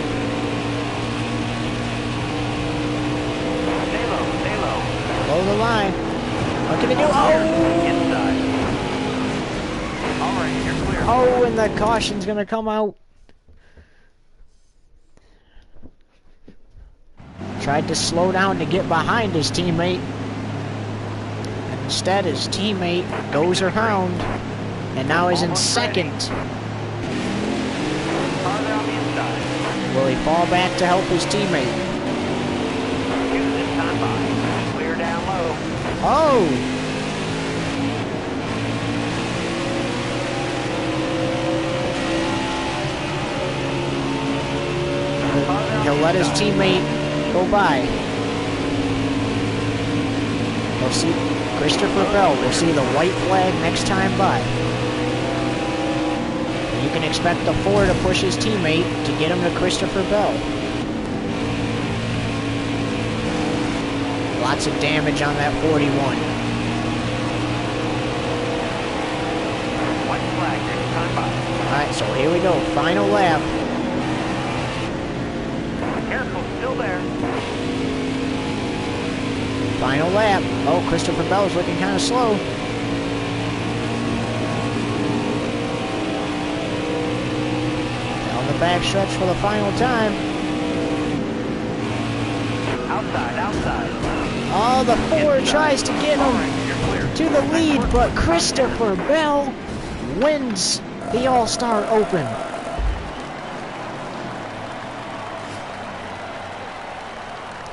Stay low, stay low. Below the line. What can he do? Oh! Inside. Alright, you're clear. Oh, and the caution's gonna come out. Tried to slow down to get behind his teammate. Instead, his teammate goes around, and now he's in second. Farther on the inside. Will he fall back to help his teammate? Two this time by. Clear down low. Oh! He'll let his teammate go by. We'll see Christopher Bell. We'll see the white flag next time by. You can expect the 4 to push his teammate to get him to Christopher Bell. Lots of damage on that 41. White flag next time by. Alright, so here we go. Final lap. Careful, still there. Final lap. Oh, Christopher Bell's looking kind of slow. Down the backstretch for the final time. Outside, outside. Oh, the 4 tries to get him Alright, you're clear. to the lead, but Christopher Bell wins the All-Star Open.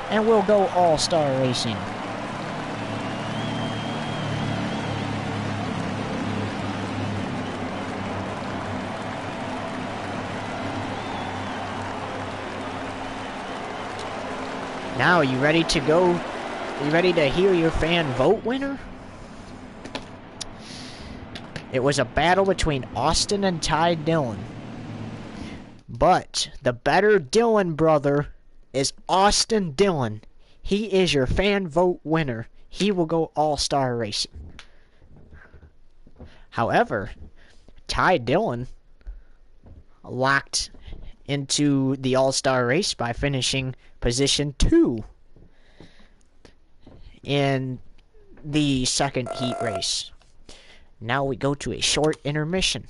And we'll go All-Star Racing. Now, you ready to go? You ready to hear your fan vote winner? It was a battle between Austin and Ty Dillon. But the better Dillon brother is Austin Dillon. He is your fan vote winner. He will go All-Star Racing. However, Ty Dillon locked into the All-Star race by finishing position 2 in the second heat race. Now we go to a short intermission.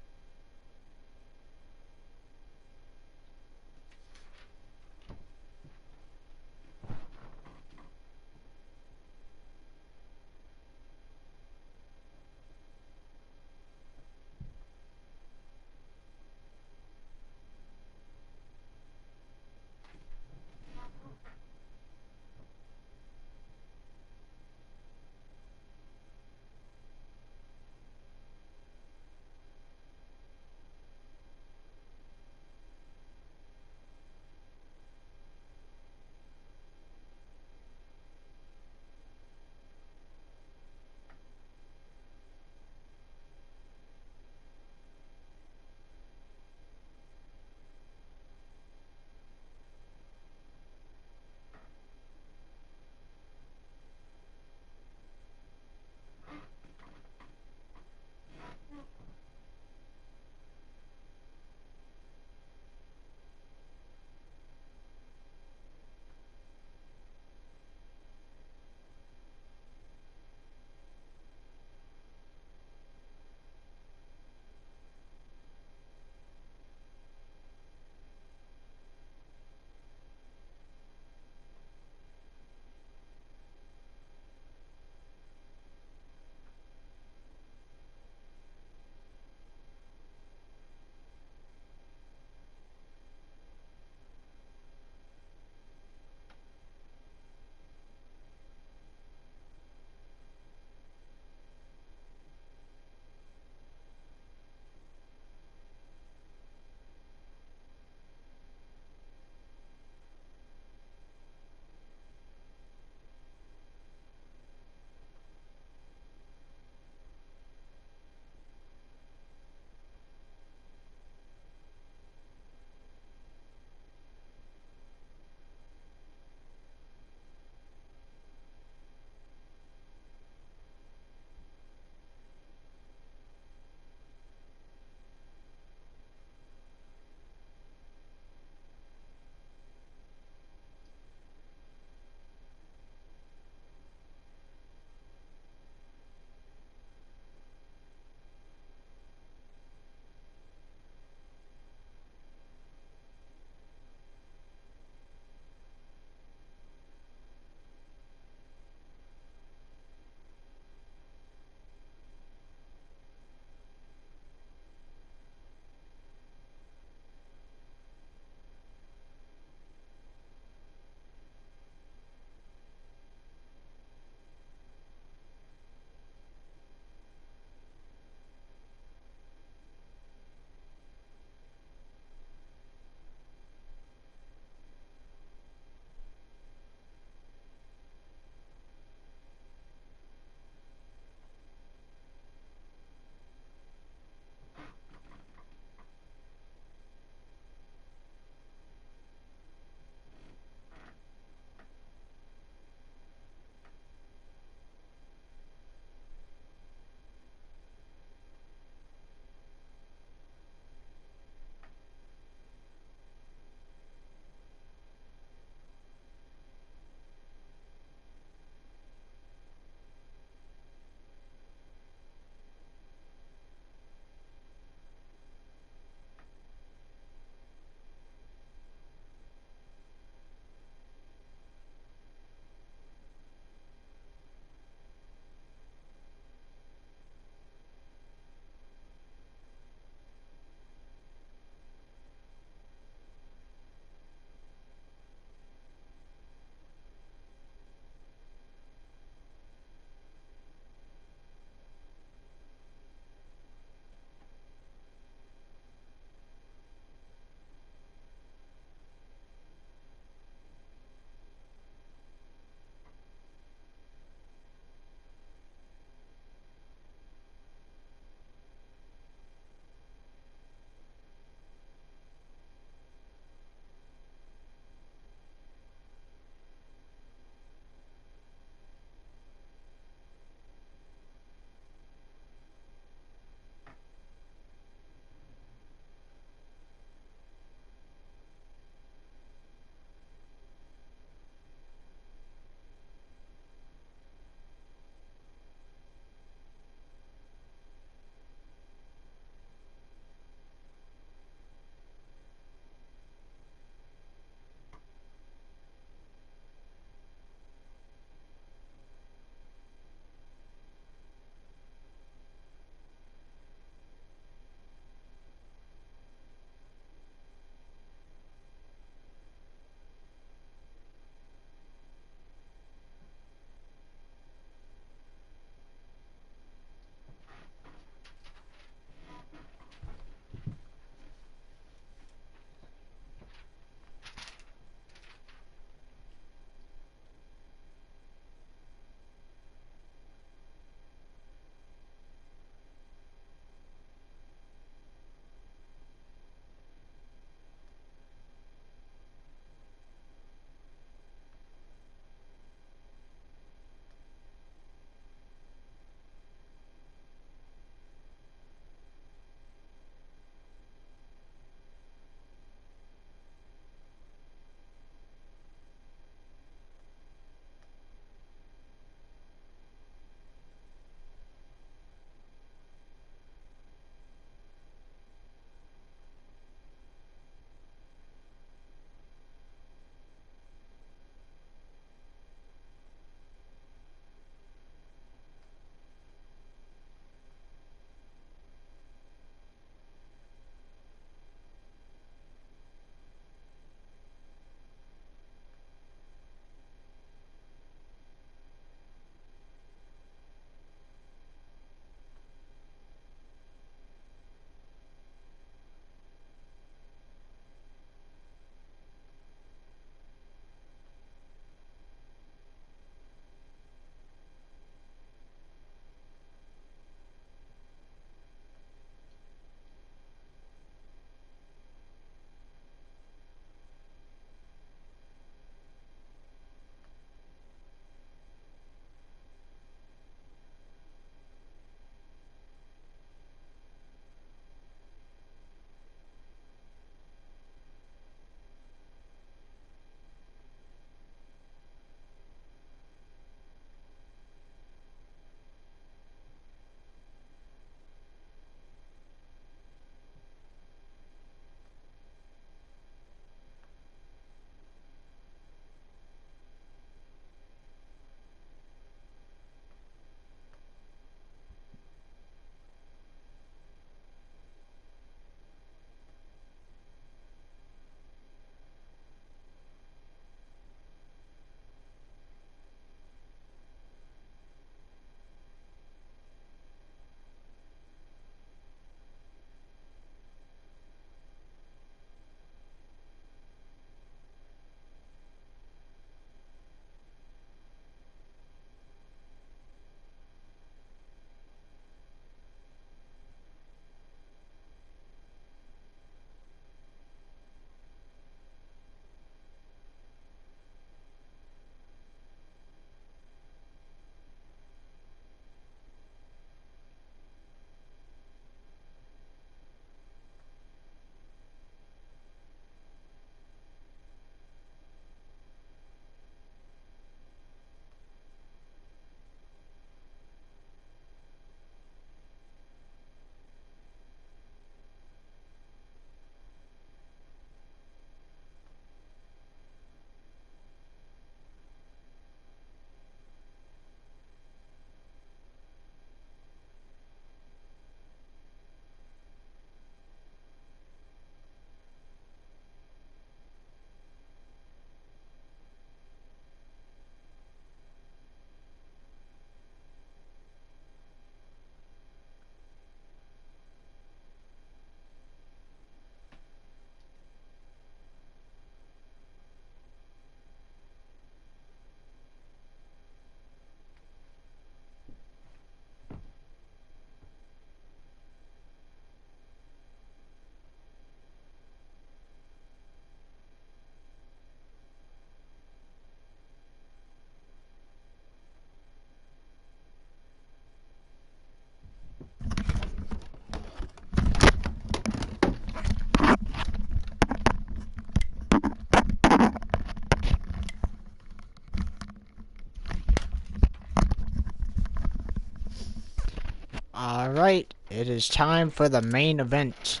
Alright, it is time for the main event.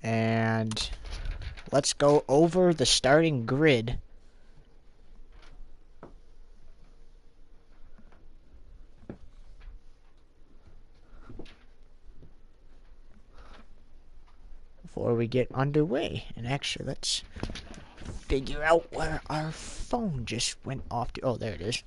And let's go over the starting grid. Before we get underway. And actually, let's figure out where our phone just went off to. Oh, there it is.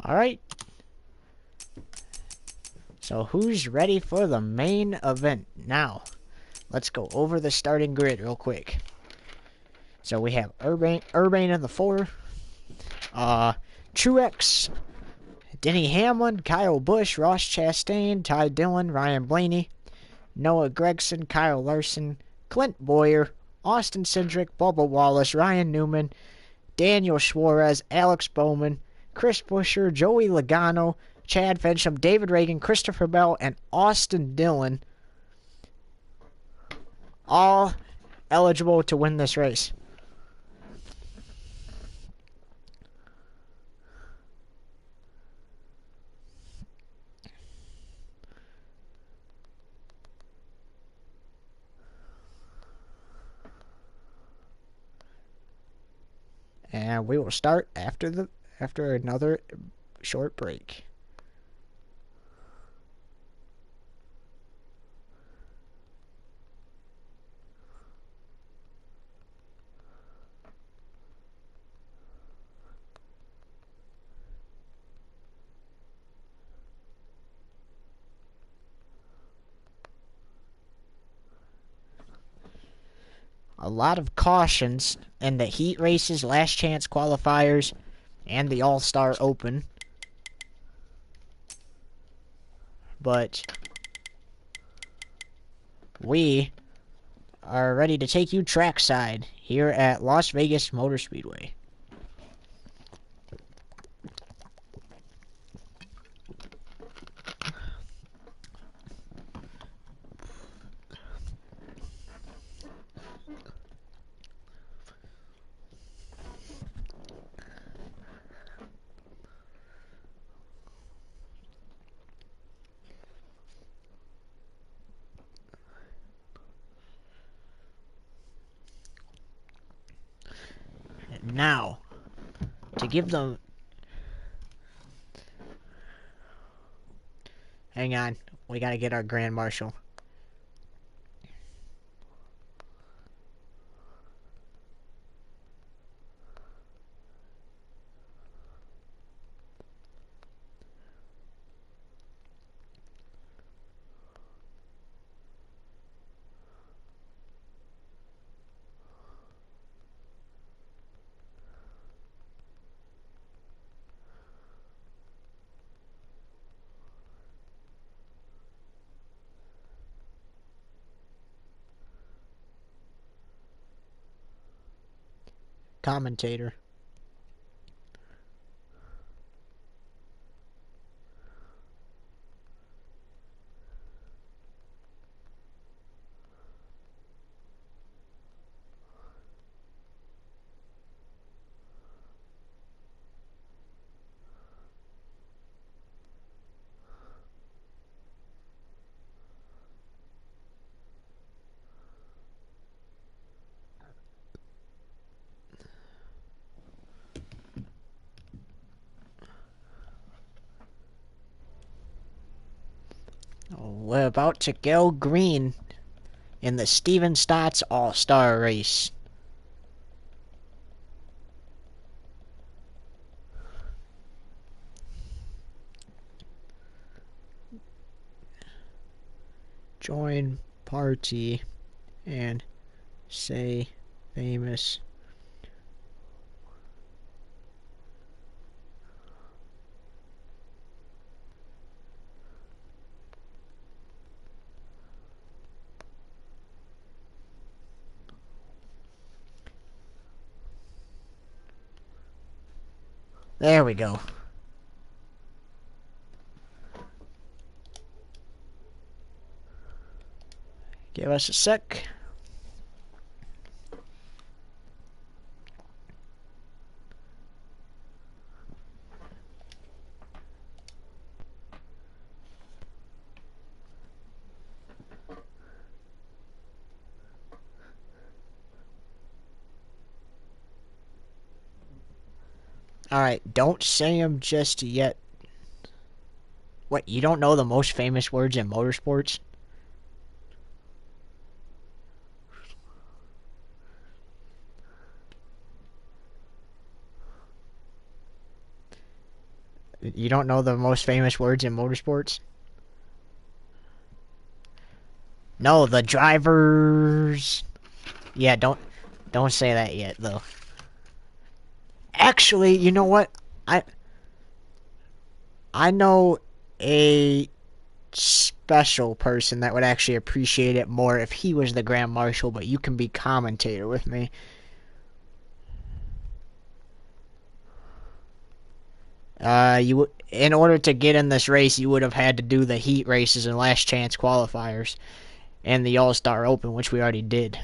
Alright. So who's ready for the main event? Now, let's go over the starting grid real quick. So we have Urbane in the 4. Truex, Denny Hamlin, Kyle Busch, Ross Chastain, Ty Dillon, Ryan Blaney, Noah Gragson, Kyle Larson, Clint Boyer, Austin Cindric, Bubba Wallace, Ryan Newman, Daniel Suarez, Alex Bowman, Chris Buescher, Joey Logano, Chad Fincham, David Ragan, Christopher Bell, and Austin Dillon, all eligible to win this race. And we will start after another short break. A lot of cautions in the heat races, last chance qualifiers, and the All-Star Open. But we are ready to take you trackside here at Las Vegas Motor Speedway. Now, to give them... Hang on, we gotta get our Grand Marshal. Commentator. We're about to go green in the Steven Stotts All-Star Race. Join party and say famous. There we go. Give us a sec. Alright, don't say them just yet. What, you don't know the most famous words in motorsports? You don't know the most famous words in motorsports? No, the drivers. Yeah, don't say that yet though. Actually, you know what? I know a special person that would actually appreciate it more if he was the Grand Marshal, but you can be commentator with me. In order to get in this race, you would have had to do the heat races and last chance qualifiers and the All-Star Open, which we already did.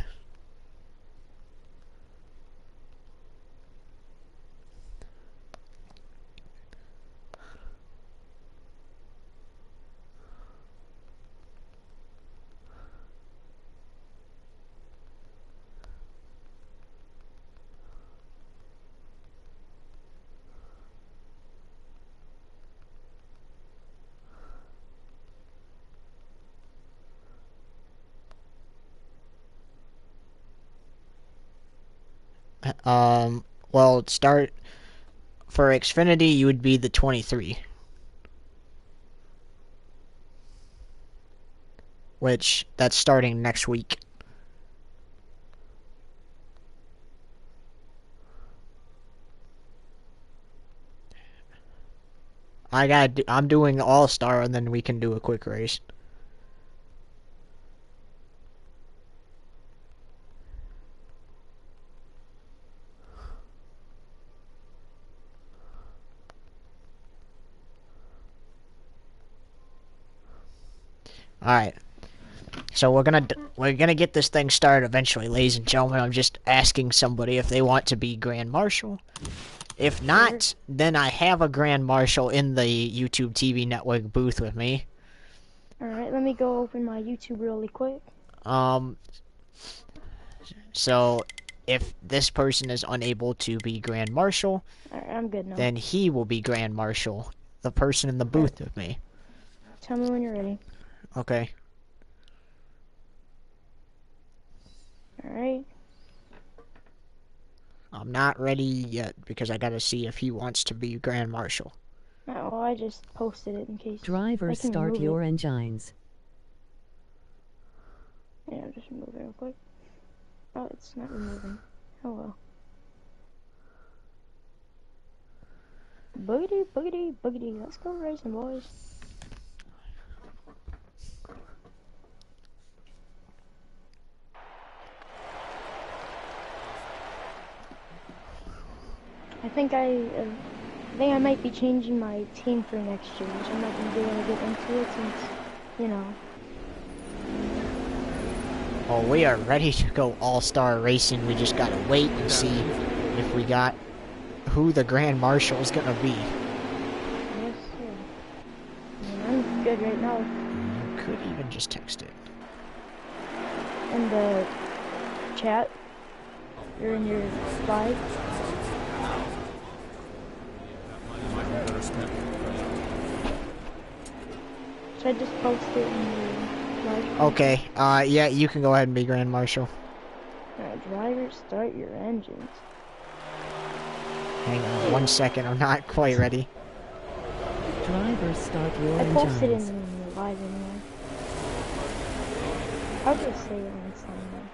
Well, start for Xfinity, you would be the 23. Which, that's starting next week. I'm doing All-Star, and then we can do a quick race. Alright. So we're gonna get this thing started eventually, ladies and gentlemen. I'm just asking somebody if they want to be Grand Marshal. If not, then I have a Grand Marshal in the YouTube TV network booth with me. Alright, let me go open my YouTube really quick. So if this person is unable to be Grand Marshal, Alright, I'm good now. then he will be Grand Marshal, the person in the booth with me. Tell me when you're ready. Okay. Alright. I'm not ready yet because I gotta see if he wants to be Grand Marshal. Oh, well, I just posted it in case. Drivers start your engines. Yeah, I'll just move it real quick. Oh, it's not removing. Oh well. Boogity, boogity, boogity. Let's go racing, boys. I think I might be changing my team for next year, so I'm not gonna be able to get into it since, you know. Oh, we are ready to go All-Star Racing. We just gotta wait and see if we got who the Grand Marshal is gonna be. Yes, sir. I mean, I'm good right now. You could even just text it. In the chat, you're in your slide. Should I just post it in the live? Okay, yeah, you can go ahead and be Grand Marshal. Alright, drivers, start your engines. Hang on 1 second, I'm not quite ready. Drivers start your I posted it engines. in the live anyway. I'll just say it next time then.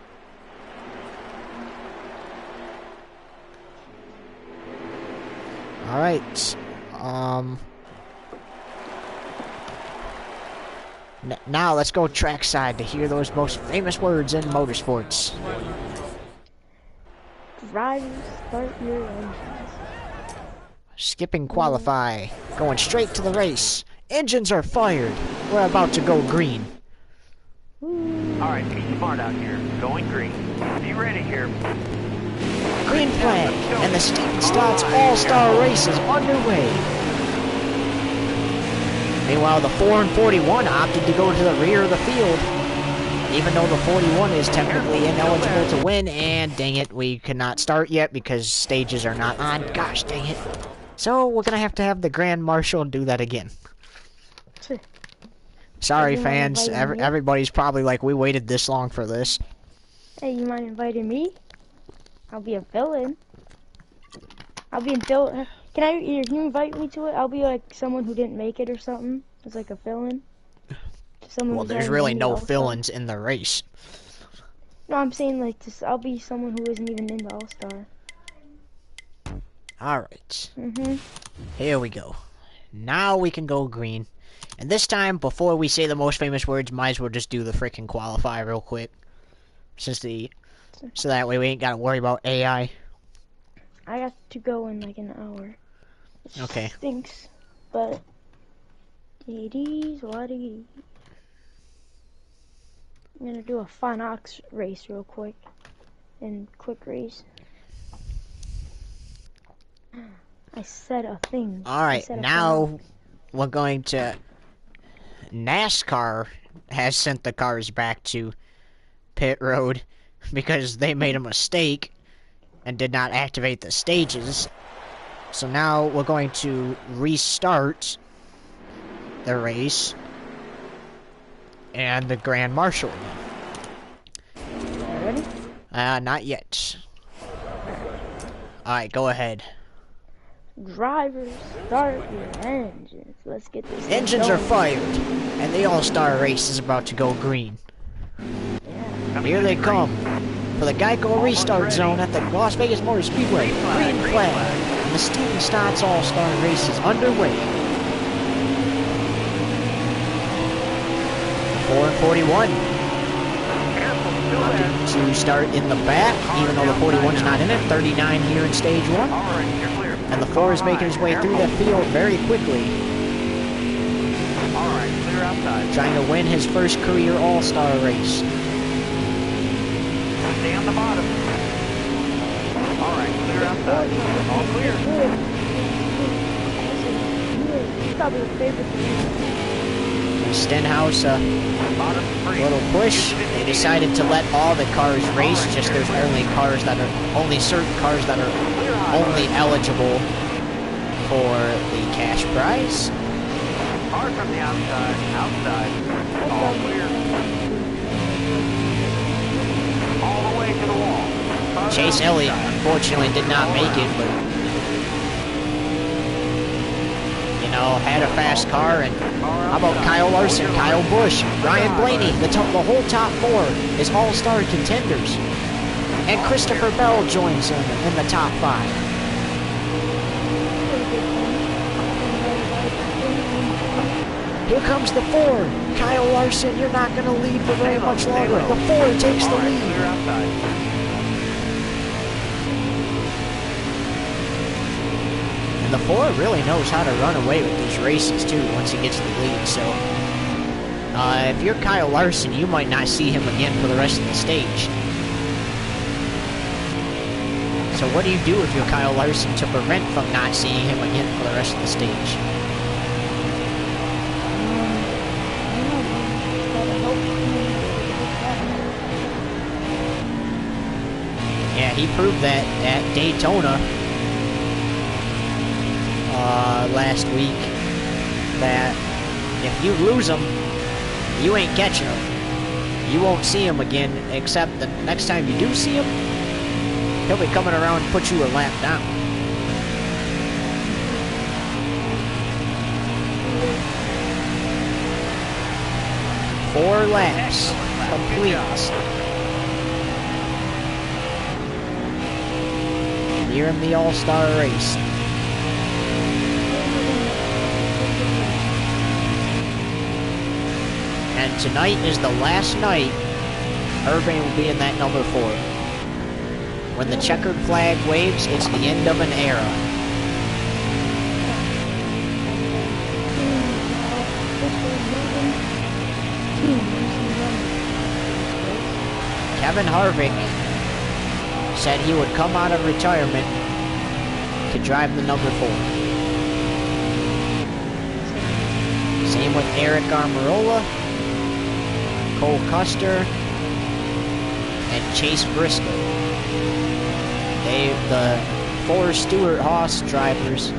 All right. Now let's go trackside to hear those most famous words in motorsports. Drivers, start your engines. Skipping qualify, going straight to the race. Engines are fired. We're about to go green. Alright, be smart out here. Going green. Be ready here. Green flag, and the Stotts All-Star Race is underway. Meanwhile, the 4 and 41 opted to go to the rear of the field, even though the 41 is technically ineligible to win, and dang it, we cannot start yet because stages are not on. Gosh dang it. So we're going to have the Grand Marshal do that again. Sorry, fans. Everybody's probably like, we waited this long for this. Hey, you mind inviting me? I'll be a villain. I'll be a villain. Can you invite me to it? I'll be like someone who didn't make it or something. It's like a villain. Well, there's really no villains in the race. No, I'm saying like I'll be someone who isn't even in the All-Star. Alright. Here we go. Now we can go green. And this time, before we say the most famous words, might as well just do the freaking qualify real quick. So that way we ain't gotta worry about AI. I got to go in like an hour. It Okay. stinks, but it is what it is. I'm gonna do a Fun Ox race real quick. And quick race. I said a thing. Alright, now we're going to... NASCAR has sent the cars back to pit road because they made a mistake and did not activate the stages. So now we're going to restart the race and the Grand Marshal. Ready? Not yet. Alright, go ahead. Drivers, start your engines. Let's get this thing Engines are going. fired, and the All-Star Race is about to go green. Yeah. Here they come for the Geico restart zone at the Las Vegas Motor Speedway. Green flag, and the Steven Stotts All-Star Race is underway. 4 and 41. Opted to start in the back, even though the 41's not in it. 39 here in stage 1. Alright, you're clear. And the 4 is making his way through the field very quickly, Alright, clear outside. trying to win his first career All-Star race. Stay on the bottom. Alright, clear outside. All clear. It's probably the favorite thing. Stenhouse, Bottom free. little push. They decided to let all the cars race, just there's only certain cars that are only eligible for the cash prize. Hard from the outside. Outside. All clear. All the way to the wall. Far Chase down Elliott inside. unfortunately did not make it, but had a fast car. And how about Kyle Larson, Kyle Busch, Ryan Blaney? The whole top 4 is all-star contenders. And Christopher Bell joins him in the top 5. Here comes the 4. Kyle Larson, you're not going to lead for very much longer. The 4 takes the lead. Clear outside. And the 4 really knows how to run away with these races, too, once he gets the lead. So, if you're Kyle Larson, you might not see him again for the rest of the stage. So what do you do if you're Kyle Larson to prevent from not seeing him again for the rest of the stage? Yeah, he proved that at Daytona last week, that if you lose him, you ain't catching him. You won't see him again, except the next time you do see him, he'll be coming around and put you a lap down. Four laps. complete. Here in the All-Star race. And tonight is the last night Irving will be in that number 4. When the checkered flag waves, it's the end of an era. Kevin Harvick said he would come out of retirement to drive the number 4. Same with Eric Almirola, Cole Custer, and Chase Briscoe. The 4 Stewart Haas drivers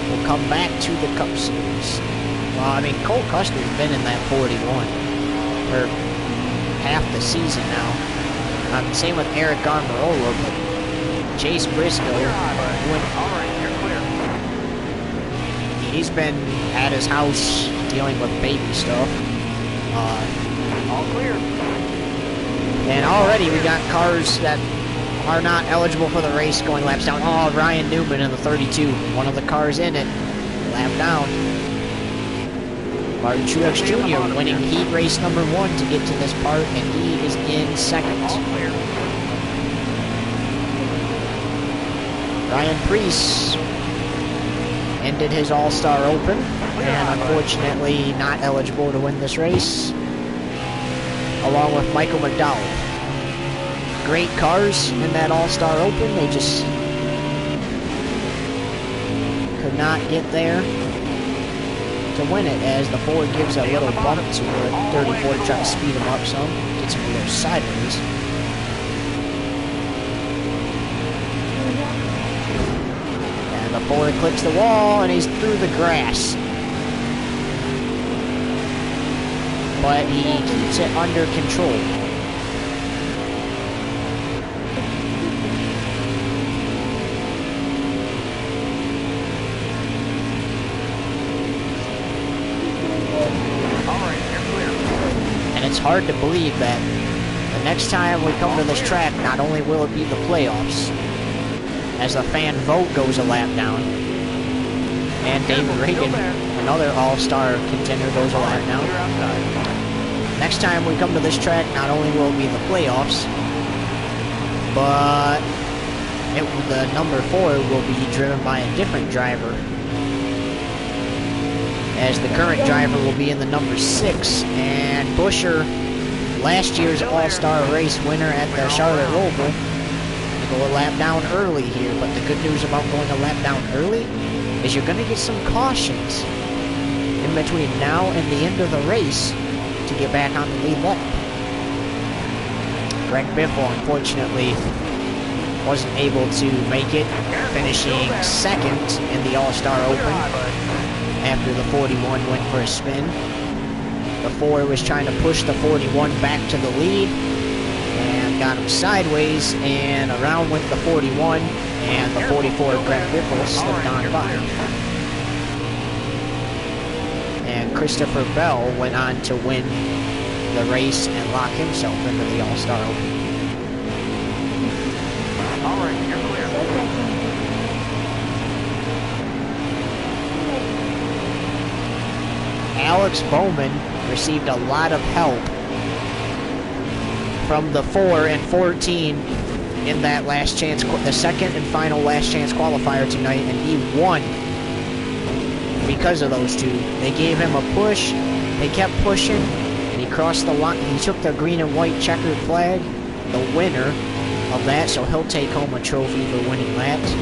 will come back to the Cup Series. Well, I mean, Cole Custer's been in that 41 for half the season now. Same with Eric Almirola, but Chase Briscoe, he's been at his house dealing with baby stuff. All clear. And already we got cars that are not eligible for the race going laps down. Oh, Ryan Newman in the 32, one of the cars in it, lap down. Martin Truex Jr. winning heat race number 1 to get to this part, and he is in second. Ryan Preece ended his All-Star Open, and unfortunately not eligible to win this race, along with Michael McDowell. Great cars in that All-Star Open, they just could not get there to win it, as the Ford gives a little bump to the 34 to try to speed him up some, gets him a little sideways. And the Ford clips the wall, and he's through the grass. But he keeps it under control. It's hard to believe that the next time we come to this track, not only will it be the playoffs, as the fan vote goes a lap down, and David Reagan, another all-star contender, goes a lap down. Next time we come to this track, not only will it be the playoffs, but the number 4 will be driven by a different driver, as the current driver will be in the number 6, and Buescher, last year's All-Star race winner at the Charlotte Roval, will go a lap down early here. But the good news about going a lap down early is you're going to get some cautions in between now and the end of the race to get back on the lead lap. Greg Biffle, unfortunately, wasn't able to make it, finishing second in the All-Star Open. After the 41 went for a spin, the 4 was trying to push the 41 back to the lead and got him sideways, and around went the 41, and the 44 Greg Biffle slipped on by. And Christopher Bell went on to win the race and lock himself into the All-Star Open. All right, you're clear. Alex Bowman received a lot of help from the 4 and 14 in that last chance, the second and final last chance qualifier tonight, and he won because of those two. They gave him a push, they kept pushing, and he crossed the line. He took the green and white checkered flag, the winner of that, so he'll take home a trophy for winning laps.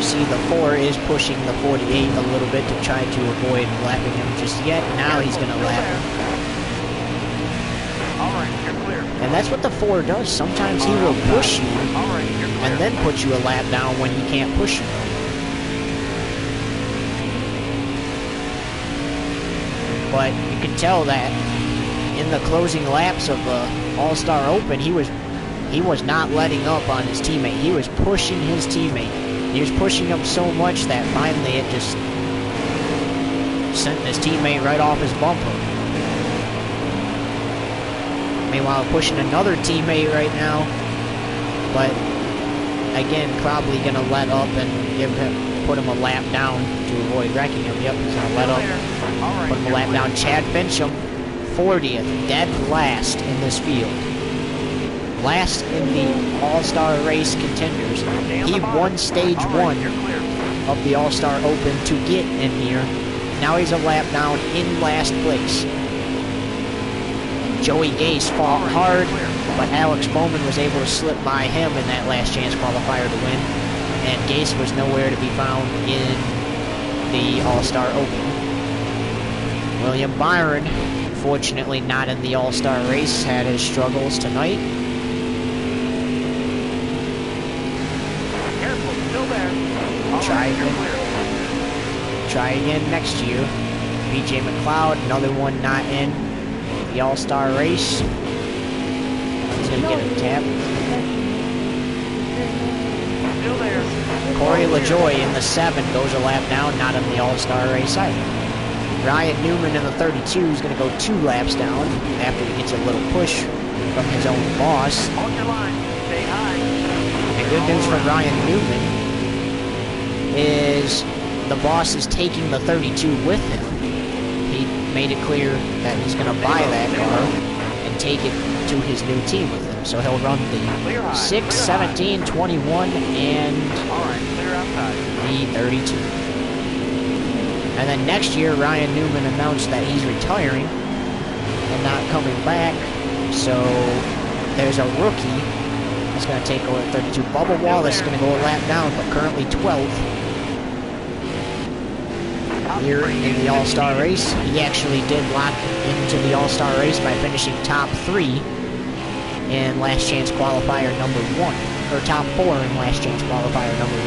See, the 4 is pushing the 48 a little bit to try to avoid lapping him just yet. Now he's going to lap him. And that's what the 4 does. Sometimes he will push you and then put you a lap down when he can't push you. But you can tell that in the closing laps of the All-Star Open, he was not letting up on his teammate. He was pushing his teammate. He was pushing him so much that finally it just sent his teammate right off his bumper. Meanwhile, pushing another teammate right now, but again, probably gonna let up and put him a lap down to avoid wrecking him. Yep, he's gonna let up, put him a lap down. Chad Fincham, 40th, dead last in this field. Last in the All-Star race contenders. He won stage 1 of the All-Star Open to get in here. Now he's a lap down in last place. Joey Gase fought hard, but Alex Bowman was able to slip by him in that last chance qualifier to win. And Gase was nowhere to be found in the All-Star Open. William Byron, fortunately not in the All-Star race, had his struggles tonight. Try again next year. BJ McLeod, another one not in the All-Star race. He's gonna get a tap. Corey LaJoy in the 7 goes a lap down, not in the All-Star race either. Ryan Newman in the 32 is gonna go 2 laps down after he gets a little push from his own boss. And good news for Ryan Newman is the boss is taking the 32 with him. He made it clear that he's going to buy that car and take it to his new team with him. So he'll run the 6, 17, 21, and the 32. And then next year, Ryan Newman announced that he's retiring and not coming back. So there's a rookie that's going to take over 32. Bubba Wallace is going to go a lap down, but currently 12th. Here in the All-Star race. He actually did lock into the All-Star race by finishing top 3 in Last Chance Qualifier number 1. Or top 4 in Last Chance Qualifier number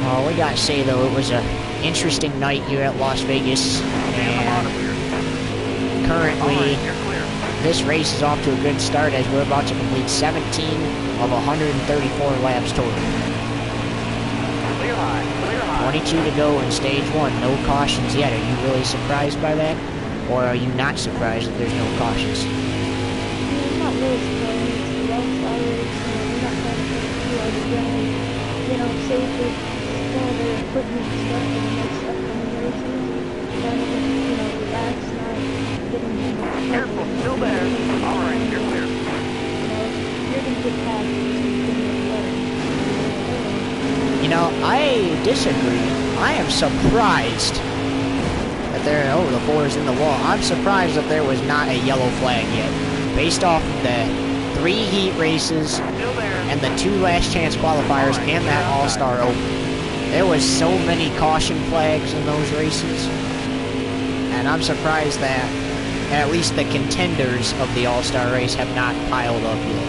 1. Oh, we gotta say though, it was an interesting night here at Las Vegas. And currently, this race is off to a good start as we're about to complete 17 of 134 laps total. 22 to go in stage 1, no cautions yet. Are you really surprised by that? Or are you not surprised that there's no cautions? I'm not really surprised. It's the All-Star race, we're not trying to put save some of their equipment and stuff for the next upcoming races. Trying to, relax, not getting, Careful, still there. Alright, you're clear. You're gonna get past I disagree. I am surprised that the 4 is in the wall. I'm surprised that there was not a yellow flag yet. Based off the 3 heat races and the 2 last chance qualifiers and that All-Star Open. There was so many caution flags in those races. And I'm surprised that at least the contenders of the All-Star race have not piled up yet.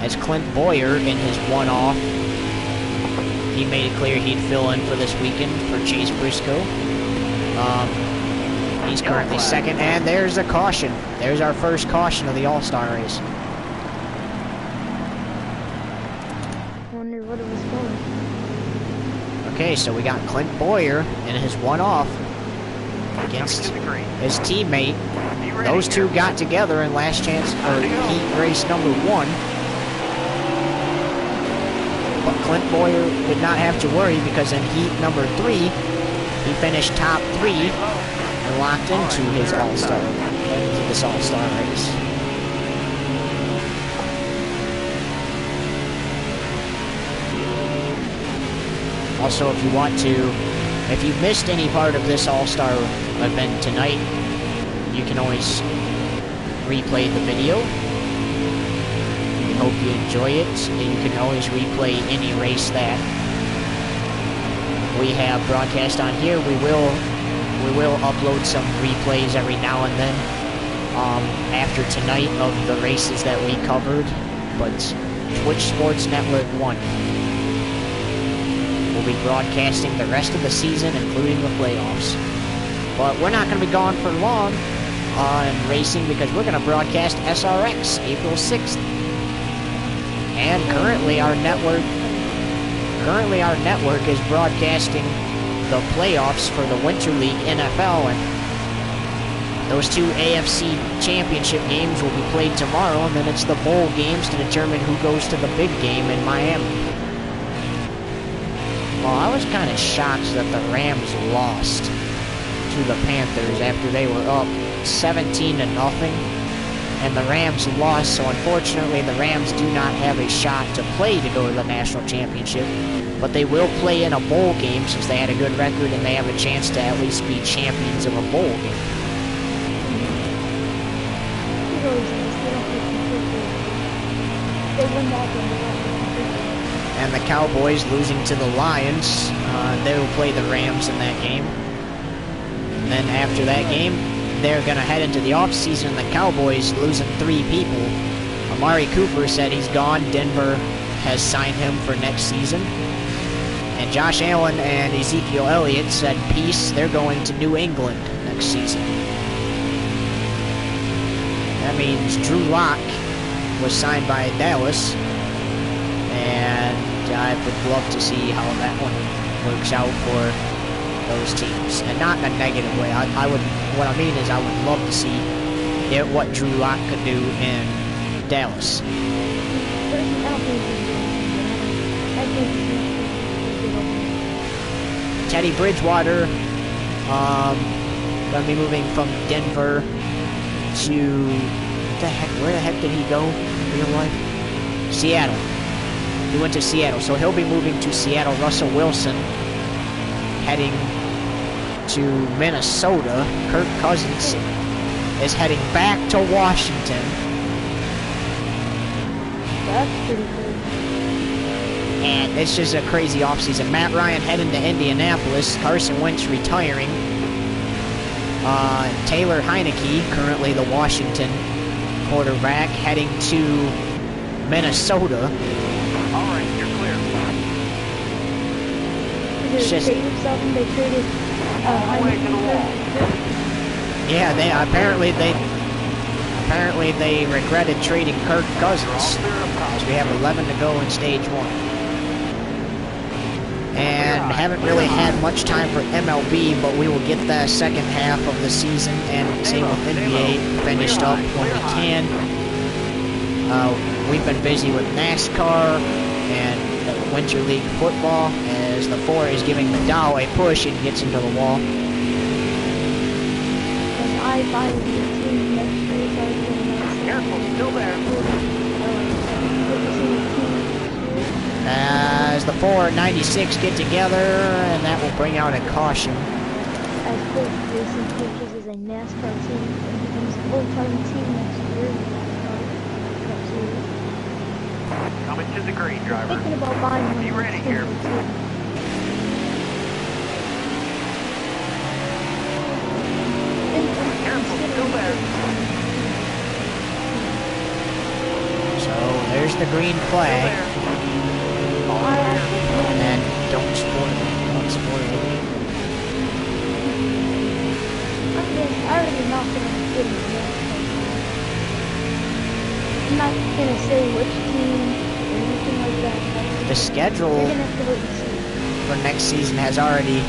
As Clint Boyer in his one-off, he made it clear he'd fill in for this weekend for Chase Briscoe. He's currently 2nd, and there's a caution. There's our first caution of the All-Star race. Wonder what it was for. Okay, so we got Clint Boyer in his one-off against his teammate. Those two got together in last chance, or heat race number 1. But Clint Boyer did not have to worry because in heat number 3, he finished top 3 and locked into his All-Star, into this All-Star race. Also, if you missed any part of this All-Star event tonight, you can always replay the video. Hope you enjoy it, and you can always replay any race that we have broadcast on here. We will upload some replays every now and then after tonight of the races that we covered. But Twitch Sports Network 1 will be broadcasting the rest of the season, including the playoffs. But we're not going to be gone for long on racing because we're going to broadcast SRX April 6th. And currently our network is broadcasting the playoffs for the Winter League NFL, and those two AFC championship games will be played tomorrow, and then it's the bowl games to determine who goes to the big game in Miami. Well, I was kind of shocked that the Rams lost to the Panthers after they were up 17-0, and the Rams lost, so unfortunately the Rams do not have a shot to play to go to the national championship, but they will play in a bowl game since they had a good record, and they have a chance to at least be champions of a bowl game. And the Cowboys losing to the Lions, they will play the Rams in that game. And then after that game, they're going to head into the offseason, and the Cowboys losing 3 people. Amari Cooper said he's gone. Denver has signed him for next season. And Josh Allen and Ezekiel Elliott said peace. They're going to New England next season. That means Drew Lock was signed by Dallas, and I would love to see how that one works out for those teams, and not in a negative way. What I mean is I would love to see what Drew Lock could do in Dallas. Teddy Bridgewater, gonna be moving from Denver to where the heck did he go in real life? Seattle. He went to Seattle, so he'll be moving to Seattle. Russell Wilson heading to Minnesota. Kirk Cousins is heading back to Washington. That's pretty good. And it's just a crazy offseason. Matt Ryan heading to Indianapolis. Carson Wentz retiring. Taylor Heineke, currently the Washington quarterback, heading to Minnesota. All right, you're clear. Is it trade something they traded? All the way to the wall. Yeah, apparently they regretted trading Kirk Cousins, as we have 11 to go in stage 1. And haven't really had much time for MLB, but we will get the second half of the season, and same with NBA, finished up when we can. We've been busy with NASCAR and Winter League football, as the 4 is giving the Dow a push and gets into the wall. And I buy the team next year, so I was going to Careful, still there. As the 4 and 96 get together, and that will bring out a caution. As Coach Jason coaches is a NASCAR team, and he becomes a full-time team next year. Coming to the green, driver. Thinking about buying one. Be ready here. Careful, still there. So there's the green Still flag, there. All clear. and then don't spoil it. Don't spoil it. I already not gonna get in the NASCAR. I'm not gonna say which team or anything like that. The schedule You're gonna have to wait and see. for next season has already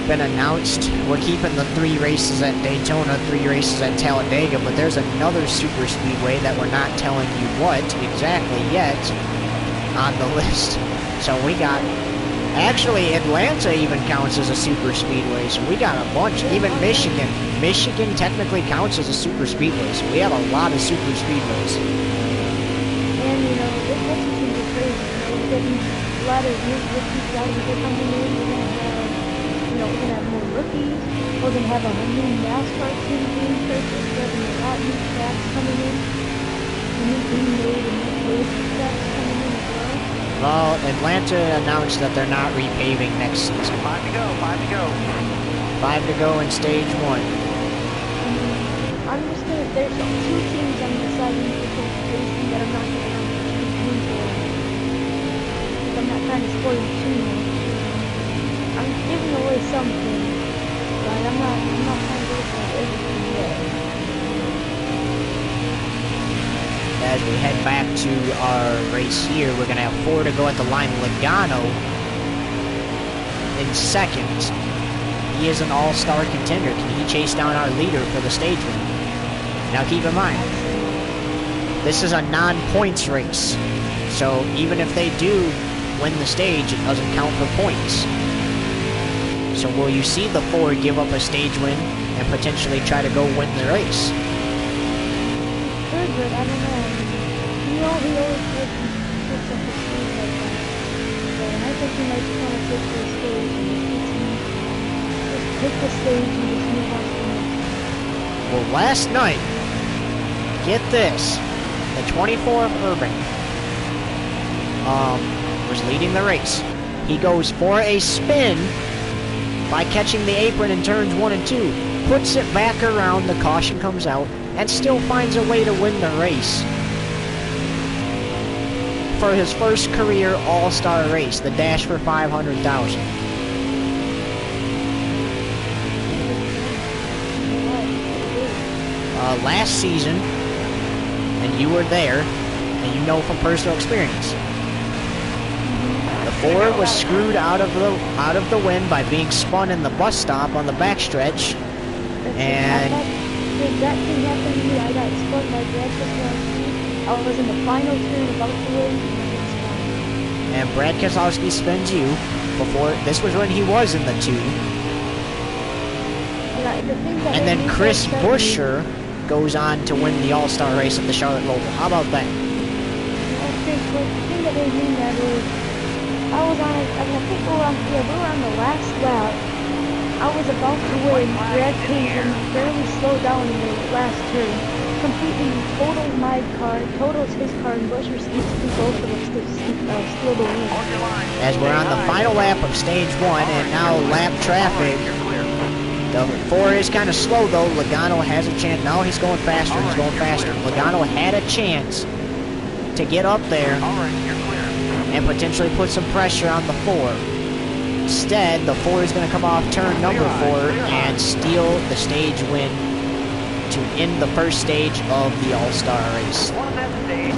been announced. We're keeping the 3 races at Daytona, 3 races at Talladega, but there's another super speedway that we're not telling you what exactly yet on the list. So we got, actually Atlanta even counts as a super speedway, so we got a bunch. Even Michigan technically counts as a super speedway, so we have a lot of super speedways. And you know, this rookie teams are crazy. We're getting a lot of new rookie drivers are coming in. We're gonna have more rookies. We're gonna have a new NASCAR team being purchased. We're having a lot of new tracks coming in. New being made and new racing tracks coming in as well. Well, Atlanta announced that they're not repaving next season. 5 to go, 5 to go. 5 to go in stage 1. I'm just gonna, there's 2 teams I'm deciding to go racing that I'm not gonna have two teams for. I'm not trying to spoil too much. I'm giving away something, but I'm not trying to go for everything yet. As as we head back to our race here, we're going to have 4 to go at the line. Logano in second. He is an all-star contender. Can he chase down our leader for the stage win? Now keep in mind, this is a non-points race. So even if they do win the stage, it doesn't count for points. So will you see the 4 give up a stage win and potentially try to go win the race? Good, but I don't know. He always puts up the stage like that. So I think he might just want to take the stage and just take the stage and just move on to the next. Well, last night, get this, the 24 of Urban was leading the race. He goes for a spin by catching the apron in turns 1 and 2, puts it back around, the caution comes out, and still finds a way to win the race. For his first career all-star race, the dash for 500,000. Last season, and you were there, and you know from personal experience, the 4 was screwed out of the win by being spun in the bus stop on the backstretch, and The exact thing happened to me. I got spun by Brad Keselowski. I was in the final turn about to win, and Brad Keselowski spins you before. This was when he was in the 2. And then Chris Buescher goes on to win the All-Star race at the Charlotte Roval. How about that? The thing that made me mad was I think we were on the last lap. I was about to win. Brad came and barely slowed down in the last turn. Completely totaled my car, totals his car, and Buescher sneaks through both of us to steal the win. As we're on the final lap of stage 1, and now lap traffic. The 4 is kind of slow though. Logano has a chance. No, he's going faster. He's going faster. Logano had a chance to get up there and potentially put some pressure on the 4. Instead, the 4 is going to come off turn number 4 and steal the stage win to end the first stage of the All-Star race. I mean,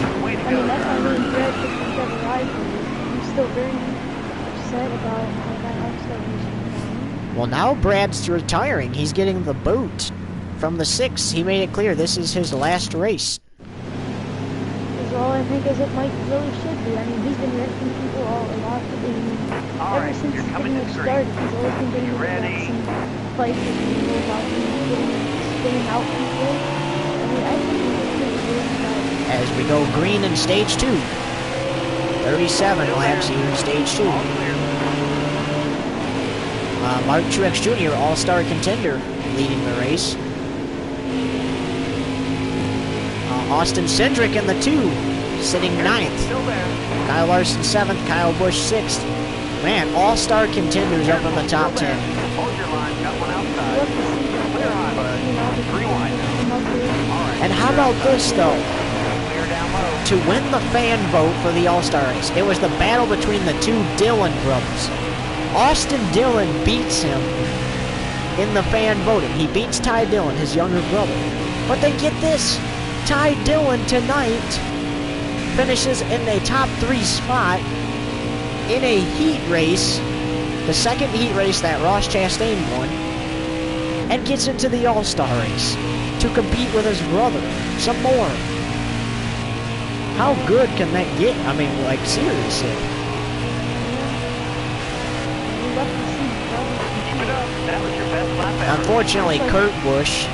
that's why me and Brad just picked up a ride for me. I'm still very upset about how that All-Star race went. Well, now Brad's retiring. He's getting the boot from the 6. He made it clear this is his last race. That's all I think as it might really should be. I mean, he's been wrecking people all a lot. Ever since the game started, he's always been getting into some fights with people about spinning out people. I mean, I think he's pretty good about it. As we go green in stage 2. 37 laps here in stage 2. Mark Truex Jr., all-star contender, leading the race. Austin Cindric in the 2, sitting 9th. Kyle Larson 7th, Kyle Busch 6th. Man, all-star contenders up in the top 10. And how about this, though? To win the fan vote for the all-star race, it was the battle between the 2 Dillon brothers. Austin Dillon beats him in the fan voting. He beats Ty Dillon, his younger brother. But then get this, Ty Dillon tonight finishes in a top 3 spot in a heat race, the second heat race that Ross Chastain won, and gets into the All-Star race to compete with his brother some more. How good can that get? I mean, like, seriously. Unfortunately, Kurt Busch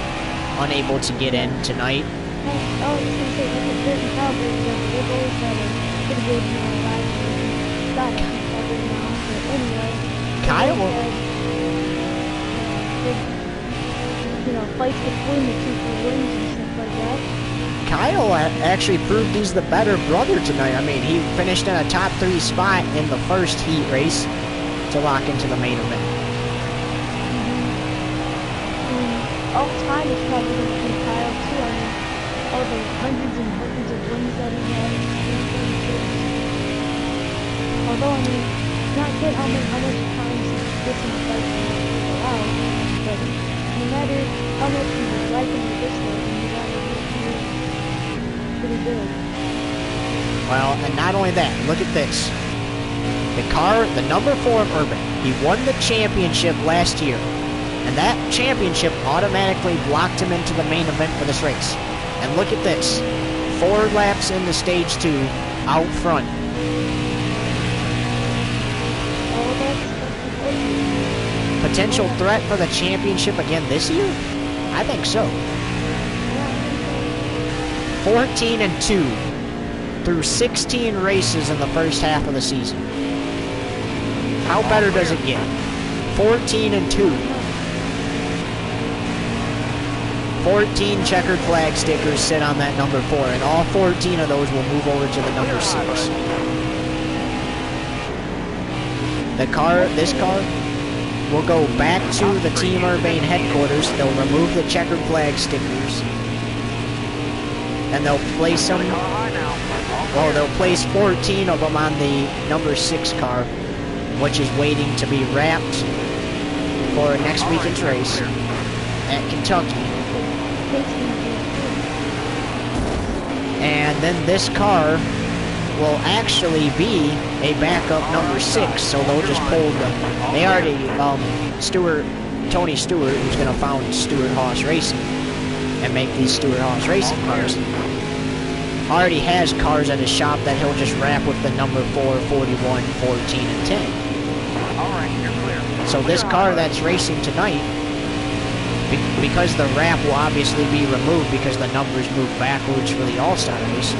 unable to get in tonight. I was just going to say, like a certain Cowboys, they've always had a pretty good rivalry. Not ever now, but anyway. Kyle, fights between the 2 for wins and stuff like that. Kyle actually proved he's the better brother tonight. I mean, he finished in a top 3 spot in the first heat race to lock into the main event. All time is probably going to be Kyle too. I mean, all the hundreds and hundreds of wins that he had. Although, I mean, it's not good how much times he gets in the fight and people out, but no matter how much you like him or dislike him, you gotta pretty good. Well, and not only that, look at this. The number 4 of Urban, he won the championship last year. And that championship automatically blocked him into the main event for this race. And look at this. 4 laps into stage 2, out front. Oh, that's Potential threat for the championship again this year? I think so. 14-2 through 16 races in the first half of the season. How better does it get? 14-2. 14 checkered flag stickers sit on that number 4, and all 14 of those will move over to the number 6. This car will go back to the Team Urbane headquarters. They'll remove the checkered flag stickers, and they'll place them. Well, they'll place 14 of them on the number 6 car, which is waiting to be wrapped for next weekend's race at Kentucky. And then this car will actually be a backup number 6, so they'll just pull them. They already, Tony Stewart, who's going to found Stewart Haas Racing and make these Stewart Haas Racing cars, already has cars at his shop that he'll just wrap with the number 4, 41, 14, and 10. All right, you're clear. So this car that's racing tonight, because the wrap will obviously be removed because the numbers move backwards for the All-Star race,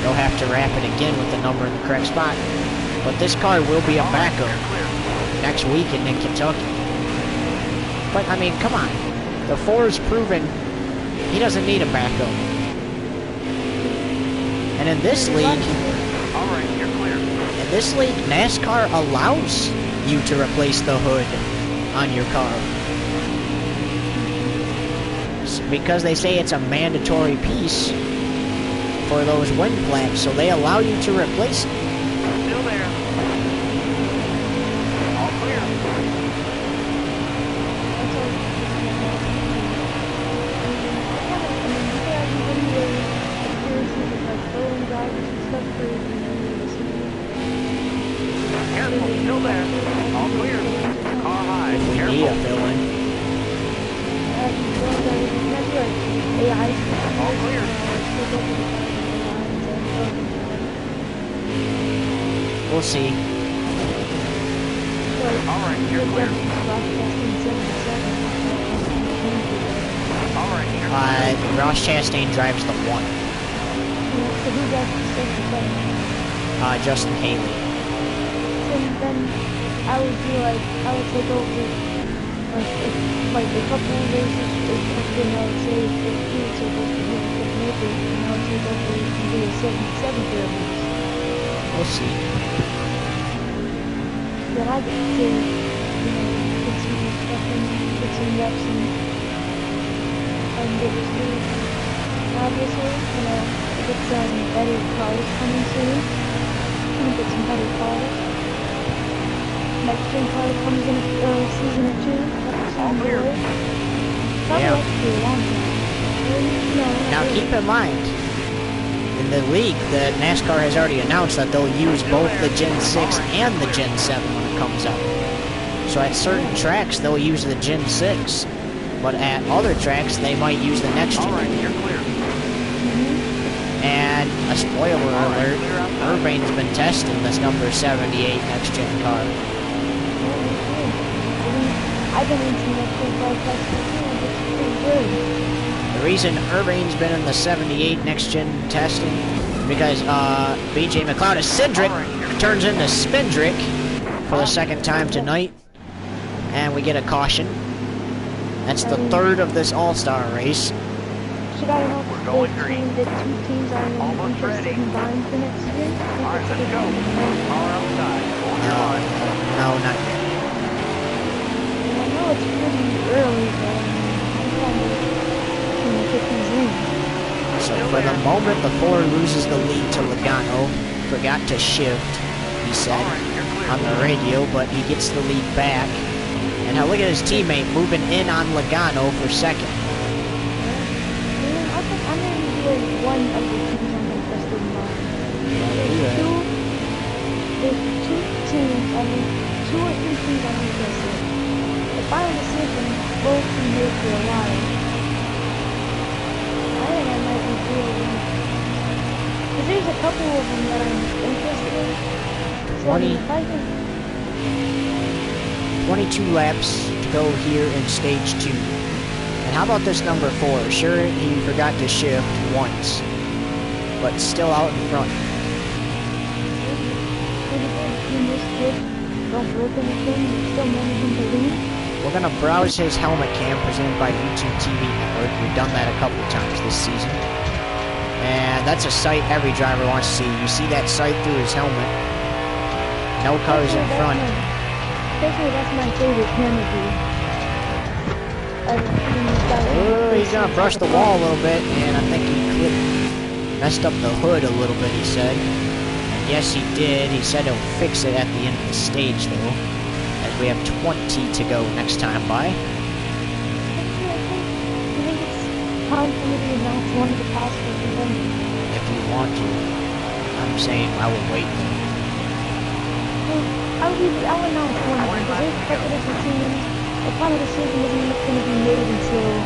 they'll have to wrap it again with the number in the correct spot. But this car will be a backup next weekend in Kentucky. But, I mean, come on. The 4's proven he doesn't need a backup. And in this league, All right, you're clear. NASCAR allows you to replace the hood on your car. Because they say it's a mandatory piece for those wind flaps, so they allow you to replace it. Still there. All clear. Careful, still there. All clear. Car high. If we Careful. need a fill-in. All clear. We'll see. All right, you're clear. All right, you're clear. Ross Chastain drives the 1. Justin Haley. Then I would take over, like a couple of races, then I would say if he would take over the Maple, and I would take over and do a 77 pair of races. We'll see. Then I get to, get some stuff in, get some reps in, and get this good. Obviously, get some better cars coming soon. I'm gonna get some better cars. Next gen car comes in season or 2. All clear. Probably Yeah. actually a long time. Now keep in mind, in the league, the NASCAR has already announced that they'll use both the Gen 6 and the Gen 7 when it comes out. So at certain tracks, they'll use the Gen 6, but at other tracks, they might use the next All gen. right, you're clear. And a spoiler alert, Urbane's been testing this number 78 next gen car. I've been into that football festival and it's pretty good. The reason Urbane's been in the 78 next gen testing is because BJ McLeod Cindric turns into Spindrick for the second time tonight, and we get a caution. That's the 3rd of this All-Star race. Should I know We're going green. the 2 teams are Almost interested ready. in buying for next year? All right, let's go. Car outside. Hold your line. No, not yet. I know it's pretty early, but I'm trying to get these in. So for the moment, the Ford loses the lead to Logano. Forgot to shift, he said, All right, you're clear. on the radio, but he gets the lead back. And now look at his teammate moving in on Logano for second. I think I'm going to be one of the teams on the both can make you a lot. I think I might be doing. Because there's a couple of them that I'm interested in. So 20. if I can. 22 laps to go here in stage 2. And how about this number 4? Sure, he forgot to shift once, but still out in front. Don't break anything, you're still managing to lead. We're gonna browse his helmet cam presented by YouTube TV Network. We've done that a couple times this season. And that's a sight every driver wants to see. You see that sight through his helmet. No cars in front. Especially that's my favorite camera view. Oh, he's gonna brush the wall a little bit, and I think he messed up the hood a little bit, he said. And yes, he did. He said he'll fix it at the end of the stage, though, as we have 20 to go next time by. I think it's time for me to announce one of the possible events. If you want to. I'm saying I will wait. I'll announce one of them, because there's a couple different teams. The final decision isn't going to be made until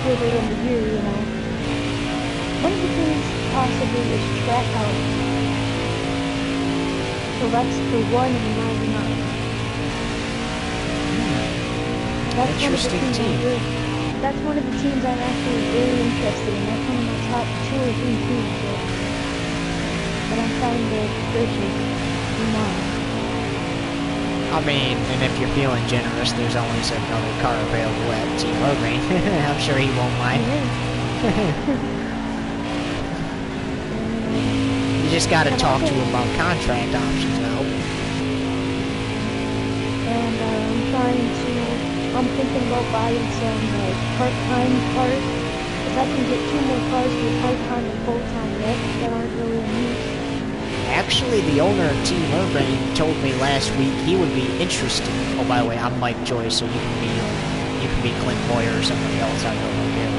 further in the year, you know. One of the teams possibly is Trackhouse. So that's the 1 and the 99. That's Interesting team. That's one of the teams I'm actually very interested in. That's one of my top 2 or 3 teams that I'm trying to purchase in mind. I mean, and if you're feeling generous, there's always another car available at Team Irving. I'm sure he won't mind. You just gotta talk to him about contract options now. And I'm thinking about buying some part-time cars. Because I can get 2 more cars for part-time and full-time that aren't really in use. Actually, the owner of Team Irving told me last week he would be interested. Oh, by the way, I'm Mike Joyce, so you can be Clint Boyer or somebody else. I don't know here.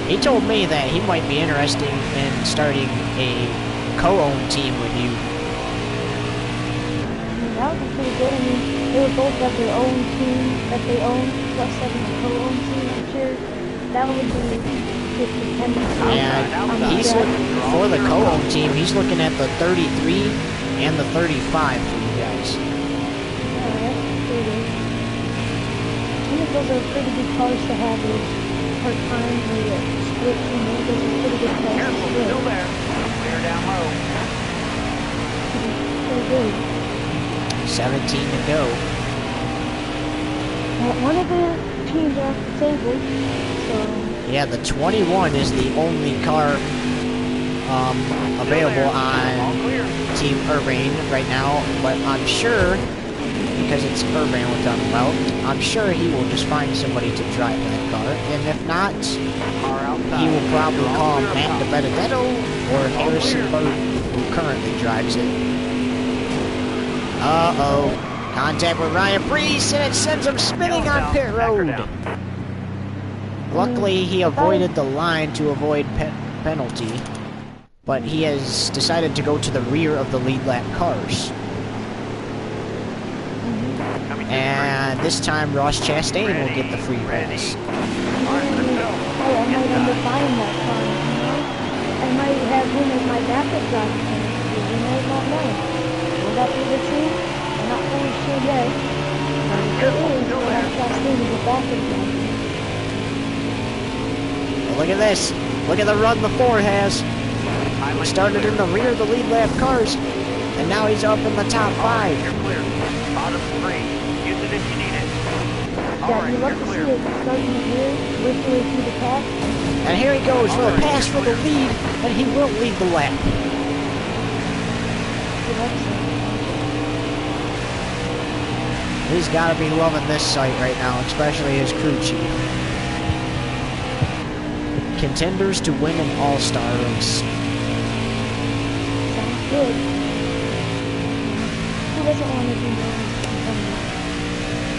He told me that he might be interested in starting a co-owned team with you. That would be pretty good. I mean, they would both have their own team that they own, plus having a co-owned team. I'm sure that would be good dependency. And he's looking for the co-owned team. He's looking at the 33 and the 35 for you guys. Alright, pretty good. I think those are pretty good cars to have as part-time or split team. Those are pretty good cars. Careful, still there. Clear down low. Pretty good. 17 to go. One of the teams are off the table, so... Yeah, the 21 is the only car available on Team Irving right now, but I'm sure, because it's Irving we're talking about, I'm sure he will just find somebody to drive that car, and if not, he will probably call Matt DiBenedetto or Harrison Burke, who currently drives it. Uh-oh. Contact with Ryan Preece, and it sends him spinning on pit road. Luckily, he avoided the line to avoid penalty, but he has decided to go to the rear of the lead lap cars. And this time, Ross Chastain will get the free pass. Hey, I might end up buying that car, you know? I might have him as my backup driver. You might not know. Will that be the truth? I'm not really sure yet. If it is, I'll have Chastain as a backup driver. Look at this. Look at the run the Ford has. He started in the rear of the lead lap cars, and now he's up in the top 5. You're clear. Bottom 3. Use it if you need it. Yeah, you love to see it starting here, work your way through the pack. And here he goes for a pass for the lead, and he will lead the lap. He's got to be loving this sight right now, especially his crew chief. Contenders to win an all-star race. Sounds good. Who doesn't want to do that?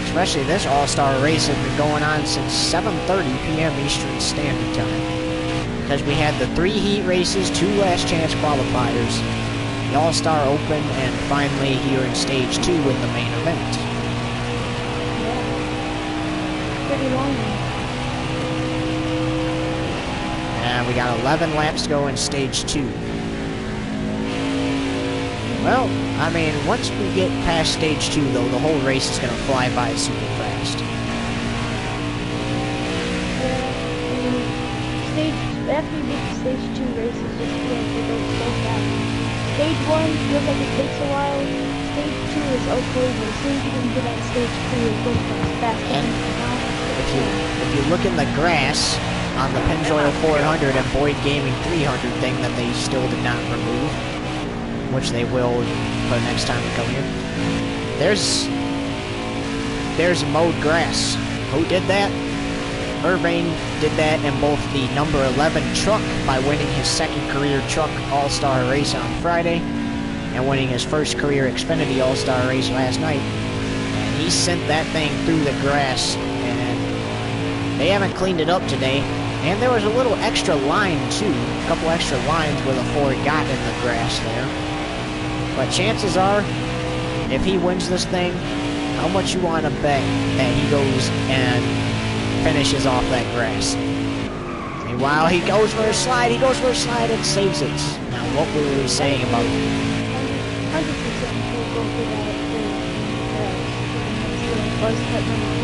Especially this all-star race has been going on since 7:30 p.m. Eastern Standard Time. Because we had the 3 heat races, 2 last chance qualifiers, the All-Star Open, and finally here in Stage 2 in the main event. It pretty long. And we got 11 laps to go in stage 2. Well, I mean, once we get past stage 2, though, the whole race is going to fly by super fast. After you get to stage 2 races, just feel like they go so fast. Stage 1 feels like it takes a while. Stage 2 is okay, but as soon as you can get out of stage 3, it goes fast. And if you look in the grass on the Pennzoil 400 and Boyd Gaming 300 thing that they still did not remove, which they will for the next time we come here, there's mowed grass. Who did that? Urbane did that in both the number 11 truck by winning his second career truck all-star race on Friday and winning his first career Xfinity all-star race last night. And he sent that thing through the grass, and they haven't cleaned it up today. And there was a little extra line too, a couple extra lines where the Ford got in the grass there. But chances are, if he wins this thing, how much you want to bet that he goes and finishes off that grass? Meanwhile, he goes for a slide, and saves it. Now, what were we saying about 100% he'll go for that buzz cut number 2.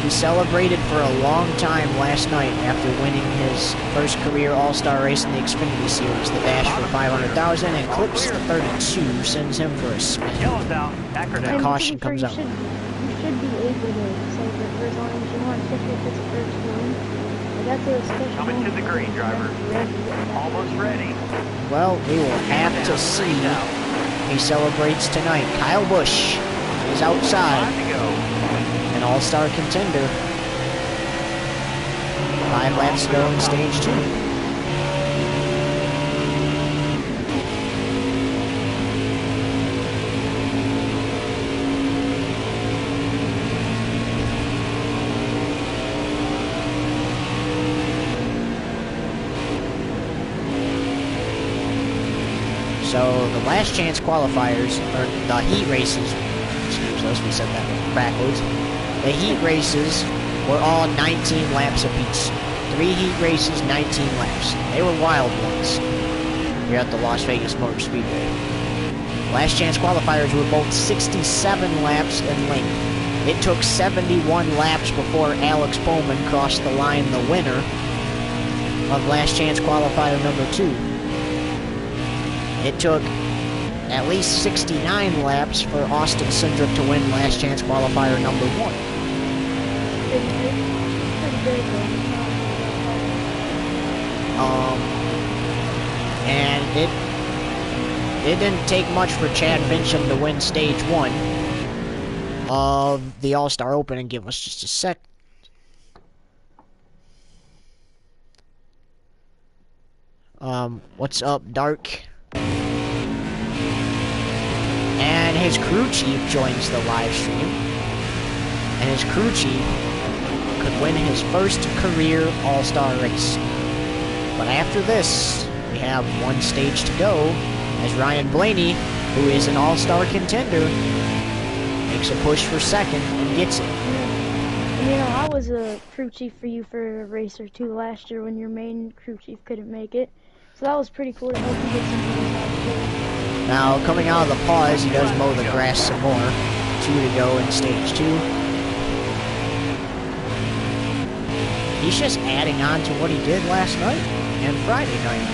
he celebrated for a long time last night after winning his first career all-star race in the Xfinity Series. The dash for 500,000 and clips 32 sends him for a spin. Yellow's out. Packard And out. caution comes out. You should be able to celebrate for as long as you want, especially if it's a first win. But that's a special Coming to moment the green, for driver. them to Almost ready. Well, we will have to see. He celebrates tonight. Kyle Busch is outside. 5 to go. An all-star contender. 5 laps to go in stage 2. So the last chance qualifiers, or the heat races, excuse us, we said that backwards. The heat races were all 19 laps apiece. 3 heat races, 19 laps. They were wild ones here at the Las Vegas Motor Speedway. Last chance qualifiers were both 67 laps in length. It took 71 laps before Alex Bowman crossed the line, the winner of last chance qualifier number 2. It took at least 69 laps for Austin Cindric to win last chance qualifier number 1. And it didn't take much for Chad Fincham to win stage 1 of the All-Star Open. And give us just a sec. What's up, Dark? And his crew chief joins the live stream. And his crew chief could win his first career All-Star race. But after this, we have one stage to go as Ryan Blaney, who is an All-Star contender, makes a push for second and gets it. And you know, I was a crew chief for you for a race or 2 last year when your main crew chief couldn't make it. So that was pretty cool to help you get some views. Now, coming out of the pause, he does mow the grass some more. 2 to go in stage 2. He's just adding on to what he did last night and Friday night.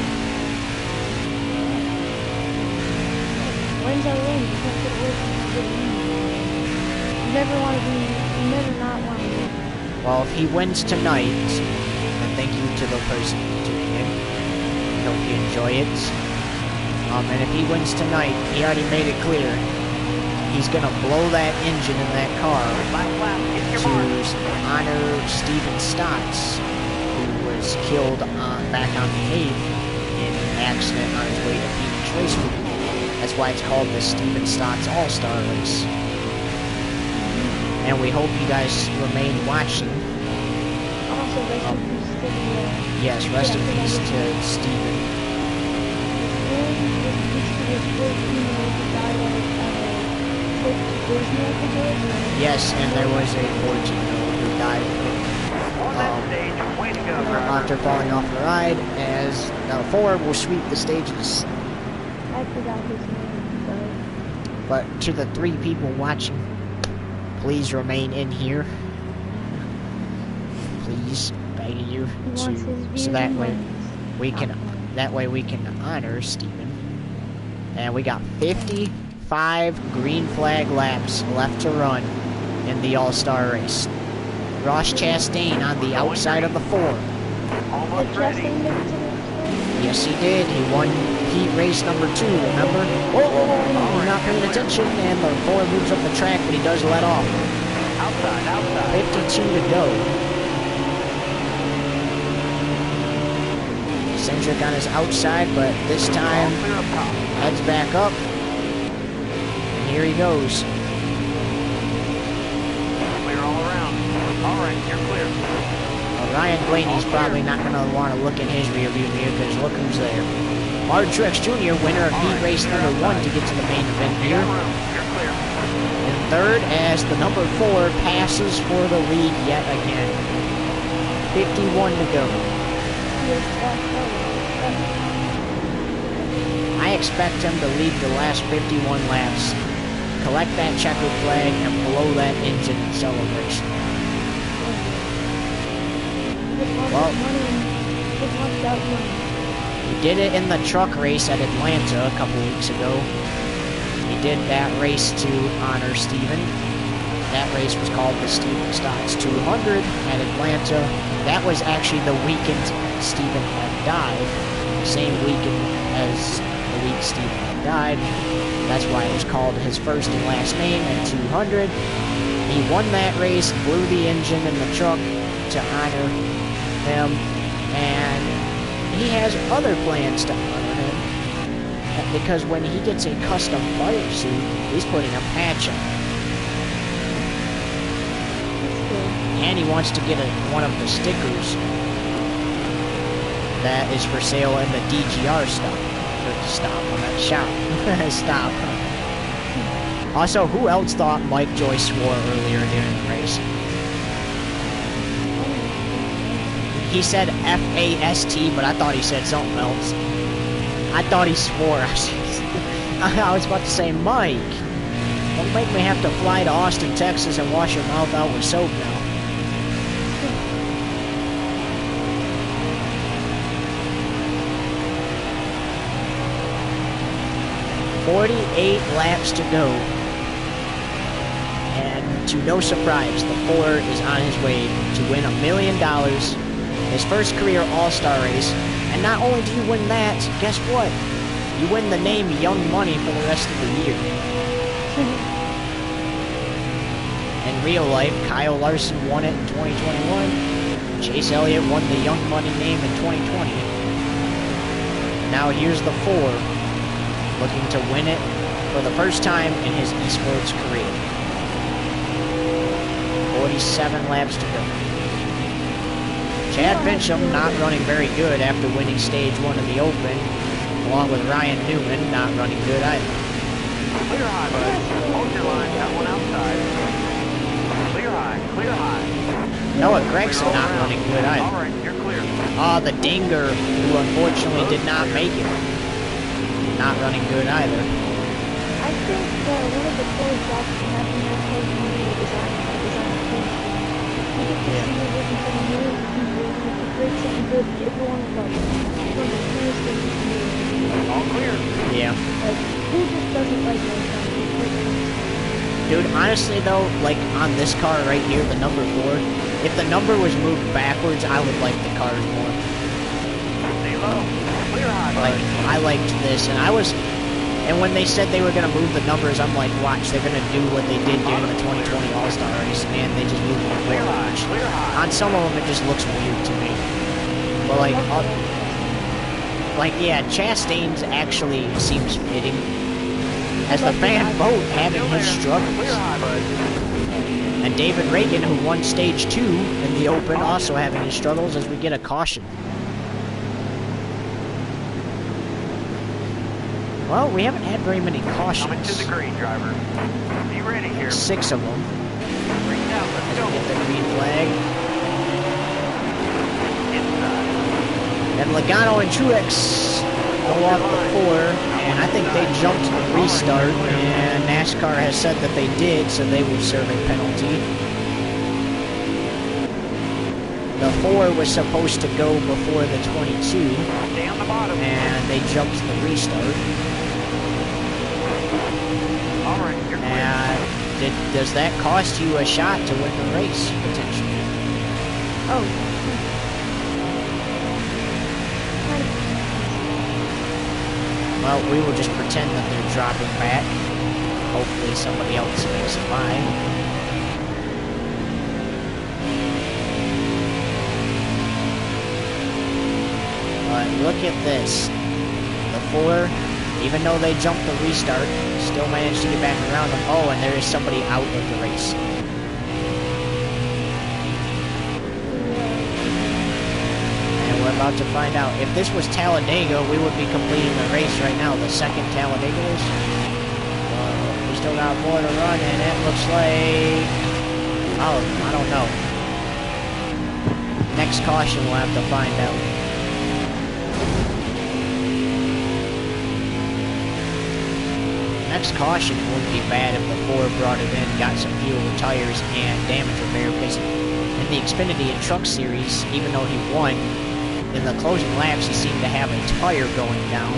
Wins are wins. You can't get away from good wins. You never want to be, you never not want to win. Well, if he wins tonight, then thank you to the person tuning in. I hope you enjoy it. And if he wins tonight, he already made it clear he's gonna blow that engine in that car to honor Steven Stotts, who was killed back on the 8th in an accident on his way to Phoenix Raceway. That's why it's called the Steven Stotts All-Star Race. And we hope you guys remain watching. Also, rest in peace to the, Yes, rest in peace to Steven. rest in peace to the was 14-year-old who died at a trip to Disney, I think it was. Yes, and there was a 14-year-old who died On that stage, way to go, after driver. falling off the ride, as the 4 will sweep the stages. I forgot his name, but But to the 3 people watching, please remain in here. Please, begging you, he wants his views so that and way monies. we can honor Steven. And we got 55 green flag laps left to run in the All-Star race. Ross Chastain on the outside of the 4. Almost Did ready. Chastain make it to the race? Yes, he did. He won heat race number 2, remember? Oh, he's not paying attention, and the 4 moves up the track, but he does let off. Outside. 52 to go. Cindric on his outside, but this time Clear up top. heads back up. And here he goes. Clear all around. All right, you're clear. Ryan Blaney's probably not going to want to look in his rearview mirror because look who's there. Hard Truex Jr., winner of heat race number 1 to get to the main event You here. got room. You're clear. In third, as the number 4 passes for the lead yet again. 51 to go. Yes, I expect him to lead the last 51 laps, collect that checkered flag, and blow that engine in celebration. Well, he did it in the truck race at Atlanta a couple weeks ago. He did that race to honor Steven. That race was called the Steven Stotts 200 at Atlanta. That was actually the weekend Steven had died. Same weekend as the week Steven had died. That's why it was called his first and last name and 200. He won that race, blew the engine in the truck to honor him, and he has other plans to honor him. Because when he gets a custom fire suit, he's putting a patch on it. And he wants to get one of the stickers that is for sale in the DGR stop. Also, who else thought Mike Joyce swore earlier during the race? He said F-A-S-T, but I thought he said something else. I thought he swore. I was about to say, Mike, don't make me have to fly to Austin, Texas and wash your mouth out with soap now. "48 laps to go. And to no surprise, the 4 is on his way to win $1 million. His first career All-Star race. And not only do you win that, guess what? You win the name Young Money for the rest of the year. In real life, Kyle Larson won it in 2021. Chase Elliott won the Young Money name in 2020. Now here's the 4, looking to win it for the first time in his esports career. 47 laps to go. Chad Fincham not running very good after winning stage 1 of the Open, along with Ryan Newman not running good either. Clear high, bud. Hold your line. Got one outside. Clear high. Clear high. Noah Gregson Clear all not around. running good All either. right, you're clear. Ah, the Dinger, who unfortunately did not make it. Not running good either. I think one of the coolest jobs to have in that whole movie is design team. You get to see you're working for the millions of people, and if you create something good, everyone loves it. It's one of the coolest things you can do. All clear. Yeah. Like, who just doesn't like those things? Dude, honestly though, like on this car right here, the number 4, if the number was moved backwards, I would like the cars more. Stay low. Clear high, bud. Like, I liked this, and when they said they were going to move the numbers, I'm like, watch, they're going to do what they did during the 2020 All-Star race, and they just moved them Clear forward. high. Clear high. On some of them, it just looks weird to me. But like, yeah, Chastain's actually seems fitting. As the fan vote having his struggles. Clear high, bud. And David Reagan, who won stage 2 in the Open, also having his struggles as we get a caution. Well, we haven't had very many Coming to cautions. the green, driver. Be ready here. 6 of them. Green out, let's As go. we get the green flag. Inside. And Logano and Truex go off the 4, and I think they jumped the restart, and NASCAR has said that they did, so they will serve a penalty. The 4 was supposed to go before the 22, Stay on the bottom. and they jumped the restart. All right, you're clear. And does that cost you a shot to win the race, potentially? Oh. Well, we will just pretend that they're dropping back. Hopefully somebody else makes it by. But look at this. The 4, even though they jumped the restart, still managed to get back around them. Oh, and there is somebody out of the race. And we're about to find out. If this was Talladega, we would be completing the race right now. The second Talladega race. We still got more to run, and it looks like... Oh, I don't know. Next caution, we'll have to find out. Next caution wouldn't be bad if the 4 brought it in, got some fuel, tires, and damage repair, because in the Xfinity and Truck Series, even though he won, in the closing laps he seemed to have a tire going down,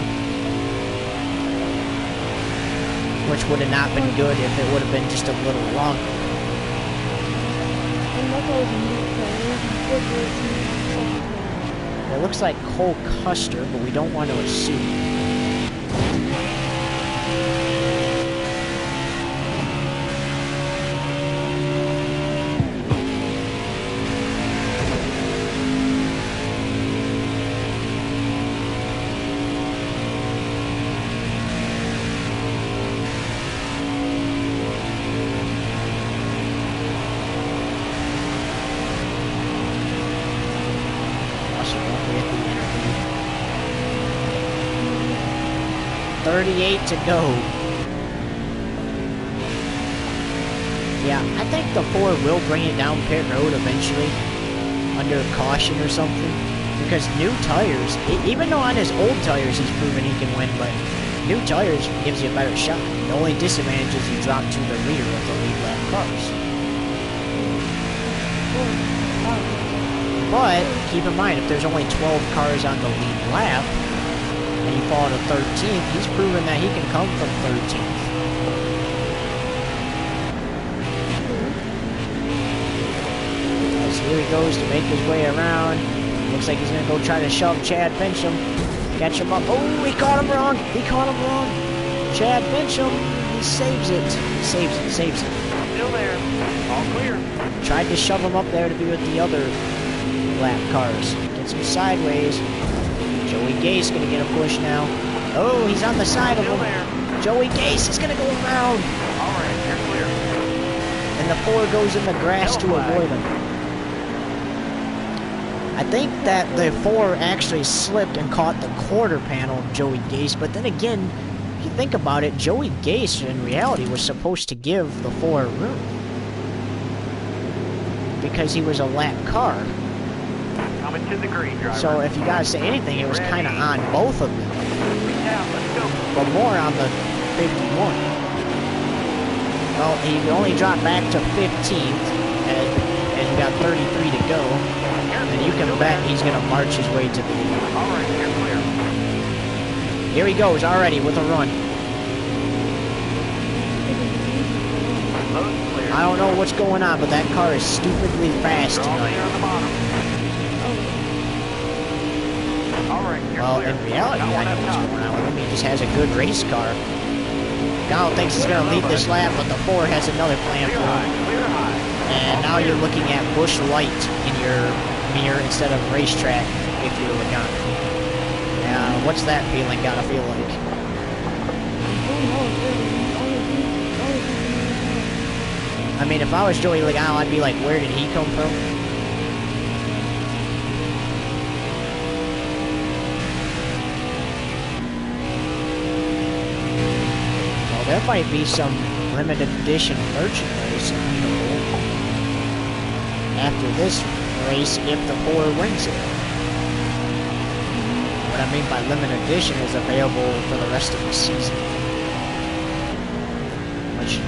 which would have not been good if it would have been just a little longer. It looks like Cole Custer, but we don't want to assume. Also, don't forget the interview. 38 to go. Yeah, I think the 4 will bring it down pit road eventually, under caution or something. Because new tires, even though on his old tires he's proven he can win, but new tires gives you a better shot. The only disadvantage is you drop to the rear of the lead lap cars. But keep in mind, if there's only 12 cars on the lead lap, and you fall to 13th, he's proven that he can come from 13th. As here he goes to make his way around. Looks like he's going to go try to shove Chad Fincham. Catch him up. Oh, he caught him wrong. He caught him wrong. Chad Fincham, he saves it. Saves it, saves it. Still there. All clear. Tried to shove him up there to be with the other lap cars. Gets him sideways. Joey Gase going to get a push now. Oh, he's on the side of Still him. there. Joey Gase is going to go around. All right, you're clear. And the 4 goes in the grass to avoid him. I think that the 4 actually slipped and caught the quarter panel of Joey Gase, but then again, if you think about it, Joey Gase in reality was supposed to give the 4 room. Because he was a lap car. Coming to the green, driver. So if you gotta say anything, it was kind of on both of them. Green out, let's go. But more on the 51. Well, he only dropped back to 15th, and he got 33 to go. And you can bet he's going to march his way to the lead. All right, you're clear. Here he goes already with a run. Load clear. I don't know what's going on, but that car is stupidly fast You're all tonight. clear on the bottom. All right, you're Well, clear. in reality, Got I one know up what's top. going on with him. He just has a good race car. Donald thinks he's going to lead this lap, but the 4 has another plan Clear for high, him. clear high. And now you're looking at Busch Light in your mirror instead of racetrack if you're Logano. Yeah, what's that feeling gotta feel like? I mean, if I was Joey Logano, I'd be like, where did he come from? might be some limited edition merchandise available after this race if the 4 wins it. What I mean by limited edition is available for the rest of the season. Which,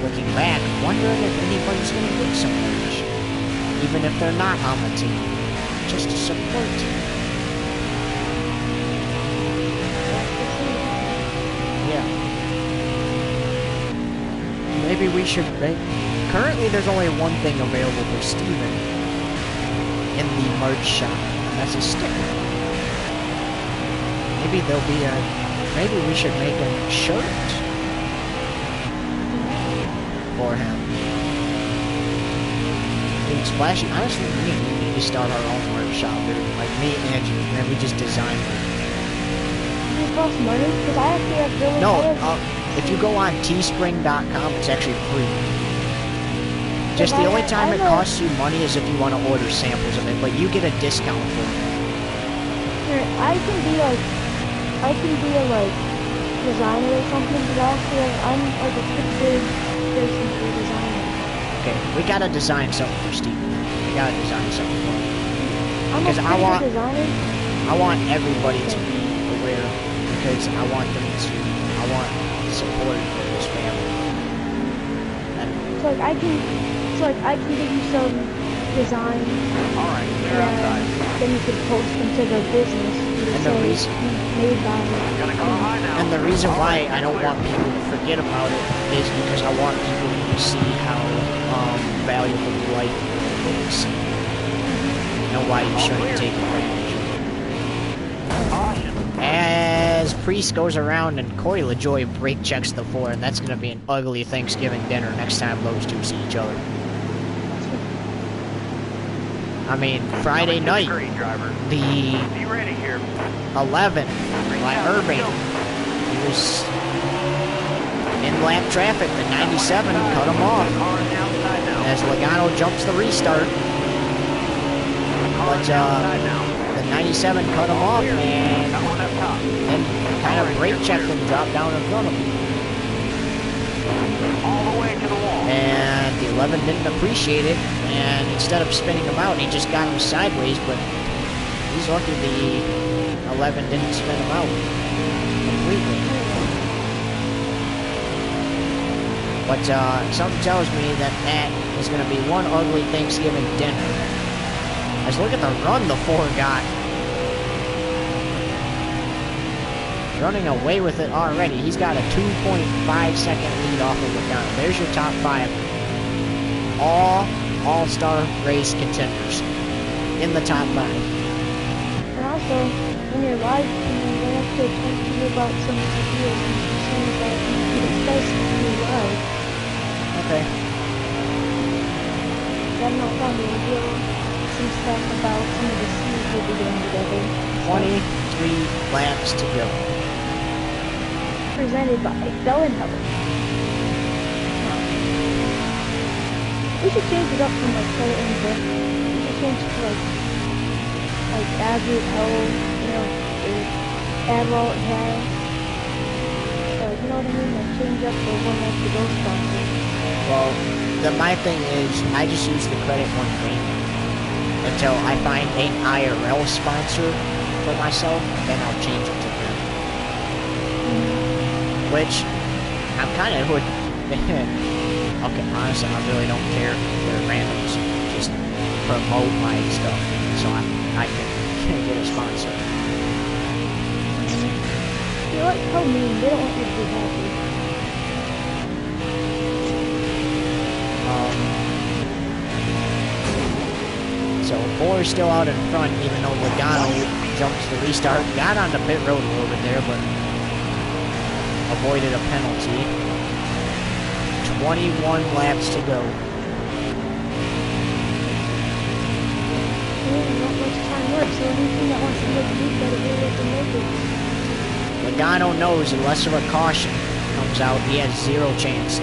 looking back, wondering if anybody's going to get some merch, even if they're not on the team, just to support team. Yeah. Maybe we should make... Currently, there's only one thing available for Steven in the merch shop, and that's a sticker. Maybe there'll be a... Maybe we should make a shirt for him. Dude, Splash, honestly, me and you need to start our own merch shop, dude. Like me and Andrew, and then we just design it. Does it cost money? Because I actually have really... No, if you go on teespring.com, it's actually free. Just the only time it costs you money is if you want to order samples of it, but you get a discount for it. Here, I can be a designer or something, but actually I'm like a pretty big person for designing. Okay, we gotta design something for Steve. We gotta design something for him. I'm a Because pretty good designer. I want everybody to be aware, because I want support for this family. So like I can give you some design. Alright, clear outside. Then you could post them to the business. And the reason, made by Gonna go high now. and the reason why I don't want people to forget about it is because I want people to see how valuable life is. And why you shouldn't take advantage of Caution. it. As Priest goes around and Coy LaJoy brake checks the 4, and that's gonna be an ugly Thanksgiving dinner next time those two see each other. I mean, Friday night, Great driver. the Be ready here. 11 by Irving. He was in lap traffic. The 97 cut him off Car on the outside now. as Logano jumps the restart. Car on But the outside now. the 97 cut him off and Got one up top. then kind of brake checked him, dropped down in front of him. All the way to the wall. And the 11 didn't appreciate it, and instead of spinning him out, he just got him sideways, but he's lucky the 11 didn't spin him out completely. But something tells me that that is going to be one ugly Thanksgiving dinner. Let's look at the run the 4 got. Running away with it already. He's got a 2.5 second lead off of Logano. There's your top 5. All-star race contenders in the top 5. And also, when you're live, they have to talk to you about some ideas and things that you can discuss when you're live. Okay. I'm not going to reveal some stuff about some of the scenes we'll be doing together. 23 laps to go. Presented by Bell and Helen. We should change it up from like credit and book. We should change it to like Advert, Helen, you know, or Adwall and Harris. You know what I mean? Like change up the one that's the ghost sponsor. Well, my thing is, I just use the credit one thing until I find an IRL sponsor for myself, then I'll change it to them. Which, I'm kind of would... Okay, honestly, I really don't care if they're randoms. Just promote my stuff so I can get a sponsor. You're like so mean, they don't want you to be happy. So 4 is still out in front, even though Logano jumps the restart. Got on the pit road a little bit there, but avoided a penalty. 21 laps to go. Not much time left, so anything that wants to make a lead better really have to make it. Logano knows unless of a caution comes out, he has 0 chance.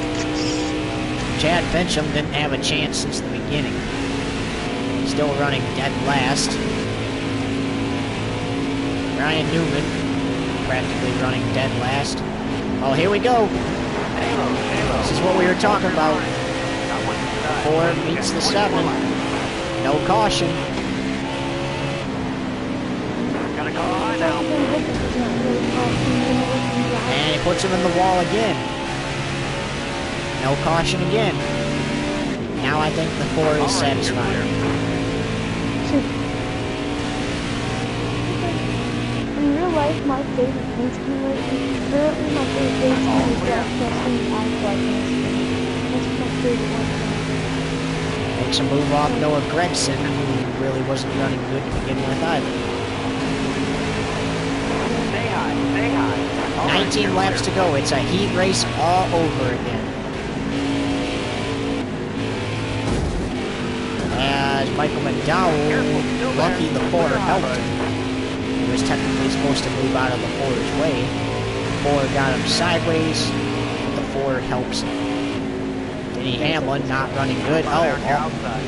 Chad Bencham didn't have a chance since the beginning. Still running dead last. Ryan Newman practically running dead last. Oh, here we go. This is what we were talking about. 4 meets the 7. No caution. Gotta call high now. And he puts him in the wall again. No caution again. Now I think the 4 is satisfied. In real life, my favorite paint scheme currently my favorite paint scheme is that Justin Black paint scheme. That's my favorite one. Makes a move off Noah Gregson, who really wasn't running good to begin with either. Stay high, stay high. All right, 19 you're laps to clear. go. It's a heat race all over again. As Michael McDowell, lucky the 4 helped him. He was technically supposed to move out of the 4's way. 4 got him sideways, but the 4 helps him. Denny Hamlin not running good. Oh,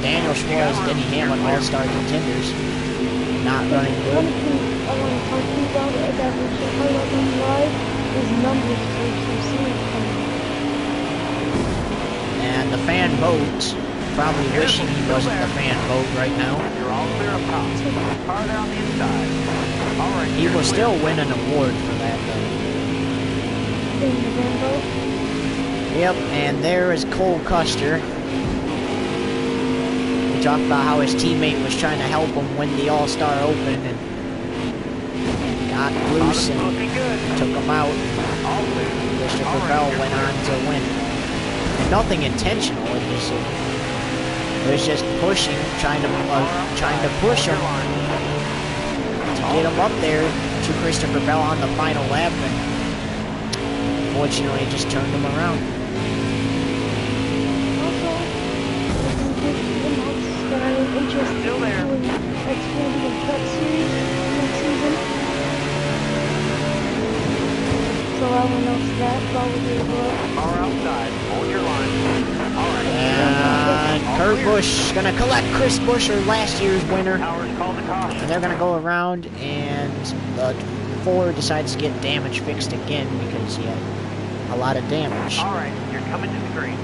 Daniel Suarez, Denny Hamlin, all-star contenders, not running One good. thing I want to talk to you about that we should talk about in live is numbers for seeing coming. And the fan vote, probably wishing he wasn't the fan vote right now. You're all clear up top. Car there on the inside. All right, He you're will clear. still win an award for that, though. In the rainbow. Yep, and there is Cole Custer. We talked about how his teammate was trying to help him win the All-Star Open and got loose and Looking good. took him out. All clear. Christopher All right, Bell you're went clear. on to win. Nothing intentional. It was just pushing, trying to push him to get him up there to Christopher Bell on the final lap, and fortunately just turned him around. Also, that I am interested Still there. in expanding the Cup Series next season. So I will announce that probably as well. Car outside. Hold your line. All right. And Kurt Busch gonna collect Chris Buescher, last year's winner. Towers called the caution. And they're gonna go around, and the 4 decides to get damage fixed again because he had a lot of damage. All right, you're coming to the green.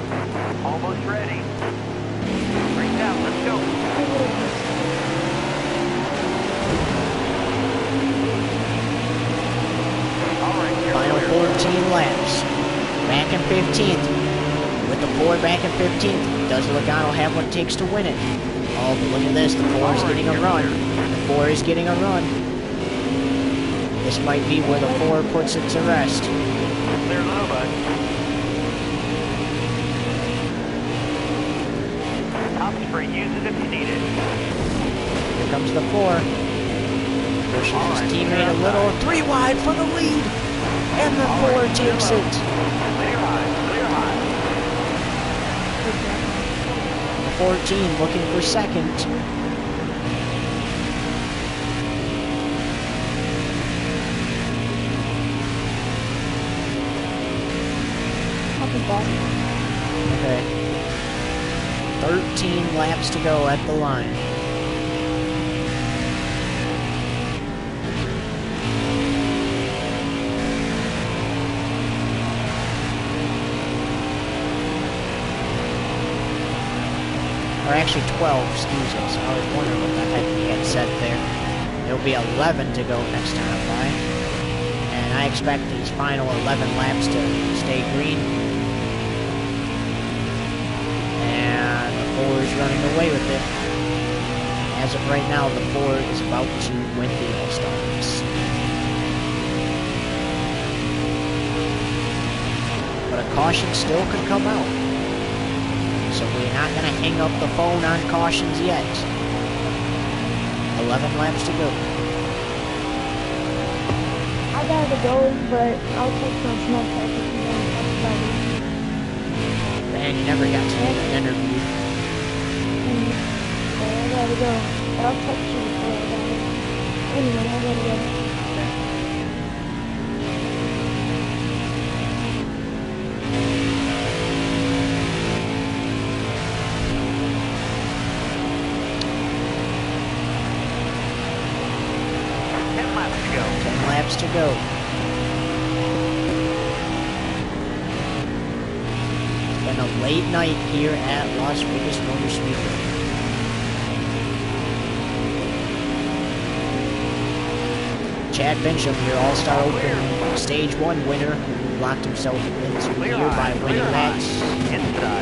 Almost ready. Green down, let's go. All right, you're Final clear. 14 laps. Back in 15th. With the 4 back in 15th, does Logano have what it takes to win it? Oh, but look at this. The 4 is getting a run. The 4 is getting a run. This might be where the 4 puts it to rest. Clear low, bud. Top spray, use it if you need it. Here comes the 4. Pushes his teammate a little. 3 wide for the lead. And the 4 takes it. Clear high, clear high. 14 looking for second. I'll be back. Okay. 13 laps to go at the line. Or actually 12, excuse us. I was wondering what the heck he had said there. There'll be 11 to go next time by. And I expect these final 11 laps to stay green. And the 4 is running away with it. As of right now, the 4 is about to win the All-Star race. But a caution still could come out. So we're not going to hang up the phone on cautions yet. 11 laps to go. I gotta go, but I'll text on Snapchat if you want to talk about it. Man, you never got to do an interview. I gotta go, but I'll text you before I gotta go. Anyway, I gotta go. 10 laps to go. 10 laps to go. late night here at Las Vegas Motor Speedway. Chad Bensham, your All-Star Open Stage 1 winner, who locked himself into the year by winning that.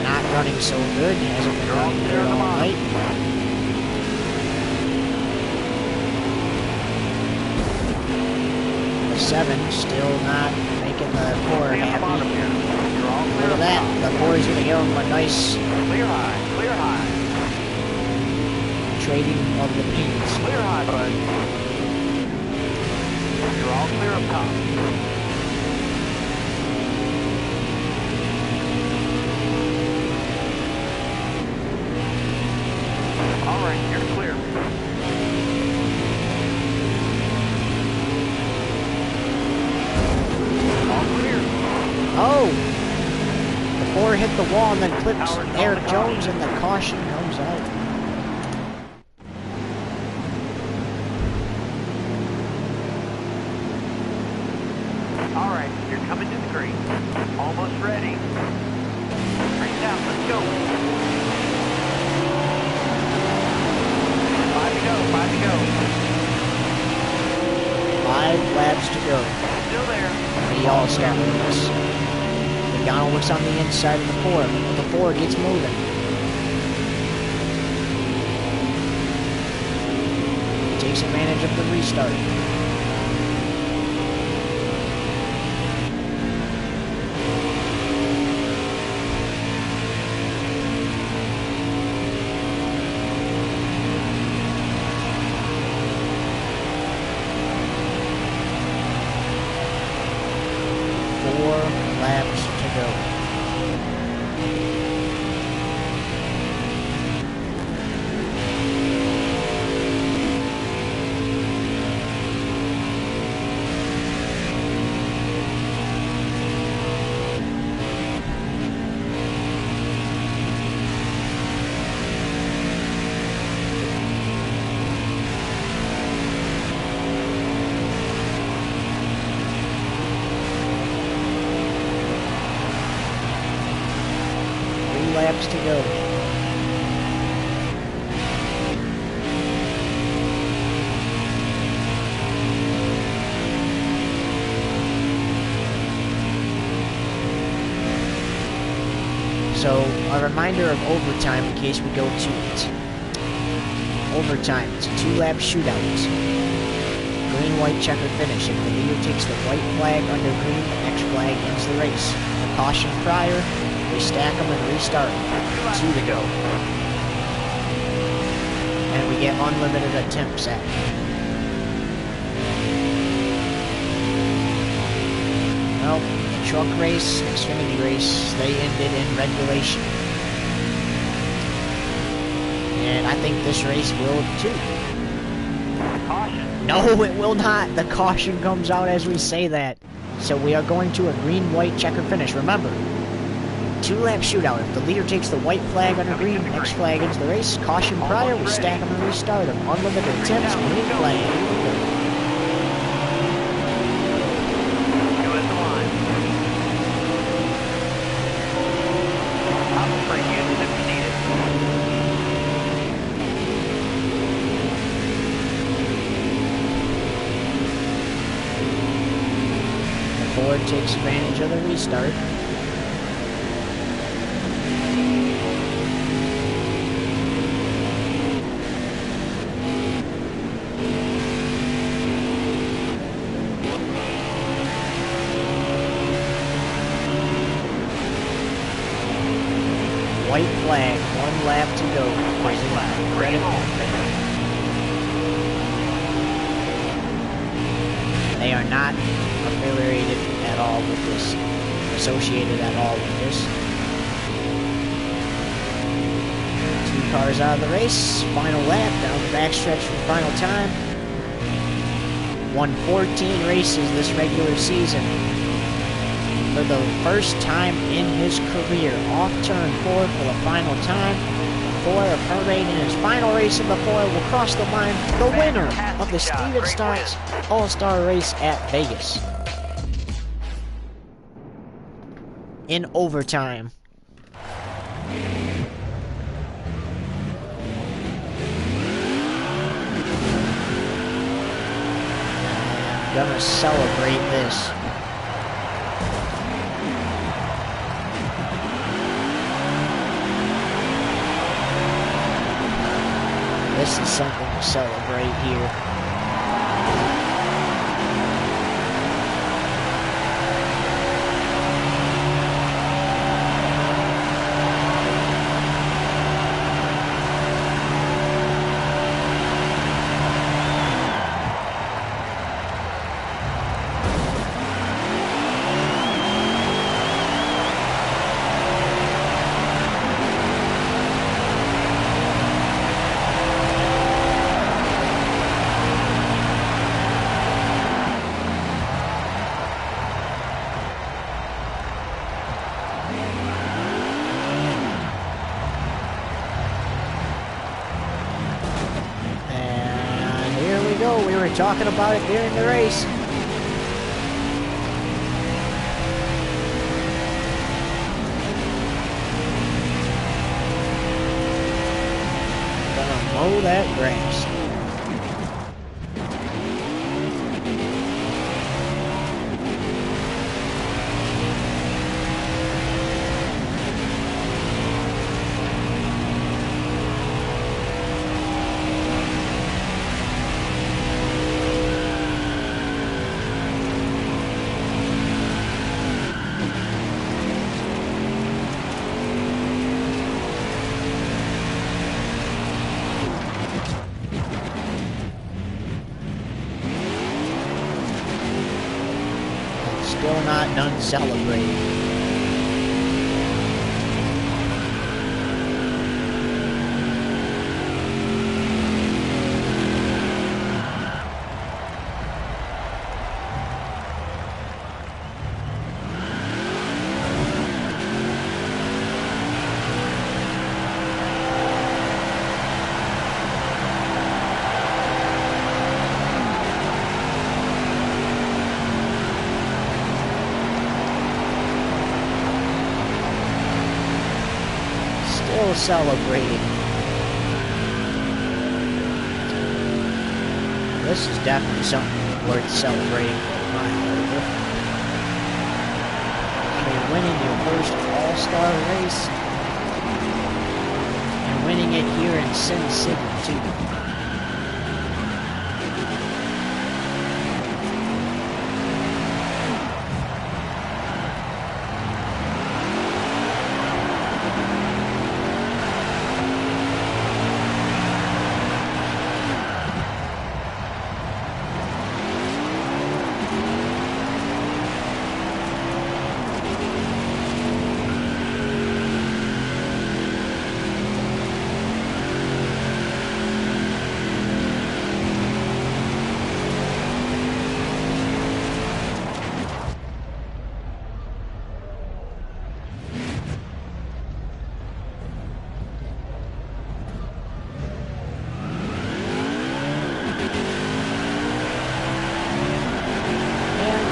Not running so good, hasn't been running good all night. The 7 still not making the 4 happy. Look at that, the 4 is going to give him a nice Clear high. trading of the paints. Clear high, bud. You're all clear up top. All right, you're clear. All clear. Oh! The 4 hit the wall and then clips Eric Jones and the caution comes out. All right, you're coming to the green. Almost ready. Race out, let's go. 5 to go, 5 to go. 5 laps to go. Still there. The All-Star race. Logano looks on the inside of the 4. The 4 gets moving. Takes advantage of the restart. Laps to go. Laps to go. So, a reminder of overtime in case we go to it. Overtime, it's a 2-lap shootout. Green, white, checkered finish. If the leader takes the white flag under green, the next flag ends the race. A caution prior, we stack them and restart. 2 to go. And we get unlimited attempts at it. Well, the truck race, Xfinity race, they ended in regulation. And I think this race will too. Caution. No, it will not. The caution comes out as we say that. So we are going to a green, white, checkered finish. Remember, 2-lap shootout. If the leader takes the white flag under green, the next flag ends the race. Caution prior, we stack them and restart them. Unlimited attempts, green flag. You at the line. Top for use if you need it. The Ford takes advantage of the restart. White flag, 1 lap to go. White flag, green on. They are not affiliated at all with this, associated at all with this. 2 cars out of the race, final lap, down the backstretch for final time. Won 14 races this regular season. For the first time in his career, off turn 4 for the final time. 4 of Parade in his final race of the 4 will cross the line, the winner of the Steven Stotts All-Star Race at Vegas. In overtime. gonna celebrate this. This is something to celebrate here. We were talking about it during the race. Gonna mow that grass. Still not done celebrating. Still celebrating. This is definitely something worth celebrating for my over. I mean, winning your first all-star race and winning it here in Sin City too.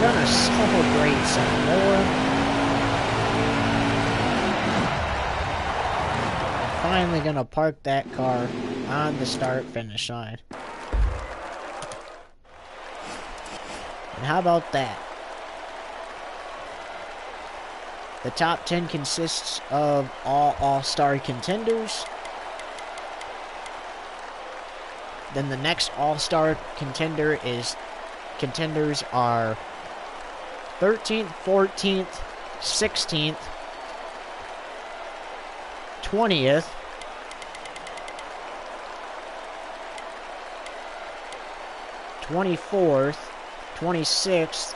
Gonna celebrate some more. Finally gonna park that car on the start-finish line. And how about that? The top 10 consists of all all-star contenders. Then the next all-star contenders are 13th, 14th, 16th, 20th, 24th, 26th,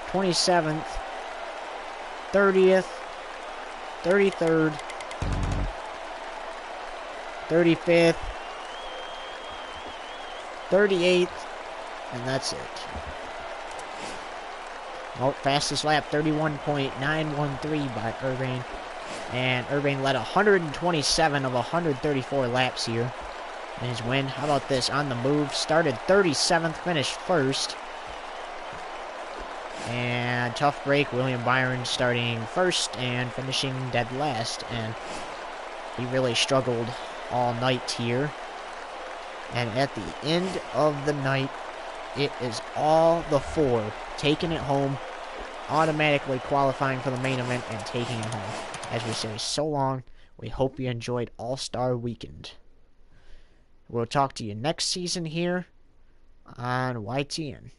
27th, 30th, 33rd, 35th, 38th, and that's it. Oh, fastest lap, 31.913 by Urbane. And Urbane led 127 of 134 laps here in his win. How about this? On the move, started 37th, finished first. And tough break, William Byron starting first and finishing dead last. And he really struggled all night here. And at the end of the night, It is all the four taking it home, automatically qualifying for the main event and taking it home. As we say so long, we hope you enjoyed All-Star Weekend. We'll talk to you next season here on YTN.